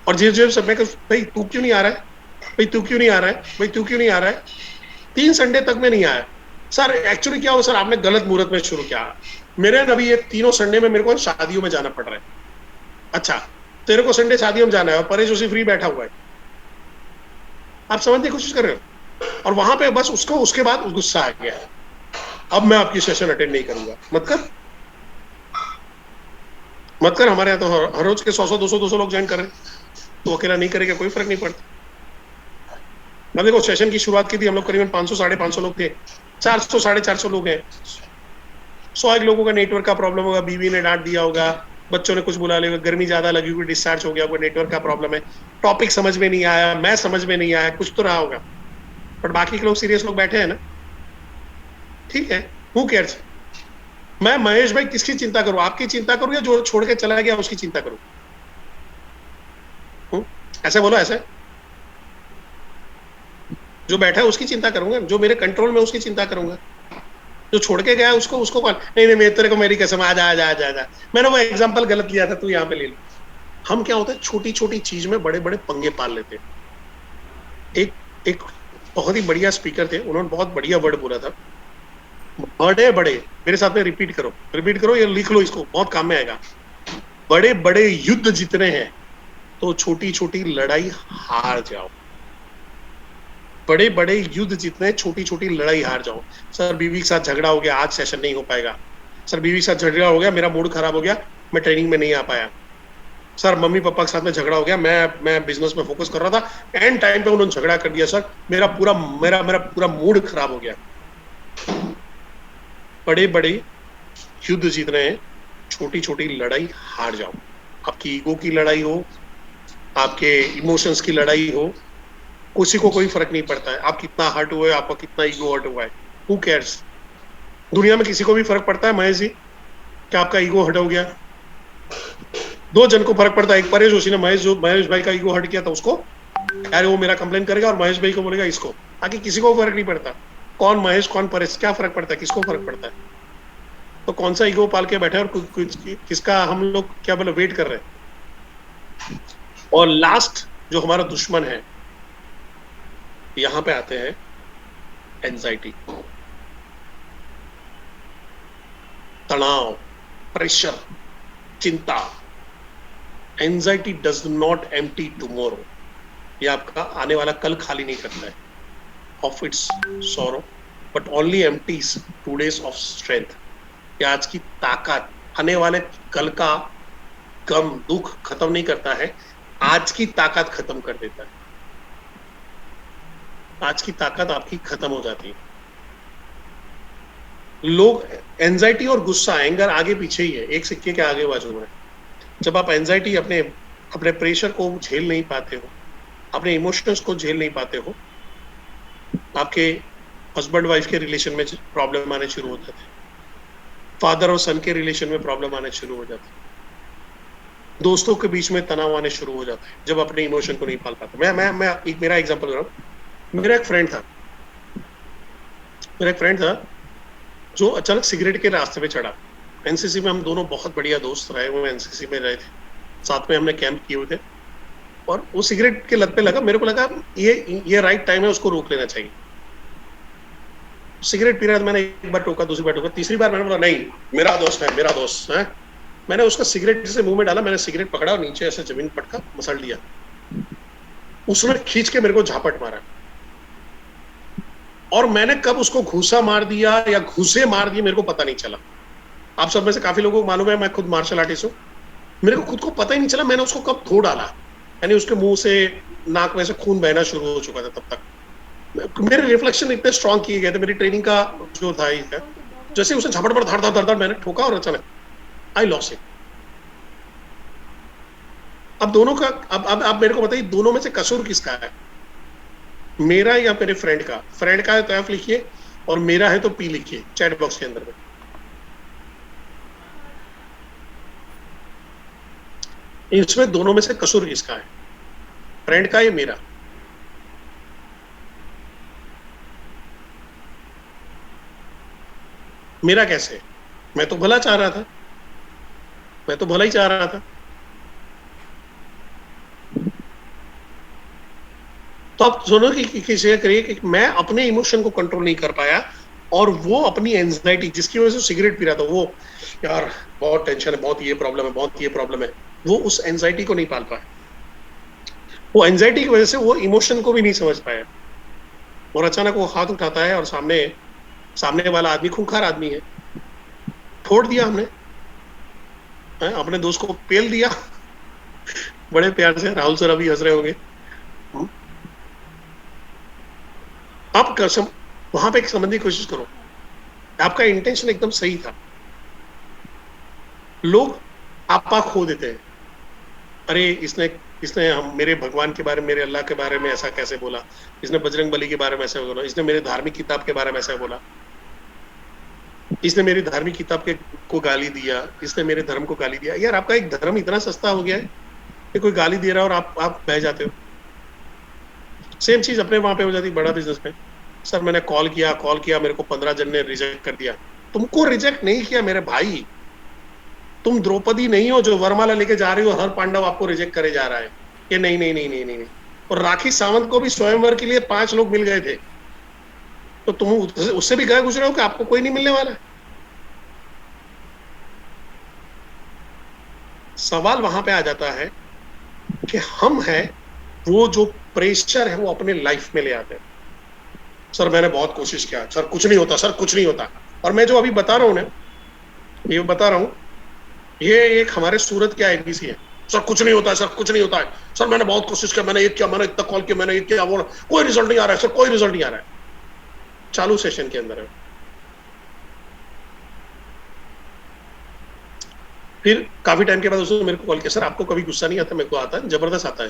और जिस सब मैं भाई तू क्यों नहीं आ रहा है, भाई तू क्यों नहीं आ रहा है, भाई तू क्यों नहीं आ रहा है। 3 संडे तक मैं नहीं आया। सर एक्चुअली क्या हो सर, आपने गलत मुहूर्त में शुरू किया। मेरे अभी ये 3 संडे में मेरे को शादियों में जाना पड़ रहा है। अच्छा तेरे को संडे शादियों में जाना है और परेश जोशी फ्री बैठा हुआ है। आप समझने की कोशिश कर रहे हो, और वहां पे बस उसको उसके बाद गुस्सा आ गया, अब मैं आपकी सेशन अटेंड नहीं करूंगा। मत कर, हमारे यहाँ तो हर रोज के 100 200 लोग ज्वाइन कर रहे हैं, तो अकेला नहीं करेगा कोई फर्क नहीं पड़ता। अब देखो सेशन की शुरुआत की थी हम लोग करीबन 500-550 लोग थे, 400-450 लोग हैं। 100 लोगों का नेटवर्क का प्रॉब्लम होगा, बीवी ने डांट दिया होगा, बच्चों ने कुछ बुला लिया, गर्मी ज्यादा लगी हुई, डिस्चार्ज हो गया होगा, नेटवर्क का प्रॉब्लम है, टॉपिक समझ में नहीं आया, मैं समझ में नहीं आया, कुछ तो रहा होगा। बट बाकी के लोग सीरियस लोग बैठे हैं ना, ठीक है, हु केयर्स। मैं महेश भाई किसकी चिंता करूं, आपकी चिंता करूं या जो छोड़ के चला गया उसकी चिंता करूं? ऐसे बोलो, ऐसे जो बैठा है उसकी चिंता करूंगा, जो मेरे कंट्रोल में उसकी चिंता करूंगा, जो छोड़ के गया उसको कौन? नहीं मैं तेरे को मेरी कसम, आ जा। मैंने वो एग्जांपल गलत लिया था, तू यहाँ पे ले लो। हम क्या होता है, छोटी छोटी चीज में बड़े बड़े पंगे पाल लेते हैं। एक बहुत ही बढ़िया स्पीकर थे, उन्होंने बहुत बढ़िया वर्ड बोला था, बड़े बड़े, मेरे साथ में रिपीट करो, ये लिख लो, इसको बहुत काम में आएगा। बड़े बड़े युद्ध जीतने हैं तो छोटी छोटी लड़ाई हार जाओ। बड़े बड़े युद्ध जीतने, छोटी छोटी लड़ाई हार जाओ। सर बीवी के साथ झगड़ा हो गया, आज सेशन नहीं हो पाएगा। सर बीवी के साथ झगड़ा हो गया, मेरा मूड खराब हो गया, मैं ट्रेनिंग में नहीं आ पाया। सर मम्मी पापा के साथ में झगड़ा हो गया, मैं बिजनेस में फोकस कर रहा था, एंड टाइम पे उन्होंने झगड़ा कर दिया। सर मेरा पूरा मूड खराब हो गया। बड़े बड़े युद्ध जीत रहे हैं, छोटी छोटी लड़ाई हार जाओ। आपकी ईगो की लड़ाई हो, आपके इमोशंस की लड़ाई हो, किसी को कोई फर्क नहीं पड़ता है आप कितना हर्ट हुए, आपका कितना ईगो हर्ट हुआ है, हु केयर्स। दुनिया में किसी को भी फर्क पड़ता है महेश जी कि आपका ईगो हर्ट हो गया? 2 जन को फर्क पड़ता है, एक परेश जोशी ने महेश भाई का ईगो हर्ट किया था उसको, अरे वो मेरा कंप्लेन करेगा, और महेश भाई को बोलेगा इसको, बाकी किसी को फर्क नहीं पड़ता। कौन महेश कौन परेश, क्या फर्क पड़ता है, किसको फर्क पड़ता है? तो कौन सा ईगो पाल के बैठे और किसका हम लोग क्या बोले वेट कर रहे हैं। और लास्ट जो हमारा दुश्मन है, यहां पे आते हैं एंजाइटी, तनाव, प्रेशर, चिंता। Anxiety does not empty tomorrow, ये आपका आने वाला कल खाली नहीं करता है of its sorrow, but only empties today's of strength. ये आज की ताकत आने वाले कल का गम दुख खत्म नहीं करता है, आज की ताकत खत्म कर देता है। आज की ताकत आपकी खत्म हो जाती है। लोग एंजाइटी और गुस्सा, एंगर आगे पीछे ही है, एक सिक्के के आगे बाजू में। जब आप एंजाइटी अपने प्रेशर को झेल नहीं पाते हो, अपने इमोशंस को झेल नहीं पाते हो, आपके हस्बैंड वाइफ के रिलेशन में प्रॉब्लम आने शुरू हो जाते हैं, फादर और सन के रिलेशन में प्रॉब्लम आने शुरू हो जाती है, दोस्तों के बीच में तनाव आने शुरू हो जाता है जब अपने इमोशन को नहीं पाल पाते। मैं एक मेरा एग्जांपल दे रहा हूं। मेरा एक फ्रेंड था जो अचानक सिगरेट के रास्ते पे चढ़ा। एनसीसी में हम दोनों बहुत बढ़िया दोस्त रहे, वो एनसीसी में रहे थे, साथ में हमने कैंप किए हुए थे, और वो सिगरेट के लत पे लगा। मेरे को लगा ये राइट टाइम है, उसको रोक लेना चाहिए। सिगरेट पी रहा था, मैंने एक बार टोका, दूसरी बार टोका, तीसरी बार मैंने बोला नहीं मेरा दोस्त है। मैंने उसका सिगरेट से मुंह में डाला, मैंने सिगरेट पकड़ा और नीचे ऐसे जमीन पटका मसल दिया। उसने खींच के मेरे को झापट मारा, और मैंने कब उसको घूसा मार दिया या घूसे मार दिए मेरे को पता नहीं चला। आप सब में से काफी लोगों को मालूम है मैं खुद मार्शल आर्टिस्ट हूँ, मेरे को खुद को पता ही नहीं चला मैंने उसको कब धो डाला। यानी उसके मुंह से नाक में से खून बहना शुरू हो चुका था। तब तक मेरे रिफ्लेक्शन इतने स्ट्रॉन्ग किए गए थे, मेरी ट्रेनिंग का जो था, जैसे उसने झपट पर धड़ मैंने ठोका और अचानक आई लॉस इट। अब दोनों का अब मेरे को बताइए, दोनों में से कसूर किसका है, मेरा या मेरे फ्रेंड का? फ्रेंड का है तो एफ लिखिए, और मेरा है तो पी लिखिए चैट बॉक्स के अंदर में। इसमें दोनों में से कसूर किसका है, फ्रेंड का या मेरा? मेरा कैसे? मैं तो भला चाह रहा था, मैं तो भला ही चाह रहा था। तो आप सुनो कि किसी करिए कि मैं अपने इमोशन को कंट्रोल नहीं कर पाया, और वो अपनी एंजाइटी जिसकी वजह से सिगरेट पी रहा था, वो यार बहुत टेंशन है, बहुत ये प्रॉब्लम है, बहुत ये प्रॉब्लम है, वो उस एंजाइटी को नहीं पाल पाया। वो एंजाइटी की वजह से वो इमोशन को भी नहीं समझ पाया, और अचानक वो हाथ उठाता है और सामने वाला आदमी खूंखार आदमी है, फोड़ दिया हमने, अपने दोस्त को पेल दिया बड़े प्यार से। राहुल सर अभी हंस रहे होंगे। आप कसम वहां पे समझने की कोशिश करो, आपका इंटेंशन एकदम सही था। लोग आपा खो देते हैं, अरे इसने मेरे भगवान के बारे में, मेरे अल्लाह के बारे में ऐसा कैसे बोला, इसने बजरंग बली के बारे में ऐसा बोला, इसने मेरे धार्मिक किताब के बारे में ऐसा बोला, इसने मेरी धार्मिक किताब को गाली दिया, इसने मेरे धर्म को गाली दिया। यार आपका एक धर्म इतना सस्ता हो गया है कि कोई गाली दे रहा है और आप बह जाते हो। सेम चीज अपने वहां पे हो जाती बड़ा बिजनेस में। सर मैंने कॉल किया, मेरे को 15 जन ने रिजेक्ट कर दिया। तुमको रिजेक्ट नहीं किया मेरे भाई, तुम द्रौपदी नहीं हो जो वरमाला लेके जा रही हो, हर पांडव आपको रिजेक्ट करे जा रहा है कि नहीं। और राखी सावंत को भी स्वयंवर के लिए 5 लोग मिल गए थे, तो तुम उससे भी गए गुजरे हो कि आपको कोई नहीं मिलने वाला है। सवाल वहां पे आ जाता है कि हम है वो जो प्रेशर है वो अपने लाइफ में ले आते हैं। सर मैंने बहुत कोशिश किया, सर कुछ नहीं होता। और मैं जो अभी बता रहा हूं ना, ये बता रहा हूं, ये एक हमारे सूरत के आईबीसी है। सर कुछ नहीं होता है, सर मैंने बहुत कोशिश किया, मैंने ये किया, मैंने इतना कॉल किया, मैंने ये किया, वो कोई रिजल्ट नहीं आ रहा है, सर कोई रिजल्ट नहीं आ रहा है। चालू सेशन के अंदर है। फिर काफी टाइम के बाद उसने मेरे को कॉल किया, सर आपको कभी गुस्सा नहीं आता? मेरे को आता है, जबरदस्त आता है।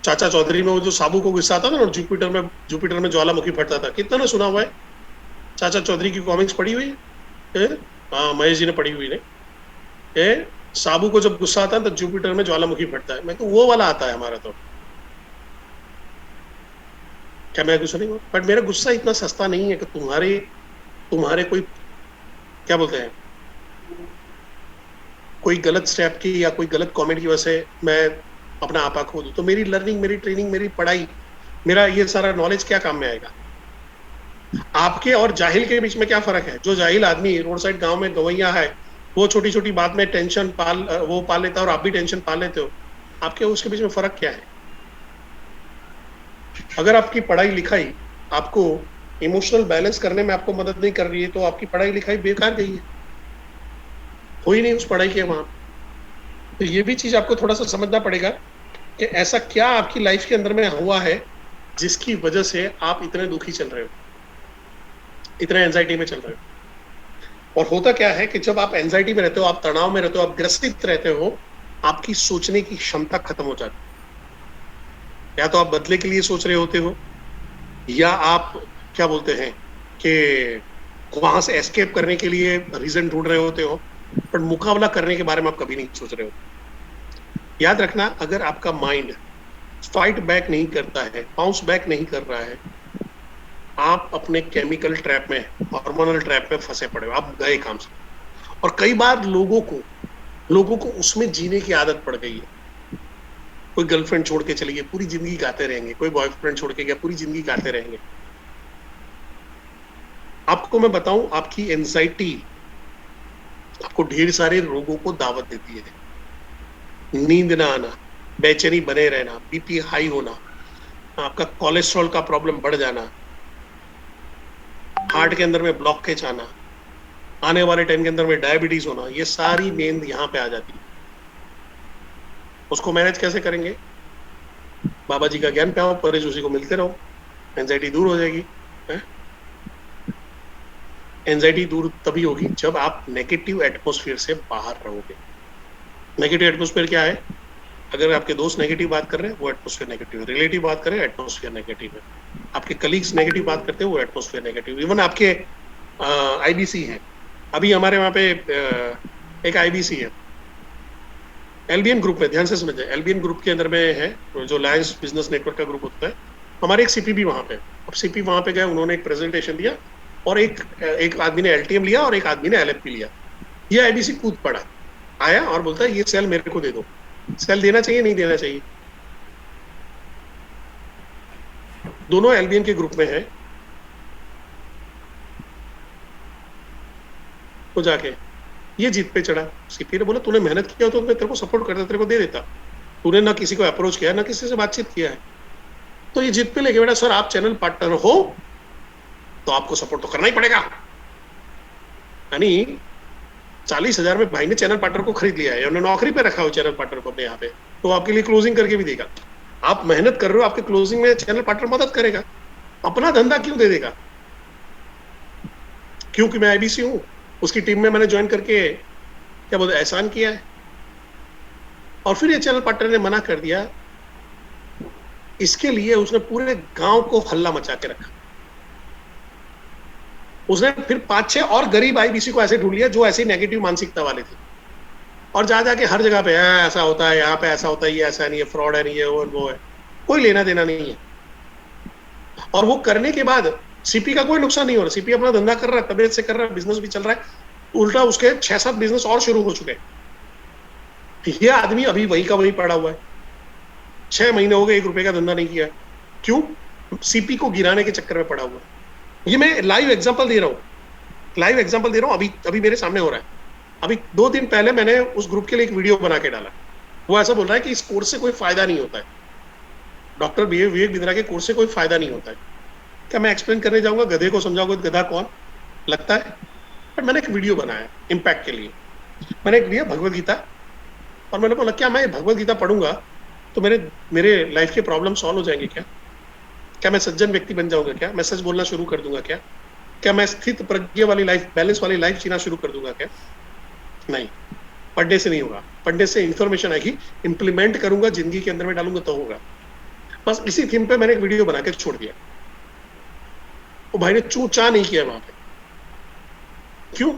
चाचा चौधरी में वो जो साबू को गुस्सा आता था ना, जुपिटर में ज्वालामुखी फटता था, कितना ना सुना हुआ है? चाचा चौधरी की कॉमिक्स पढ़ी हुई है? हाँ, महेश जी ने पढ़ी हुई ने। साबू को जब गुस्सा आता है तो जुपिटर में ज्वालामुखी फटता है। मैं तो वो वाला आता है हमारा। तो क्या मैं गुस्सा नहीं हुआ? बट मेरा गुस्सा इतना सस्ता नहीं है कि तुम्हारे कोई क्या बोलते हैं, कोई गलत स्टेप की या कोई गलत कमेंट की वजह से मैं अपना आपा खो दूं। तो मेरी लर्निंग, मेरी ट्रेनिंग, मेरी पढ़ाई, मेरा ये सारा नॉलेज क्या काम में आएगा? आपके और जाहिल के बीच में क्या फर्क है? जो जाहिल आदमी रोड साइड गांव में गवैया है, वो छोटी छोटी बात में टेंशन पाल लेता है, और आप भी टेंशन पाल लेते हो। आपके उसके बीच में फर्क क्या है? अगर आपकी पढ़ाई लिखाई आपको इमोशनल बैलेंस करने में आपको मदद नहीं कर रही है, तो आपकी पढ़ाई लिखाई बेकार गई है, हो ही नहीं उस पढ़ाई के वहां। तो ये भी चीज आपको थोड़ा सा समझना पड़ेगा कि ऐसा क्या आपकी लाइफ के अंदर में हुआ है जिसकी वजह से आप इतने दुखी चल रहे हो, इतने एंजाइटी में चल रहे हो। और होता क्या है कि जब आप एंजाइटी में रहते हो, आप तनाव में रहते हो, आप ग्रसित रहते हो, आपकी सोचने की क्षमता खत्म हो जाती है। या तो आप बदले के लिए सोच रहे होते हो, या आप क्या बोलते हैं कि वहां से एस्केप करने के लिए रीजन ढूंढ रहे होते हो, पर मुकाबला करने के बारे में आप कभी नहीं सोच रहे हो। याद रखना, अगर आपका माइंड फाइट बैक नहीं करता है, बाउंस बैक नहीं कर रहा है, आप अपने केमिकल ट्रैप में, हार्मोनल ट्रैप में फंसे पड़े हो, आप गए काम से। और कई बार लोगों को उसमें जीने की आदत पड़ गई है। कोई गर्लफ्रेंड छोड़ के चली गई, पूरी जिंदगी गाते रहेंगे। कोई बॉयफ्रेंड छोड़ के गया, पूरी जिंदगी गाते रहेंगे। आपको मैं बताऊं, आपकी एंजाइटी आपको ढेर सारे रोगों को दावत देती है। नींद ना आना, बेचैनी बने रहना, बीपी हाई होना, आपका कोलेस्ट्रॉल का प्रॉब्लम बढ़ जाना, हार्ट के अंदर में ब्लॉकेज आना, आने वाले टाइम के अंदर में डायबिटीज होना, ये सारी मेन यहाँ पे आ जाती है। उसको मैनेज कैसे करेंगे? बाबा जी का ज्ञान पाओ, परहेज उसी को मिलते रहो, एंजाइटी दूर हो जाएगी। एंजाइटी दूर तभी होगी जब आप नेगेटिव एटमॉस्फेयर से बाहर रहोगे। नेगेटिव एटमॉस्फेयर क्या है? अगर आपके दोस्त नेगेटिव बात कर रहे हैं, वो एटमॉस्फेयर नेगेटिव है। रिलेटिव बात करें, एटमॉस्फेयर नेगेटिव है। आपके कलीग्स नेगेटिव बात करते हैं, वो एटमॉस्फेयर नेगेटिव। इवन आपके आईबीसी है, अभी हमारे वहाँ पे एक आईबीसी है एलबीएन ग्रुप में, ध्यान से समझे। एलबीएन ग्रुप के अंदर में है जो लायंस बिजनेस नेटवर्क का ग्रुप होता है, हमारे एक सीपी भी वहाँ पे। अब सीपी वहाँ पे गए, उन्होंने एक प्रेजेंटेशन दिया, और एक आदमी ने एलटीएम लिया और एक आदमी ने एलएफपी लिया। ये आईबीसी कूद पड़ा, आया और बोलता है ये सेल मेरे को दे दो। सेल देना चाहिए, नहीं देना चाहिए? दोनों एलबीएन के ग्रुप में है। तो जाके ये जीत पे चढ़ा। सीपी ने बोला तूने मेहनत किया तो मैं तेरे को सपोर्ट करता, तेरे को दे देता। तूने ना किसी को अप्रोच किया, ना किसी से बातचीत किया है, तो ये जीत पे लेके बेटा, सर आप चैनल पार्टनर हो तो आपको सपोर्ट तो करना ही पड़ेगा। यानी 40,000 में भाई ने चैनल पार्टनर को खरीद लिया है, उन्होंने नौकरी पे रखा हो चैनल पार्टनर को अपने यहाँ पे, तो आपके लिए क्लोजिंग करके भी देगा। आप मेहनत कर रहे हो, आपके क्लोजिंग में चैनल पार्टनर मदद करेगा। अपना धंधा क्यों दे देगा? क्योंकि मैं आईबीसी हूं, उसकी टीम में मैंने ज्वाइन करके क्या बोलते एहसान किया है। और फिर ये चैनल पार्टनर ने मना कर दिया। इसके लिए उसने पूरे गांव को हल्ला मचा के रखा। उसने फिर 5-6 और गरीब आईबीसी को ऐसे ढूंढ लिया जो ऐसी नेगेटिव मानसिकता वाले थे, और जा जाके हर जगह पे ऐसा होता है, यहाँ पे ऐसा होता है, ये ऐसा नहीं है, फ्रॉड है, नहीं है, वो है, कोई लेना देना नहीं है। और वो करने के बाद सीपी का कोई नुकसान नहीं हो रहा। सीपी अपना धंधा कर रहा है, तबियत से कर रहा है, बिजनेस भी चल रहा है। उल्टा उसके 6-7 बिजनेस और शुरू हो चुके हैं। ये आदमी अभी वही का वही पड़ा हुआ है। 6 महीने हो गए, 1 रुपए का धंधा नहीं किया। क्यों? सीपी को गिराने के चक्कर में पड़ा हुआ है। ये मैं लाइव एग्जांपल दे रहा हूँ, अभी मेरे सामने हो रहा है। अभी 2 दिन पहले मैंने उस ग्रुप के लिए एक वीडियो बना के डाला। वो ऐसा बोल रहा है कि इस कोर्स से कोई फायदा नहीं होता है, डॉक्टर विवेक बिंद्रा के कोर्स से कोई फायदा नहीं होता है। क्या मैं एक्सप्लेन करने जाऊंगा? गधे को समझाऊंगा, गधा कौन लगता है? पर मैंने एक वीडियो बनाया इम्पैक्ट के लिए। मैंने एक लिया भगवद गीता, और मैंने बोला क्या मैं भगवद गीता पढ़ूंगा तो मेरे लाइफ के प्रॉब्लम सॉल्व हो जाएंगे क्या मैं सज्जन व्यक्ति बन जाऊंगा? क्या मैं सच बोलना शुरू कर दूंगा? क्या मैं स्थित प्रज्ञा वाली लाइफ, बैलेंस वाली लाइफ जीना शुरू कर दूंगा? क्या नहीं। पढ़ने से नहीं होगा, पढ़ने से इंफॉर्मेशन आएगी, इंप्लीमेंट करूंगा, जिंदगी के अंदर में डालूंगा तो होगा। बस इसी थीम पे मैंने एक वीडियो बना के छोड़ दिया। वो भाई ने चू चा नहीं किया वहां पे, क्यों?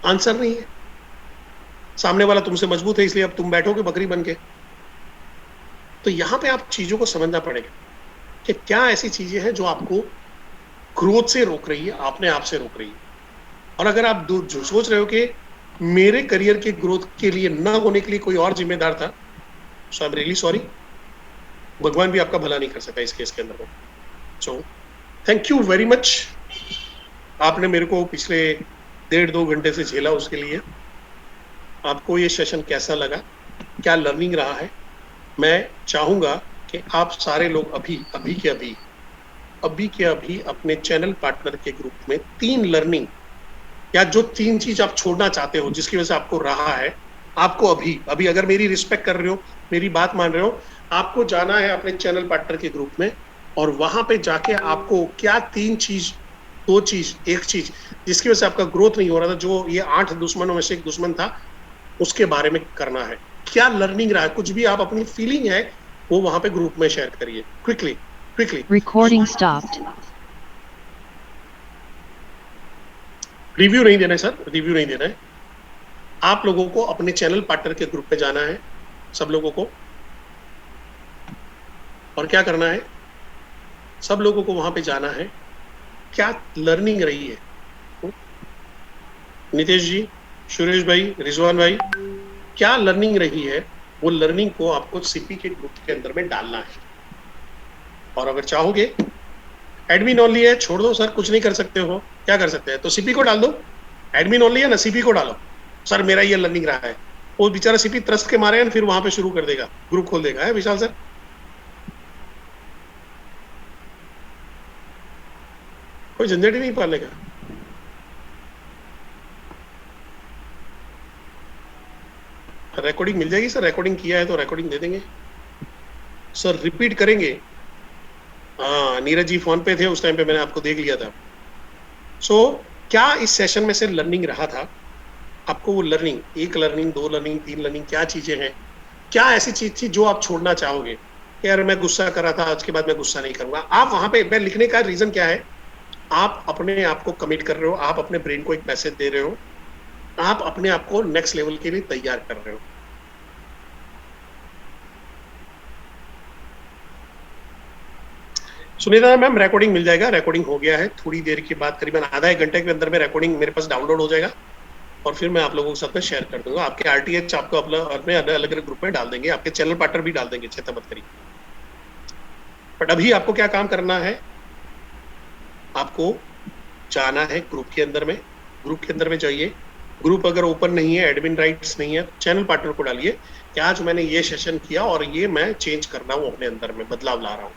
आंसर नहीं है। सामने वाला तुमसे मजबूत है इसलिए अब तुम बैठोगे बकरी बन के। तो यहां पे आप चीजों को समझना पड़ेगा कि क्या ऐसी चीजें हैं जो आपको ग्रोथ से रोक रही है, अपने आप से रोक रही है। और अगर आप जो सोच रहे हो कि मेरे करियर के ग्रोथ के लिए न होने के लिए कोई और जिम्मेदार था, सो आई एम रियली सॉरी, भगवान भी आपका भला नहीं कर सकता इस केस के अंदर। So thank you very much, आपने मेरे को पिछले 1.5-2 घंटे से झेला, उसके लिए। आपको ये सेशन कैसा लगा, क्या लर्निंग रहा है? मैं चाहूंगा कि आप सारे लोग अभी के अभी अपने चैनल पार्टनर के ग्रुप में 3 लर्निंग या जो 3 चीज आप छोड़ना चाहते हो जिसकी वजह से आपको रहा है, आपको अभी अगर मेरी रिस्पेक्ट कर रहे हो, मेरी बात मान रहे हो, आपको जाना है अपने चैनल पार्टनर के ग्रुप में और वहां पे जाके आपको क्या 3 चीज, 2 चीज, 1 चीज जिसकी वजह से आपका ग्रोथ नहीं हो रहा था, जो ये 8 दुश्मनों में से एक दुश्मन था, उसके बारे में करना है। क्या लर्निंग रहा है, कुछ भी आप अपनी फीलिंग है वो वहां पे ग्रुप में शेयर करिए क्विकली। Recording stopped. रिव्यू नहीं देना है सर, रिव्यू नहीं देना है। आप लोगों को अपने चैनल पार्टनर के ग्रुप पे जाना है, सब लोगों को, और क्या करना है, सब लोगों को वहां पे जाना है। क्या लर्निंग रही है, नितेश जी, सुरेश भाई, रिजवान भाई, क्या लर्निंग रही है, वो लर्निंग को आपको सीपी के ग्रुप के अंदर में डालना है। और अगर चाहोगे एडमिन ओनली है, छोड़ दो सर, कुछ नहीं कर सकते हो, क्या कर सकते हैं, तो सीपी को डाल दो। एडमिन ओनली है ना, सीपी को डालो। सर मेरा ये लर्निंग रहा है, वो बेचारा सीपी त्रस्त के मारे हैं, फिर वहां पे शुरू कर देगा, ग्रुप खोल देगा, है विशाल सर? कोई झंझट ही नहीं पालने का। रिकॉर्डिंग मिल जाएगी सर, रिकॉर्डिंग किया है तो रिकॉर्डिंग दे देंगे सर, रिपीट करेंगे। हाँ, नीरज जी फोन पे थे उस टाइम पे, मैंने आपको देख लिया था। सो क्या इस सेशन में से लर्निंग रहा था आपको? वो लर्निंग, 1 लर्निंग, 2 लर्निंग, 3 लर्निंग, क्या चीजें हैं, क्या ऐसी चीज थी जो आप छोड़ना चाहोगे? यार मैं गुस्सा कर रहा था, आज के बाद मैं गुस्सा नहीं करूंगा। आप वहां पे, मैं लिखने का रीजन क्या है, आप अपने आप को कमिट कर रहे हो, आप अपने ब्रेन को एक मैसेज दे रहे हो, आप अपने आप को नेक्स्ट लेवल के लिए तैयार कर रहे हो। सुनीता मैम, रिकॉर्डिंग मिल जाएगा, रिकॉर्डिंग हो गया है, थोड़ी देर के बाद करीबन आधा 1 घंटे के अंदर में रिकॉर्डिंग मेरे पास डाउनलोड हो जाएगा और फिर मैं आप लोगों के साथ में शेयर कर दूंगा। आपके आरटीएच आपको अपने अलग अलग ग्रुप में डाल देंगे, आपके चैनल पार्टनर भी डाल देंगे, चिंता मत करिए। बट अभी आपको क्या काम करना है, आपको जाना है ग्रुप के अंदर में, ग्रुप के अंदर में जाइए। ग्रुप अगर ओपन नहीं है, एडमिन राइट्स नहीं है, चैनल पार्टनर को डालिए कि आज मैंने ये सेशन किया और ये मैं चेंज कर रहा हूँ, अपने अंदर में बदलाव ला रहा हूँ।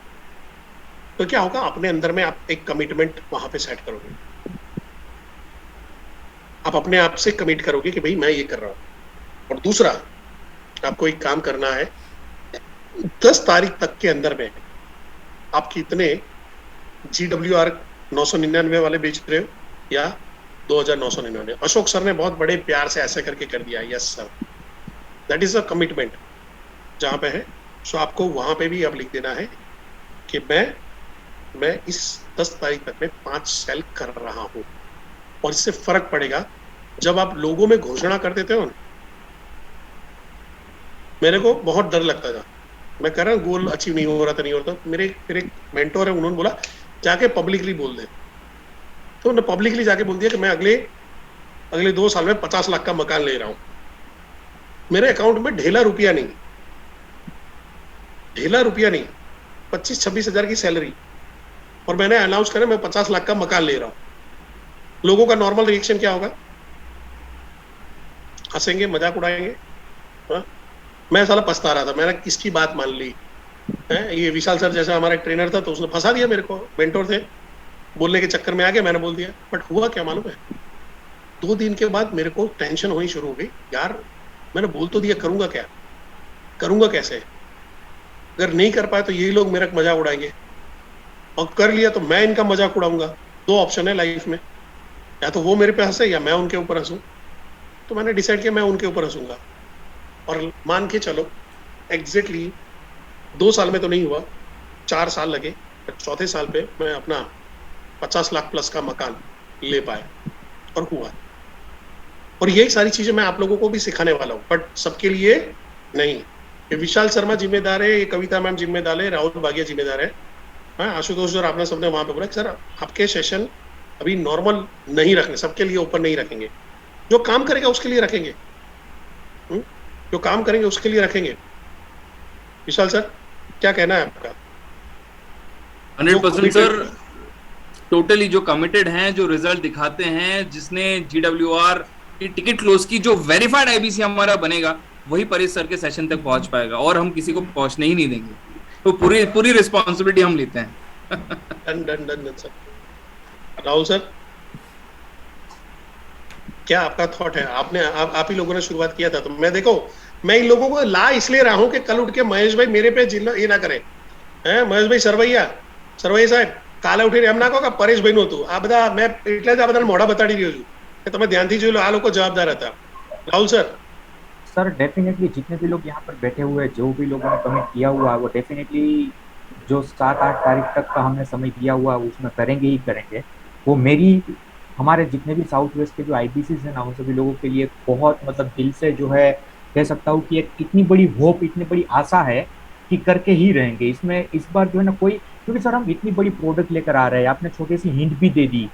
तो क्या होगा, अपने अंदर में आप एक कमिटमेंट वहां पे सेट करोगे, आप अपने आप से कमिट करोगे कि भाई मैं ये कर रहा हूँ। और दूसरा, आपको एक काम करना है, 10 तारीख तक के अंदर में आप कितने GWR 999 वाले बेच रहे हो या 2999? अशोक सर ने बहुत बड़े प्यार से ऐसे करके कर दिया। Yes sir, that is a commitment जहां पे है। सो आपको वहां पे भी अब लिख देना है कि मैं इस 10 तारीख तक में 5 सेल कर रहा हूं। और इससे फर्क पड़ेगा, जब आप लोगों में घोषणा कर देते हो ना, मेरे को बहुत डर लगता था, मैं कह रहा हूँ गोल अचीव नहीं हो रहा था, नहीं हो रहा था। मेरे एक मेंटोर है, उन्होंने बोला जाके पब्लिकली बोल दे। तो उन्होंने पब्लिकली जाके बोल दिया कि मैं अगले 2 साल में 50 लाख का मकान ले रहा हूं। मेरे अकाउंट में ढेला रुपया नहीं, 25-26 हजार की सैलरी, और मैंने अनाउंस करा मैं 50 लाख का मकान ले रहा हूं। लोगों का नॉर्मल रिएक्शन क्या होगा? हंसेंगे, मजाक उड़ाएंगे। हाँ? मैं साला पछता रहा था, मैंने किसकी बात मान ली है। ये विशाल सर जैसा हमारा ट्रेनर था, तो उसने फंसा दिया मेरे को, मेंटोर थे, बोलने के चक्कर में आ गया, मैंने बोल दिया। बट हुआ क्या मालूम है, 2 दिन के बाद मेरे को टेंशन होनी शुरू हो गई। यार मैंने बोल तो दिया, करूंगा क्या, करूंगा कैसे? अगर नहीं कर पाए तो यही लोग मेरा मजाक उड़ाएंगे, और कर लिया तो मैं इनका मजाक उड़ाऊंगा। 2 ऑप्शन है लाइफ में, या तो वो मेरे पे हंसे या मैं उनके ऊपर हंसूं। तो मैंने डिसाइड किया मैं उनके ऊपर हंसूंगा। और मान के चलो एग्जैक्टली 2 साल में तो नहीं हुआ, 4 साल लगे, चौथे साल पे मैं अपना 50 लाख प्लस का मकान ले पाए और हुआ। और यही सारी चीजें मैं आप लोगों को भी सिखाने वाला हूँ, बट सबके लिए नहीं। ये विशाल शर्मा जिम्मेदार है, ये कविता मैम जिम्मेदार है, राहुल भागिया जिम्मेदार है, हाँ आशुतोष सर आपने सबने वहां पे बोला सर आपके सेशन अभी नॉर्मल नहीं रखने, सबके लिए ओपन नहीं रखेंगे, जो काम करेगा उसके लिए रखेंगे, जो काम करेंगे उसके लिए रखेंगे। विशाल सर क्या कहना है आपका? 100% सर, टोटली जो कमिटेड हैं, जो रिजल्ट दिखाते हैं, जिसने GWR की टिकट क्लोज की, जो वेरीफाइड IBC हमारा बनेगा वही परेश सर के सेशन तक पहुंच पाएगा, और हम किसी को पहुंचने ही नहीं देंगे। तो पूरी रिस्पॉन्सिबिलिटी हम लेते हैं। Done sir. राहुल सर क्या आपका थॉट है? आप ही लोगों ने शुरुआत किया था, तो मैं इन लोगों को ला इसलिए रहा हूं कि कल उठ के महेश भाई मेरे पे ये ना करे, महेश भाई सरवैया साहब કાલે ઉઠીને એમ ના કહો કે પરેશભાઈ નું હતું, આ બધા मैं એટલે જ આ બધાને મોઢા બતાડી રહ્યો છું કે તમે ધ્યાનથી જોઈ લો, આ લોકો જવાબદાર હતા। રાहुल सर डेफिनेटली जितने भी लोग यहाँ पर बैठे हुए हैं, जो भी लोगों ने कमिट किया हुआ है, वो डेफिनेटली जो 7-8 तारीख तक का हमने समय दिया हुआ है उसमें करेंगे ही करेंगे। वो हमारे जितने भी साउथ वेस्ट के जो IBCs हैं ना, उन सभी लोगों के लिए बहुत मतलब दिल से जो है कह सकता हूँ कि एक इतनी बड़ी होप, इतनी बड़ी आशा है कि करके ही रहेंगे। इसमें इस बार जो है ना कोई, क्योंकि सर हम इतनी बड़ी प्रोडक्ट लेकर आ रहे हैं, आपने छोटी सी हिंट भी दे दी,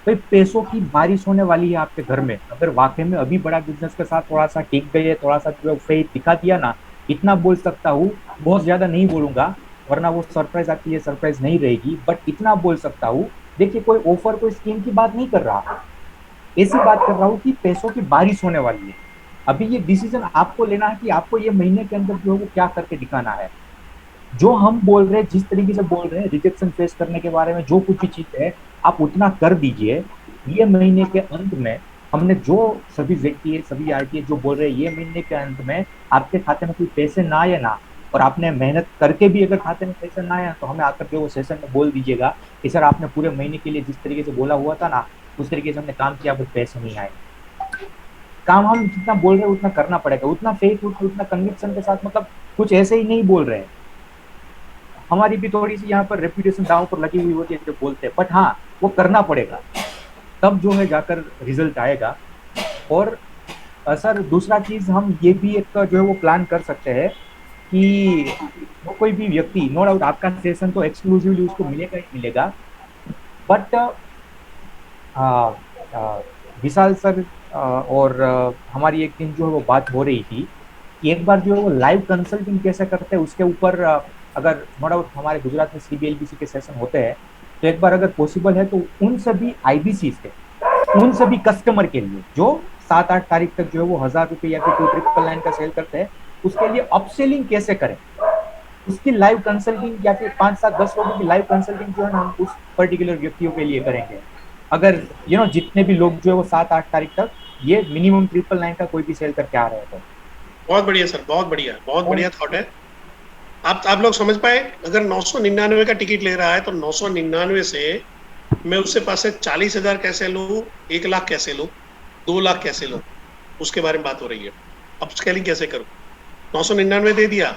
भाई पैसों की बारिश होने वाली है आपके घर में। अगर वाकई में अभी बड़ा बिजनेस के साथ थोड़ा सा टिक गए, थोड़ा सा जो फेथ दिखा दिया ना, इतना बोल सकता हूँ, बहुत ज्यादा नहीं बोलूंगा वरना वो सरप्राइज आपके लिए सरप्राइज नहीं रहेगी, बट इतना बोल सकता हूँ, देखिए कोई ऑफर, कोई स्कीम की बात नहीं कर रहा, ऐसी बात कर रहा हूँ कि पैसों की बारिश होने वाली है। अभी ये डिसीजन आपको लेना है कि आपको ये महीने के अंदर जो है वो क्या करके दिखाना है। जो हम बोल रहे हैं, जिस तरीके से बोल रहे हैं रिजेक्शन फेस करने के बारे में, जो कुछ भी चीज है आप उतना कर दीजिए। ये महीने के अंत में हमने जो सभी ZTA, सभी RTA जो बोल रहे हैं, ये महीने के अंत में आपके खाते में कोई पैसे ना आए ना, और आपने मेहनत करके भी अगर खाते में पैसे ना आए तो हमें आकर के वो सेशन में बोल दीजिएगा कि सर आपने पूरे महीने के लिए जिस तरीके से बोला हुआ था ना, उस तरीके से हमने काम किया, बस पैसे नहीं आए। काम हम जितना बोल रहे हैं उतना करना पड़ेगा, उतना फेथ, उतना कन्विक्शन के साथ, मतलब कुछ ऐसे ही नहीं बोल रहे हैं। हमारी भी थोड़ी सी यहाँ पर रेपुटेशन दांव पर लगी हुई होती है जो बोलते हैं, बट हाँ वो करना पड़ेगा, तब जो है जाकर रिजल्ट आएगा। और सर दूसरा चीज हम ये भी एक जो है वो प्लान कर सकते हैं कि वो कोई भी व्यक्ति, नो डाउट आपका सेशन तो एक्सक्लूसिवली उसको मिलेगा ही मिलेगा, बट विशाल सर और हमारी एक दिन जो है वो बात हो रही थी कि एक बार जो है वो लाइव कंसल्टिंग कैसे करते हैं उसके ऊपर, अगर नो डाउट हमारे गुजरात में CBLBC के सेशन होते हैं तो एक बार अगर पॉसिबल है तो उन सभी IBCs के, उन सभी कस्टमर के लिए जो 7-8 तारीख तक जो है वो 1000 रुपये या फिर 999 का सेल करते हैं, उसके लिए अपसेलिंग कैसे करें, उसकी लाइव कंसल्टिंग या फिर 5-7-10 लोगों की लाइव कंसल्टिंग जो है ना उस पर्टिकुलर व्यक्तियों के लिए करेंगे। अगर जितने भी लोग जो है वो 7-8 तारीख तक ये मिनिमम 999 का कोई भी सेल करके आ रहे हैं तो बहुत बढ़िया सर, बहुत बढ़िया थॉट है। आप लोग समझ पाए, अगर 999 का टिकट ले रहा है तो 999 से मैं उससे पास से 40,000 कैसे लूँ, 1 लाख कैसे लूँ, 2 लाख कैसे लूँ, उसके बारे में बात हो रही है। अब स्केलिंग कैसे करूँ? 999 दे दिया,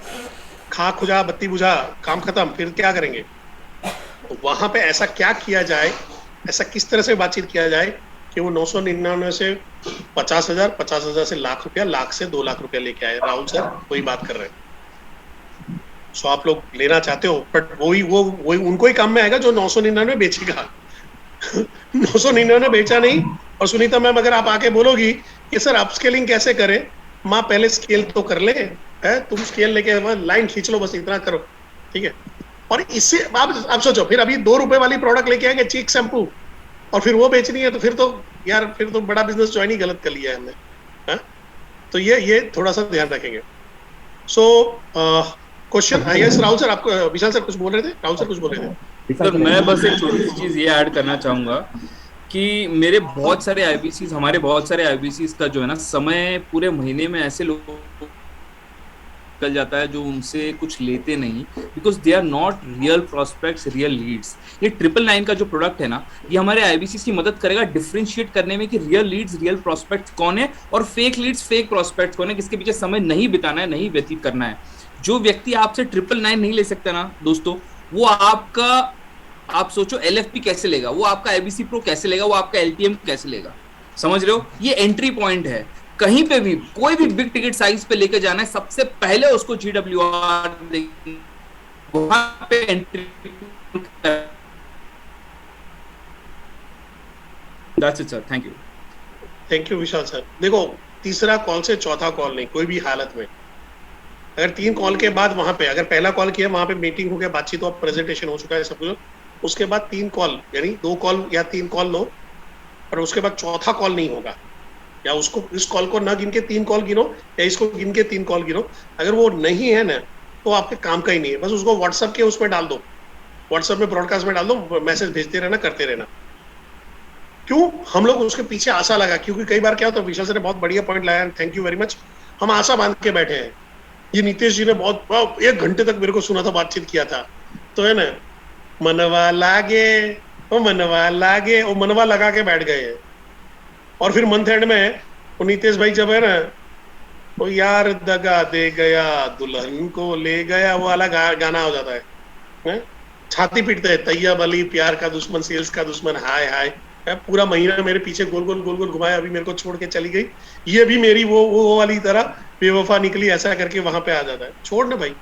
खा खुजा बत्ती बुझा, काम खत्म, फिर क्या करेंगे? तो वहां पे ऐसा क्या किया जाए, ऐसा किस तरह से बातचीत किया जाए कि वो 999 से 50,000, 50,000 से लाख रुपया, लाख से 2 लाख रुपया लेके आए। राहुल सर वही बात कर रहे हैं। सो आप लोग लेना चाहते हो, बट वही उनको ही काम में आएगा जो 999 बेचेगा। 999 बेचा नहीं। और सुनीता मैम अगर आप आके बोलोगी कि सर अपस्केलिंग कैसे करें, माँ पहले स्केल तो कर ले, है तुम स्केल लेके लाइन खींच लो, बस इतना करो, ठीक है। और इससे आप सोचो, फिर अभी 2 रुपए वाली प्रोडक्ट लेके आएंगे, चीक शैम्पू, और फिर वो बेचनी है, तो फिर तो यार फिर तो बड़ा बिजनेस ज्वाइन ही गलत कर लिया है हमने, है? तो ये थोड़ा सा ध्यान रखेंगे। So question, yes Rahul sir, आपको विशाल सर कुछ बोल रहे थे? राहुल सर कुछ बोल रहे थे? सर मैं बस एक छोटी सी चीज ये ऐड करना चाहूंगा कि मेरे बहुत सारे IBCs, हमारे बहुत सारे IBCs का जो है ना समय पूरे महीने में ऐसे लोग निकल जाता है जो उनसे कुछ लेते नहीं, because they are not real prospects, real leads. ये 999 का जो प्रोडक्ट है ना, ये हमारे आईबीसी की मदद करेगा डिफरेंशिएट करने में कि रियल लीड्स, रियल प्रोस्पेक्ट्स कौन है और फेक लीड्स, फेक प्रोस्पेक्ट्स कौन है, किसके पीछे समय नहीं बिताना है, नहीं व्यतीत करना है। जो व्यक्ति आपसे 999 नहीं ले सकता ना दोस्तों, वो आपका, आप सोचो LFP कैसे लेगा, वो आपका IBC Pro कैसे लेगा, वो आपका LTM कैसे लेगा, समझ रहे हो? ये एंट्री पॉइंट है। कहीं पे भी कोई भी बिग टिकट साइज पे लेके जाना है, सबसे पहले उसको GWR वहां पे entry. That's it sir, thank you Vishal sir. देखो, तीसरा कॉल से चौथा कॉल नहीं, कोई भी हालत में। अगर 3 कॉल के बाद वहां पे, अगर पहला कॉल किया वहां पे मीटिंग हो गया, बातचीत हो, प्रेजेंटेशन हो चुका है सब कुछ, उसके बाद 3 कॉल यानी 2 कॉल या 3 कॉल लो, और उसके बाद चौथा कॉल नहीं होगा, या उसको, इस कॉल को ना गिन के 3 कॉल गिनो या इसको गिन के 3 कॉल गिनो। अगर वो नहीं है ना, तो आपके काम का ही नहीं है। बस उसको व्हाट्सएप के उसमें डाल दो, व्हाट्सएप में ब्रॉडकास्ट में डाल दो, मैसेज भेजते रहना, करते रहना। क्यों हम लोग उसके पीछे आशा लगा, क्योंकि कई बार क्या होता है, विशाल सर ने बहुत बढ़िया पॉइंट लाया, थैंक यू वेरी मच। हम आशा बांध के बैठे हैं। ये नीतीश जी ने बहुत 1 घंटे तक मेरे को सुना था, बातचीत किया था, तो है ना, मनवा लागे ओ मनवा लागे, वो मनवा लगा के बैठ गए हैं। और फिर मंथ एंड में वो नीतीश भाई जब है ना, वो यार दगा दे गया दुल्हन को ले गया, वो वाला गाना हो जाता है, छाती पीटते हैं, तैयब अली प्यार का दुश्मन, सेल्स का दुश्मन, हाय हाय, पूरा महीना मेरे पीछे गोल गोल घुमाया, अभी मेरे को छोड़ के चली गई, ये भी मेरी वो वाली तरह बेवफा निकली, ऐसा करके वहां पे आ जाता है। छोड़ ना भाई,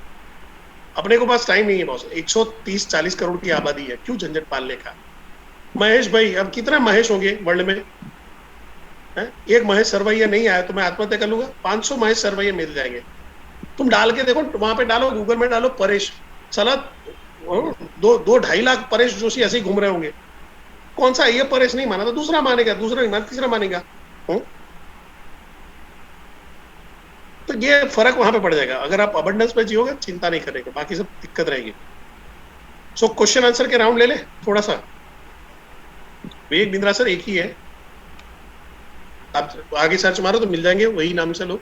अपने को पास टाइम नहीं है बॉस। 130-40 करोड़ की आबादी है, क्यों झंझट पालने का। महेश भाई, अब कितने महेश होंगे वर्ल्ड में? एक महेश सरवैया नहीं आया तो मैं आत्महत्या कर लूंगा? 500 महेश सरवैया मिल जाएंगे। तुम डाल के देखो, वहां पे डालो, गूगल में डालो परेश, साला 2-2.5 लाख परेश जोशी ऐसे ही घूम रहे होंगे। कौन सा ये परेश नहीं माना तो दूसरा मानेगा, दूसरा नहीं माना तीसरा मानेगा। तो ये फर्क वहां पे पड़ जाएगा। अगर आप अबंडेंस पे जियोगे, चिंता नहीं करेंगे, बाकी सब दिक्कत रहेगी। सो क्वेश्चन आंसर के राउंड ले ले थोड़ा सा। विवेक बिंद्रा सर एक ही है, आप आगे सर्च मारो तो मिल जाएंगे, वही नाम से लोग।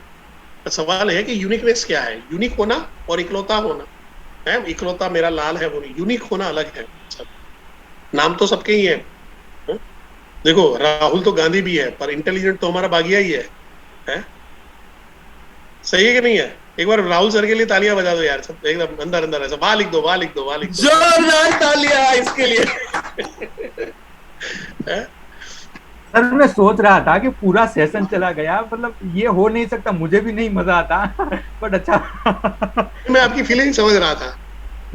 तो सवाल है कि यूनिकनेस क्या है? यूनिक होना और इकलौता होना है। इकलौता मेरा लाल है, वो यूनिक होना अलग है। सब नाम तो सबके ही है। देखो, राहुल तो गांधी भी है, पर इंटेलिजेंट तो हमारा बागिया ही है? सही है कि नहीं है? एक बार राहुल सर के लिए तालियां बजा दो यार, सब एकदम अंदर अंदर ऐसा, वाह लिख दो, वाह लिख दो, वाह लिख दो, जोरदार तालियां इसके लिए। सर मैं सोच रहा था कि पूरा सेशन चला गया, मतलब ये हो नहीं सकता, मुझे भी नहीं मजा आता, बट अच्छा। मैं आपकी फीलिंग समझ रहा था।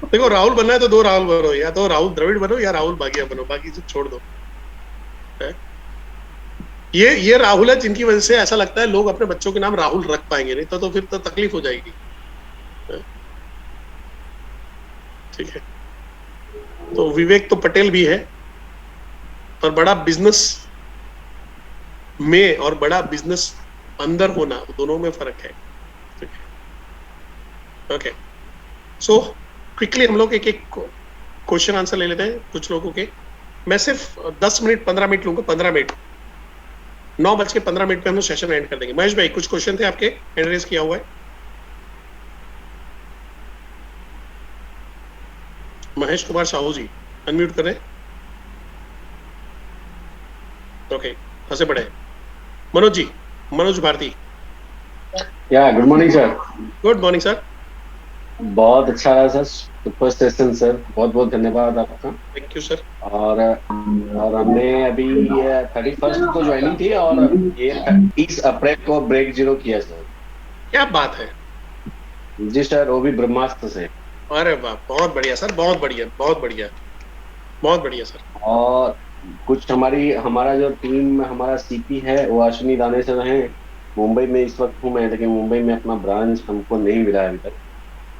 देखो, राहुल बनना है तो 2 राहुल बनो, या तो राहुल द्रविड़ बनो या राहुल बागिया बनो, बाकी सब छोड़ दो। ये राहुल है जिनकी वजह से ऐसा लगता है लोग अपने बच्चों के नाम राहुल रख पाएंगे, नहीं तो फिर तो तकलीफ हो जाएगी। ठीक है, तो विवेक तो पटेल भी है, पर बड़ा बिजनेस में और बड़ा बिजनेस अंदर होना, दोनों में फर्क है। ठीक है, ओके। सो क्विकली हम लोग एक क्वेश्चन आंसर ले लेते हैं कुछ लोगों के। मैं सिर्फ 10 मिनट 15 मिनट लूंगा, 15 मिनट, 9:15 पे हम लोग सेशन एंड कर देंगे। महेश भाई, कुछ क्वेश्चन थे आपके, हैंड रेज किया हुआ है। महेश कुमार साहू जी अनम्यूट करें। ओके, फंसे पड़े। मनोज जी, मनोज भारती। या good morning sir. Good morning sir. बहुत अच्छा रहा सर, सुपर सेशन सर, बहुत बहुत धन्यवाद आपका। Thank you sir. और हमने अभी 31st को ज्वाइनिंग थी और ये 30 अप्रैल को ब्रेक 0 किया सर। क्या बात है जी सर, वो भी ब्रह्मास्त्र से। अरे वाह, बहुत बढ़िया सर, बहुत बढ़िया, बहुत बढ़िया, बहुत बढ़िया सर। और कुछ हमारा जो टीम में हमारा सीपी है वो अश्विनी दाने सर हैं। मुंबई में इस वक्त हूँ मैं, लेकिन मुंबई में अपना ब्रांच हमको नहीं मिला है अभी तक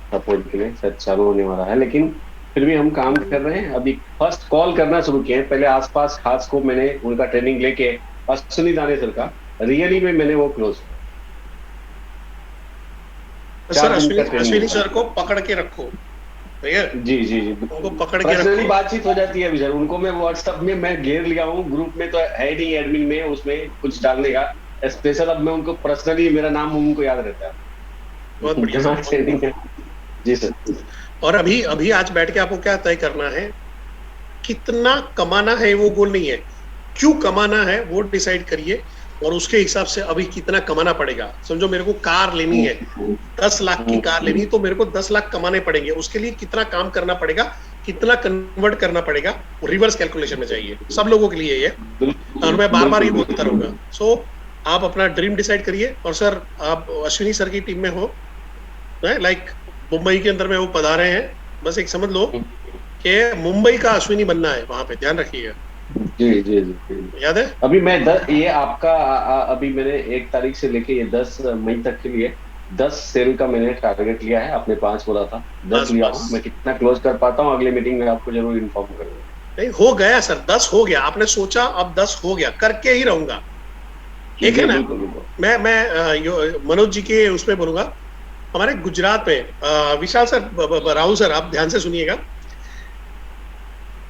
सपोर्ट के लिए, शायद चालू होने वाला है, लेकिन फिर भी हम काम कर रहे हैं। अभी फर्स्ट कॉल करना शुरू किए हैं। पहले आसपास खास को मैंने उनका ट्रेनिंग लेके अश्विनी दाने सर का रियली में मैंने वो क्लोज। सर अश्विनी सर को पकड़ के रखो, जी जी जी, उनको पकड़ के रखो। बातचीत हो जाती है अभी सर, उनको मैं व्हाट्सएप में मैं घेर लिया हूँ, ग्रुप में तो है नहीं एडमिन में, उसमें कुछ डालने का स्पेशल। अब मैं उनको पर्सनली मेरा नाम उनको याद रहता है। बहुत बढ़िया दिमाग सर। ट्रेनिंग है जी सर। और अभी अभी आज बैठ के आपको क्या तय करना है, कितना कमाना है वो गोल नहीं है, क्यों कमाना है वो डिसाइड करिए, और उसके हिसाब से अभी कितना कमाना पड़ेगा। समझो मेरे को कार लेनी है, 10 लाख की कार लेनी है, तो मेरे को 10 लाख कमाने पड़ेंगे, उसके लिए कितना काम करना पड़ेगा, कितना कन्वर्ट करना पड़ेगा, रिवर्स कैलकुलेशन में चाहिए सब लोगों के लिए ये, और मैं बार बार ये बोलता रहूंगा। सो आप अपना ड्रीम डिसाइड करिए। और सर आप अश्विनी सर की टीम में हो, लाइक मुंबई के अंदर में वो पधारे हैं, बस एक समझ लो कि मुंबई का अश्विनी बनना है, वहां पे ध्यान रखिएगा। जी जी जी याद है अभी मैं ये आपका अभी मैंने 1 तारीख से लेके ये 10 मई तक के लिए 10 सेल का मैंने टारगेट लिया है। आपने 5 बोला था, 10 लिया हूँ। मैं कितना क्लोज कर पाता हूँ अगले मीटिंग में आपको जरूर इन्फॉर्म करूंगा। नहीं हो गया सर, 10 हो गया, आपने सोचा अब 10 हो गया, करके ही रहूंगा, ठीक है ना। मैं मनोज जी के उसमें बोलूंगा, हमारे गुजरात में विशाल सर, राहुल सर, आप ध्यान से सुनिएगा।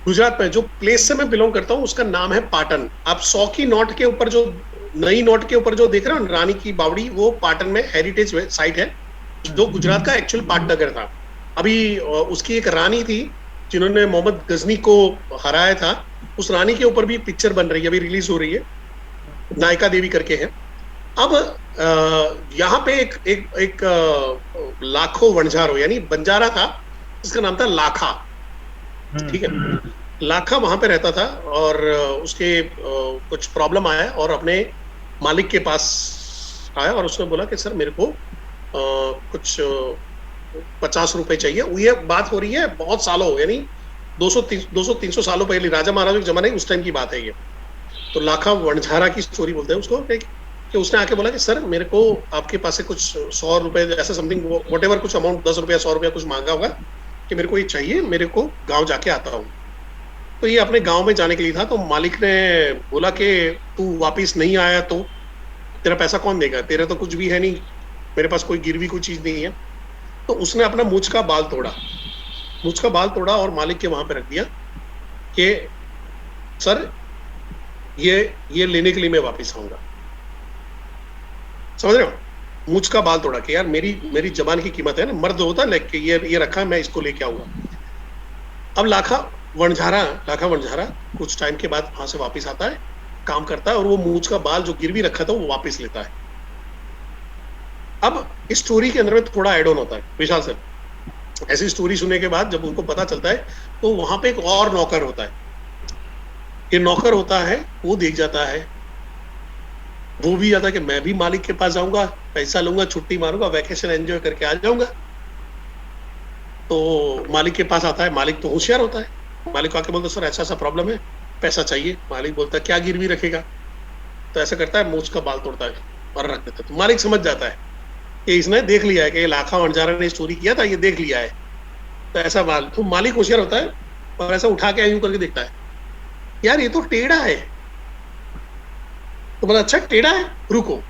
गुजरात में जो प्लेस से मैं बिलोंग करता हूँ उसका नाम है पाटन। आप 100 की नोट के ऊपर जो नई नोट के ऊपर जो देख रहे हो रानी की बावड़ी, वो पाटन में हेरिटेज साइट है, जो गुजरात का एक्चुअल पाटनगर था। अभी उसकी एक रानी थी जिन्होंने मोहम्मद गजनी को हराया था, उस रानी के ऊपर भी पिक्चर बन रही है, अभी रिलीज हो रही है, नायका देवी करके है। अब यहाँ पे एक लाखो वणझारो यानी बंजारा था, जिसका नाम था लाखा, ठीक है। लाखा वहां पे रहता था और उसके कुछ प्रॉब्लम आया और अपने मालिक के पास आया और उसने बोला कि सर मेरे को कुछ 50 रुपए चाहिए। ये बात हो रही है बहुत सालों, यानी 200-300 सालों पहले, राजा महाराजों के जमाने उस टाइम की बात है ये। तो लाखा वणझारा की स्टोरी बोलते हैं उसको, कि उसने आके बोला कि सर मेरे को आपके पास से कुछ 100 रुपए ऐसा समथिंग व्हाटएवर कुछ अमाउंट, 10 रुपया 100 रुपया कुछ मांगा होगा कि मेरे को ये चाहिए, मेरे को गांव जाके आता हूँ। तो ये अपने गांव में जाने के लिए था। तो मालिक ने बोला कि तू वापिस नहीं आया तो तेरा पैसा कौन देगा, तेरा तो कुछ भी है नहीं, मेरे पास कोई गिरवी कोई चीज नहीं है। तो उसने अपना मूंछ का बाल तोड़ा और मालिक के वहां पे रख दिया कि सर ये लेने के लिए मैं वापिस आऊंगा। समझ रहे हो, मूंछ का बाल तोड़ा कि यार मेरी जबान की कीमत है ना, मर्द होता है लेके ये रखा है, मैं इसको लेके आऊंगा। अब लाखा वणझारा कुछ टाइम के बाद वहां से वापस आता है, काम करता है और वो मूंछ का बाल जो गिरवी रखा था वो वापस लेता है। अब इस स्टोरी के अंदर में थोड़ा एड ऑन होता है विशाल सर। ऐसी स्टोरी सुनने के बाद जब उनको पता चलता है तो वहां पे एक और नौकर होता है। ये नौकर होता है, वो देख जाता है, वो भी आता है कि मैं भी मालिक के पास जाऊंगा, पैसा लूंगा, छुट्टी मारूंगा, वैकेशन एंजॉय करके आ जाऊंगा। तो मालिक के पास आता है, मालिक तो होशियार होता है, मालिक को आके बोलता सर ऐसा ऐसा प्रॉब्लम है, पैसा चाहिए। मालिक बोलता है क्या गिरवी रखेगा, तो ऐसा करता है मूंछ का बाल तोड़ता है और रख देता है। तो मालिक समझ जाता है कि इसने देख लिया है कि ये लाखा वणझारा ने स्टोरी किया था, ये देख लिया है, तो ऐसा बाल। तो मालिक होशियार होता है और ऐसा उठा के यूं करके देखता है, यार ये तो टेढ़ा है। तो बोला अच्छा टेढ़ा है, रुको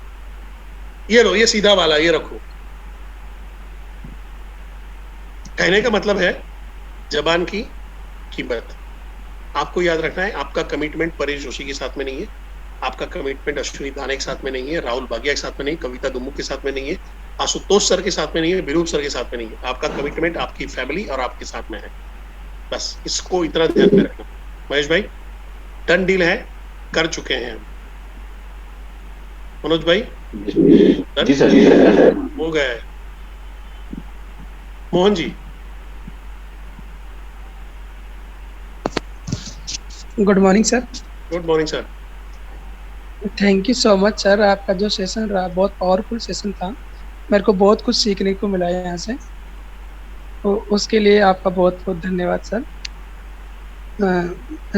ये लो, ये सीधा वाला ये रखो। कहने का मतलब है जबान की कीमत आपको याद रखना है। आपका कमिटमेंट परेश जोशी के साथ में नहीं है, आपका कमिटमेंट अश्विनी दाने के साथ में नहीं है, राहुल बागिया के साथ में नहीं, कविता दुमुक के साथ में नहीं है, आशुतोष सर के साथ में नहीं है, विरूप सर के साथ में नहीं है। आपका कमिटमेंट आपकी फैमिली और आपके साथ में है, बस इसको इतना ध्यान में रखना। महेश भाई डन डील है, कर चुके हैं। मनोज भाई जी सर हो गए। Mohan ji good morning sir. Good morning sir. Thank you so much sir, आपका जो सेशन रहा बहुत पावरफुल सेशन था, मेरे को बहुत कुछ सीखने को मिला है यहाँ से, तो उसके लिए आपका बहुत बहुत धन्यवाद सर।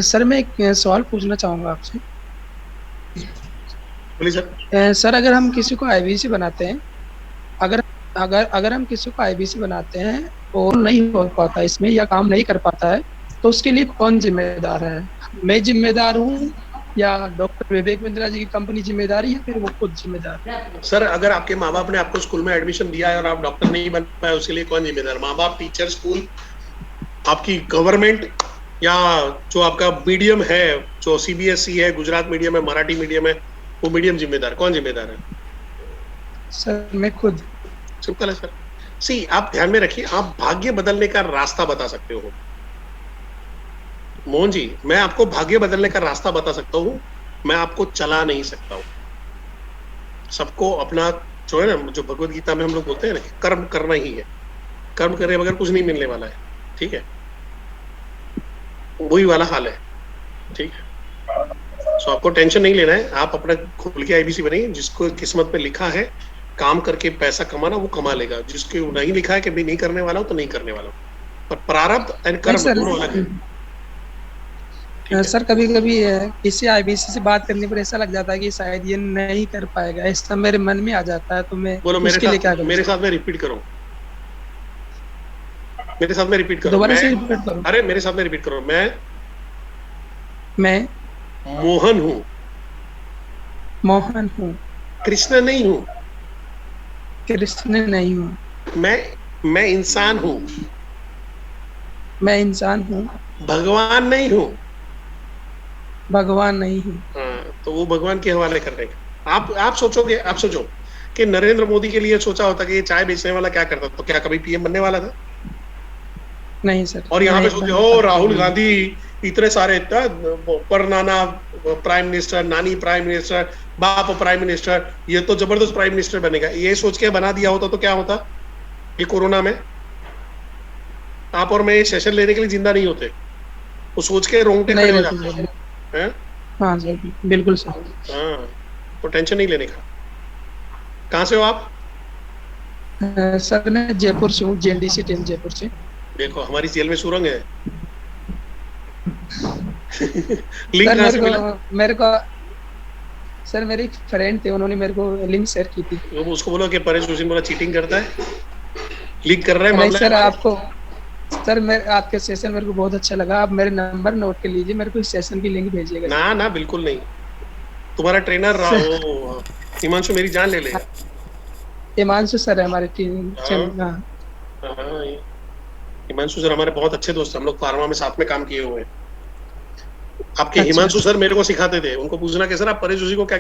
सर मैं एक सवाल पूछना चाहूँगा आपसे। बोलिए सर। सर अगर हम किसी को आईबीसी बनाते हैं, अगर हम किसी को आईबीसी बनाते हैं और नहीं हो पाता इसमें या काम नहीं कर पाता है, तो उसके लिए कौन जिम्मेदार है? मैं जिम्मेदार हूँ या डॉक्टर विवेक बिंद्रा जी की कंपनी जिम्मेदार है या फिर वो खुद जिम्मेदार है? सर अगर आपके माँ बाप ने आपको स्कूल में एडमिशन दिया है और आप डॉक्टर नहीं बन पाए, उसके लिए कौन जिम्मेदार? माँ बाप, टीचर, स्कूल, आपकी गवर्नमेंट, या जो आपका मीडियम है, जो सीबीएसई है, गुजरात मीडियम है, मराठी मीडियम है, वो मीडियम जिम्मेदार? कौन जिम्मेदार है? सर मैं खुद। सिंपल है सर। सी आप ध्यान में रखिए, आप भाग्य बदलने का रास्ता बता सकते हो मोहन जी, मैं आपको भाग्य बदलने का रास्ता बता सकता हूँ, मैं आपको चला नहीं सकता हूँ। सबको अपना जो है ना, जो भगवत गीता में हम लोग बोलते हैं ना कि कर्म करना ही है, कर्म करे बगैर कुछ नहीं मिलने वाला है, ठीक है, वही वाला हाल है, ठीक है। सो आपको टेंशन नहीं लेना है, आप अपना खुल के आईबीसी बनिए, जिसको किस्मत में लिखा है काम करके पैसा कमाना वो कमा लेगा, जिसको नहीं लिखा है कि मैं नहीं करने वाला हूँ तो नहीं करने वाला हूँ, पर प्रारब्ध एंड कर्म दोनों अलग है। सर कभी कभी किसी आईबीसी से बात करने पर ऐसा लग जाता है कि शायद ये नहीं कर पाएगा, ऐसा मेरे मन में आ जाता है, तो मैं बोलो उसके लिए क्या करूं? मेरे साथ में रिपीट करो, मेरे साथ में रिपीट करो, दोबारा से रिपीट करो। अरे मेरे साथ में रिपीट करो, मैं मोहन हूँ, मोहन हूँ, कृष्ण नहीं हूँ, कृष्ण नहीं हूँ, मैं इंसान हूँ, मैं इंसान हूँ, भगवान नहीं हूँ, भगवान नहीं हूँ। हाँ, तो वो भगवान के हवाले करने का। आप सोचोगे, आप सोचो कि नरेंद्र मोदी के लिए सोचा होता कि ये चाय बेचने वाला क्या करता, तो क्या कभी पीएम बनने वाला था? नहीं सर। और यहाँ पे सोचे ओ राहुल गांधी, इतने सारे परनाना प्राइम मिनिस्टर, नानी प्राइम मिनिस्टर, बाप प्राइम मिनिस्टर, ये तो जबरदस्त प्राइम मिनिस्टर बनेगा, ये सोच के बना दिया होता तो क्या होता? ये कोरोना में आप और मैं ये सेशन लेने के लिए जिंदा नहीं होते, वो सोच के रोंगटे खड़े हो जाते हैं। हाँ सर बिल्कुल सर। हाँ, तो टेंशन नहीं लेने का। कहाँ से हो आप? सर मैं जयपुर से हूँ, जेएनडीसी टीम जयपुर से। देखो हमारी जेल में सुरंग है। लिंक कहाँ से मिला? मेरे को सर मेरे एक फ्रेंड थे, उन्होंने मेरे को लिंक शेयर की थी। उसको बोलो कि परेश हुसैन बोला चीटिंग करता है, लीक कर रहा है मामला। सर आपको सर मैं आपके सेशन मेरे को बहुत अच्छा लगा, आप मेरे नंबर नोट कर लीजिए, मेरे को इस सेशन की लिंक भेजिएगा। ना ना बिल्कुल नहीं, तुम्हारा ट्रेनर हिमांशु मेरी जान ले लेगा। हिमांशु सर है हमारे टीम। हिमांशु सर हमारे बहुत अच्छे दोस्त हैं, हम लोग फार्मा में साथ में काम किए हुए हैं। आपके हिमांशु सर मेरे को सिखाते थे, उनको पूछना कि सर आप परेश जोशी को क्या